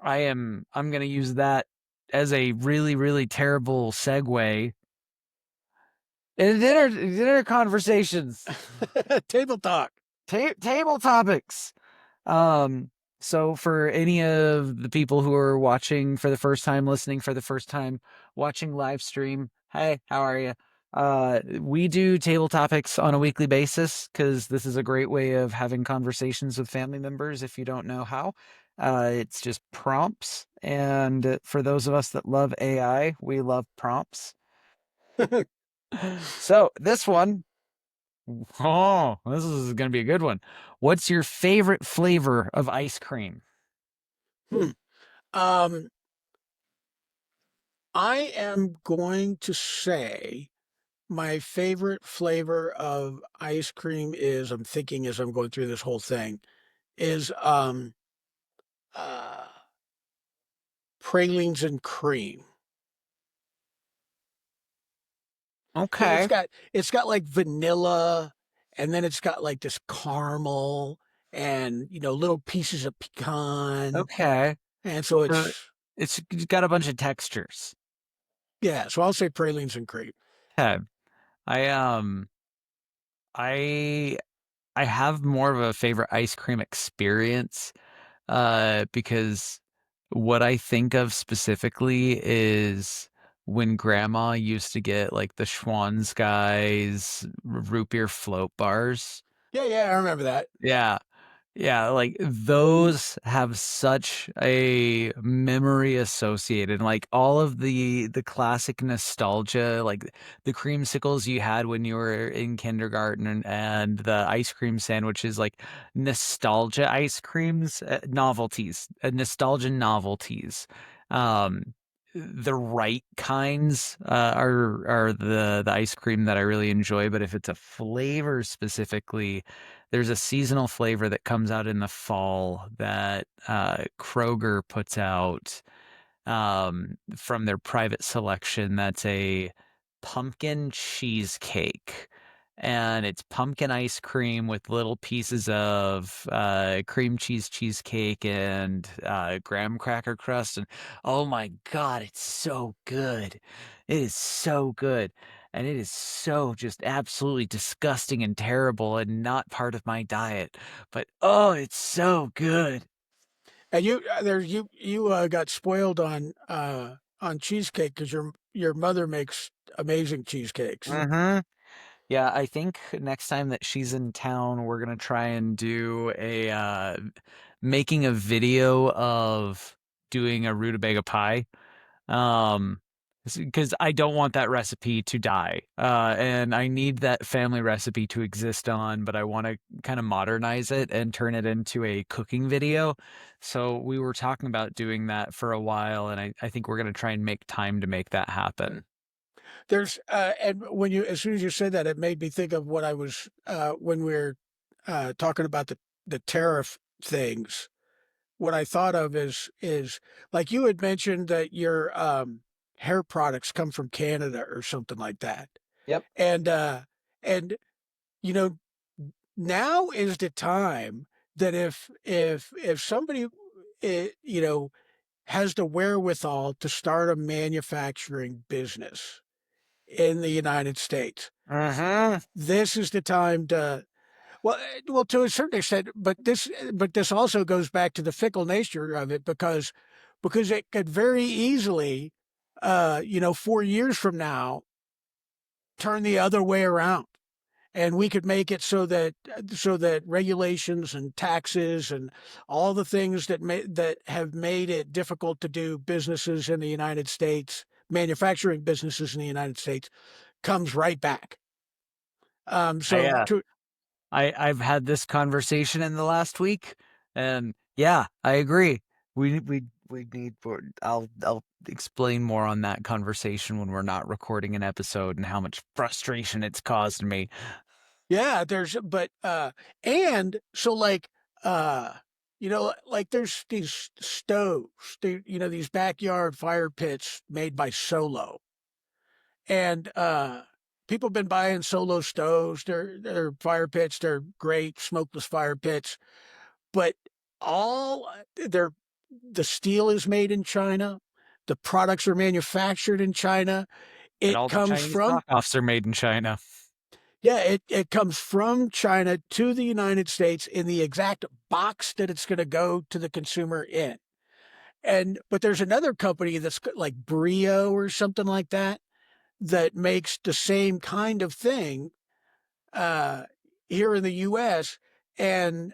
I'm going to use that as a really, really terrible segue in dinner conversations, table talk. table topics. Um, so for any of the people who are watching for the first time, listening for the first time, watching live stream, hey, how are you? We do table topics on a weekly basis because this is a great way of having conversations with family members if you don't know how. It's just prompts. And for those of us that love AI, we love prompts. So this one, oh, this is going to be a good one. What's your favorite flavor of ice cream? Hmm. Um, I am going to say my favorite flavor of ice cream is, I'm thinking as I'm going through this whole thing, is uh, pralines and cream. Yeah, it's Okay. got it's got like vanilla, and then it's got like this caramel, and little pieces of pecan, Okay. and so So it's got a bunch of textures. yeah. So I'll say pralines and cream. Okay. I I I have more of a favorite ice cream experience because what I think of specifically is when grandma used to get like the Schwan's guys root beer float bars. Yeah, yeah, I remember that. Yeah. Yeah, like those have such a memory associated. Like all of the classic nostalgia, like the creamsicles you had when you were in kindergarten and the ice cream sandwiches, like nostalgia ice creams, novelties, nostalgia novelties. The right kinds are the ice cream that I really enjoy, but if it's a flavor specifically, there's a seasonal flavor that comes out in the fall that Kroger puts out from their private selection. That's a pumpkin cheesecake. And it's pumpkin ice cream with little pieces of cream cheese cheesecake and graham cracker crust. And oh my God, it's so good. It is so good. And it is so just absolutely disgusting and terrible and not part of my diet. But oh, it's so good. And you got spoiled on cheesecake because your mother makes amazing cheesecakes. Mm-hmm. Yeah, I think next time that she's in town, we're gonna try and do a making a video of doing a rutabaga pie. Um, because I don't want that recipe to die. And I need that family recipe to exist on, but I want to kind of modernize it and turn it into a cooking video. So we were talking about doing that for a while, and I think we're gonna try and make time to make that happen. There's and when you as soon as you said that, it made me think of what I was when we are talking about the tariff things. What I thought of is like you had mentioned that your hair products come from Canada or something like that, Yep. and and you know now is the time that if somebody you know has the wherewithal to start a manufacturing business in the United States. Mm-hmm. This is the time to well to a certain extent, but this also goes back to the fickle nature of it because it could very easily 4 years from now turn the other way around and we could make it so that regulations and taxes and all the things that have made it difficult to do businesses in the United States, manufacturing businesses in the United States, comes right back. I So to I've had this conversation in the last week, and yeah, I agree. We need for I'll explain more on that conversation when we're not recording an episode and how much frustration it's caused me. Yeah, there's but and so like like there's these stoves, these backyard fire pits made by Solo. And people have been buying Solo stoves. They're fire pits, they're great smokeless fire pits, but all they're the steel is made in China. The products are manufactured in China. And It all the comes Chinese from knockoffs are made in China. Yeah, it comes from China to the United States in the exact box that it's going to go to the consumer in. And but there's another company that's like Brio or something like that that makes the same kind of thing uh, here in the U.S. And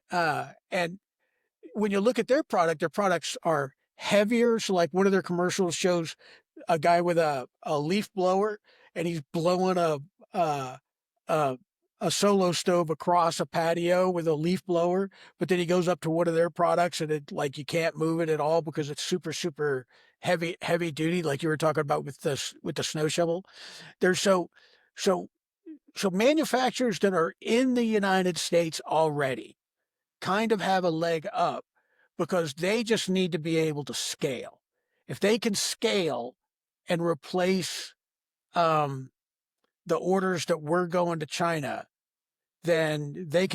when you look at their products are heavier. So like one of their commercials shows a guy with a leaf blower and he's blowing uh, a a solo stove across a patio with a leaf blower, but then he goes up to one of their products and it like you can't move it at all because it's super heavy duty, like you were talking about with the snow shovel. There's so so manufacturers that are in the United States already kind of have a leg up because they just need to be able to scale. If they can scale and replace um, the orders that we're going to China, then then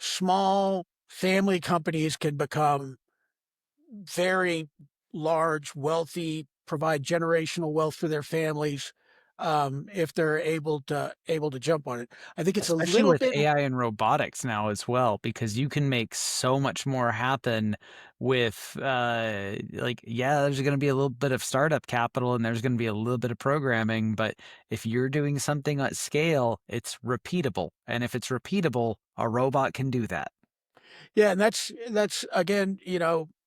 small family companies can become very large, wealthy, provide generational wealth for their families if they're able to jump on it. I think it's a Especially little with bit. AI and robotics now as well, because you can make so much more happen with, like, yeah, there's going to be a little bit of startup capital and there's going to be a little bit of programming, but if you're doing something at scale, it's repeatable. And if it's repeatable, a robot can do that. Yeah, and that's again,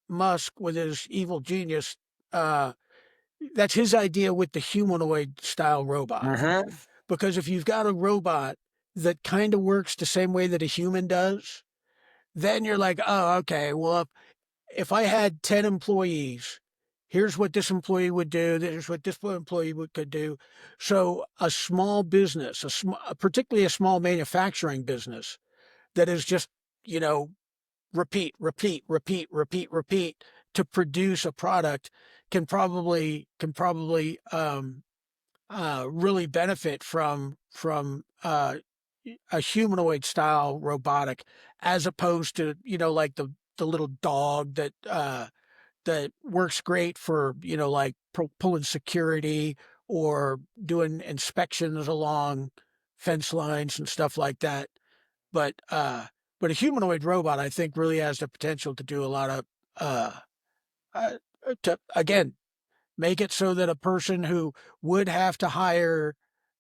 Musk with his evil genius. Uh, that's his idea with the humanoid style robot. Uh-huh. Because if you've got a robot that kind of works the same way that a human does, then you're like, oh, okay, well, if I had 10 employees, here's what this employee would do, here's what this employee could do. So a small business, particularly a small manufacturing business that is just, you know, repeat, repeat, repeat, repeat, repeat to produce a product can probably really benefit from a humanoid style robotic, as opposed to like the little dog that works great for like pulling security or doing inspections along fence lines and stuff like that. But a humanoid robot, I think, really has the potential to do a lot of uh, uh to again make it so that a person who would have to hire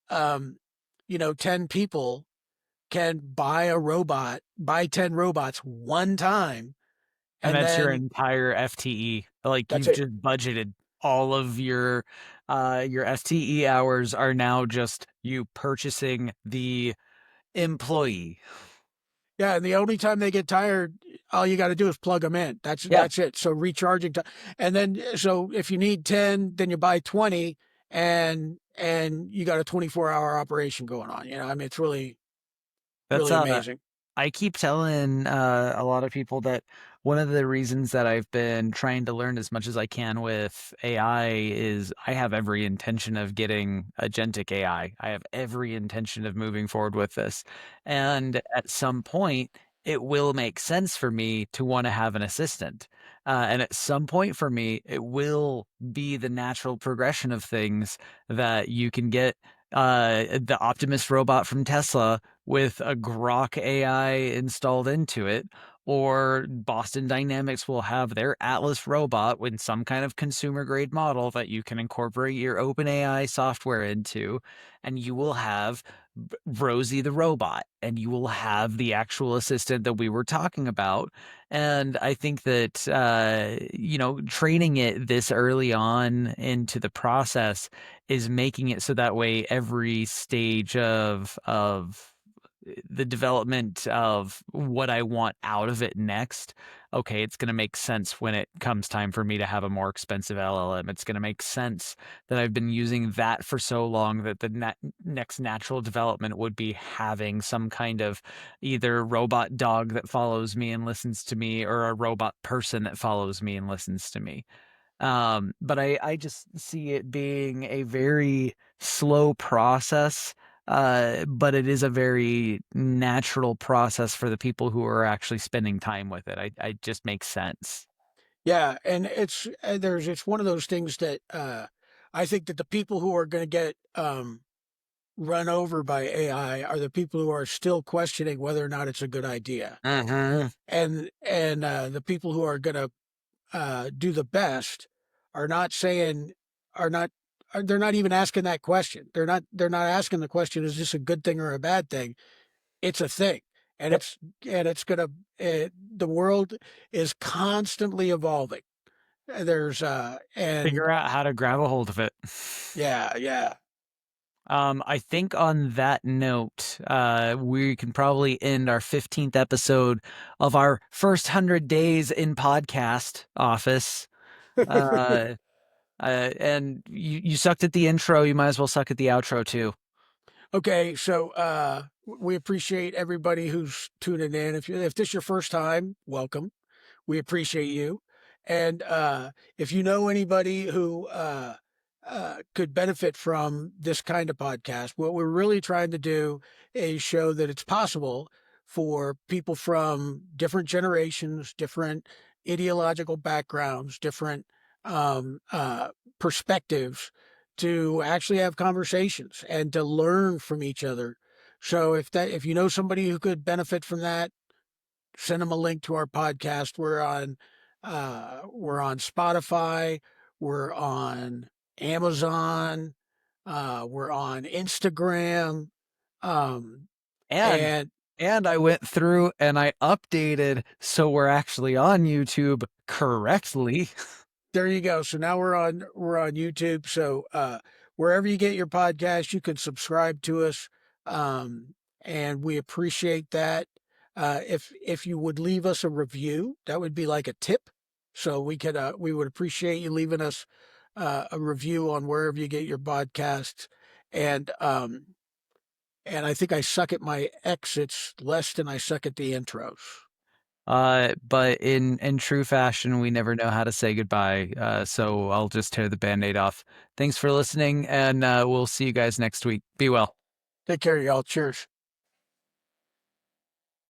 um 10 people can buy 10 robots one time, And and that's your then entire FTE. Like that's you've it. just budgeted all of your FTE hours are now just you purchasing the employee. Yeah, and the only time they get tired, all you got to do is plug them in. That's Yeah, that's it. So recharging time, and then so if you need 10, then you buy 20, and you got a 24-hour operation going on. I mean, it's really that's really amazing. I keep telling a lot of people that one of the reasons that I've been trying to learn as much as I can with AI is I have every intention of getting agentic AI. I have every intention of moving forward with this. And at some point, it will make sense for me to want to have an assistant. And at some point for me, it will be the natural progression of things that you can get the Optimus robot from Tesla with a Grok AI installed into it, or Boston Dynamics will have their Atlas robot with some kind of consumer grade model that you can incorporate your OpenAI software into, and you will have Rosie the robot, and you will have the actual assistant that we were talking about. And I think that, training it this early on into the process is making it so that way every stage of the development of what I want out of it next. Okay, it's going to make sense when it comes time for me to have a more expensive LLM. It's going to make sense that I've been using that for so long that the next natural development would be having some kind of either robot dog that follows me and listens to me or a robot person that follows me and listens to me. But I just see it being a very slow process, but it is a very natural process for the people who are actually spending time with it. I just makes sense. Yeah, and it's one of those things that I think that the people who are going to get run over by AI are the people who are still questioning whether or not it's a good idea, Uh-huh. and the people who are going to do the best are not saying are not they're not even asking that question. They're not asking the question, is this a good thing or a bad thing? It's a thing, and Yep. it's gonna the world is constantly evolving. There's and Figure out how to grab a hold of it. yeah, yeah. I think on that note, we can probably end our 15th episode of our first 100 days in podcast office. Uh, and you sucked at the intro. You might as well suck at the outro too. Okay, so we appreciate everybody who's tuning in. If this is your first time, welcome. We appreciate you. And if you know anybody who could benefit from this kind of podcast, what we're really trying to do is show that it's possible for people from different generations, different ideological backgrounds, different um, uh, perspectives to actually have conversations and to learn from each other. So if you know somebody who could benefit from that, send them a link to our podcast. We're on Spotify, we're on Amazon, we're on Instagram, um, And and and I went through and I updated so we're actually on YouTube correctly. there you go. So now we're on YouTube. So wherever you get your podcast, you can subscribe to us, and we appreciate that. If you would leave us a review, that would be like a tip. So we would appreciate you leaving us a review on wherever you get your podcasts. And and I think I suck at my exits less than I suck at the intros. But in true fashion, we never know how to say goodbye. So I'll just tear the band-aid off. Thanks for listening, and we'll see you guys next week. Be well. Take care, y'all. Cheers.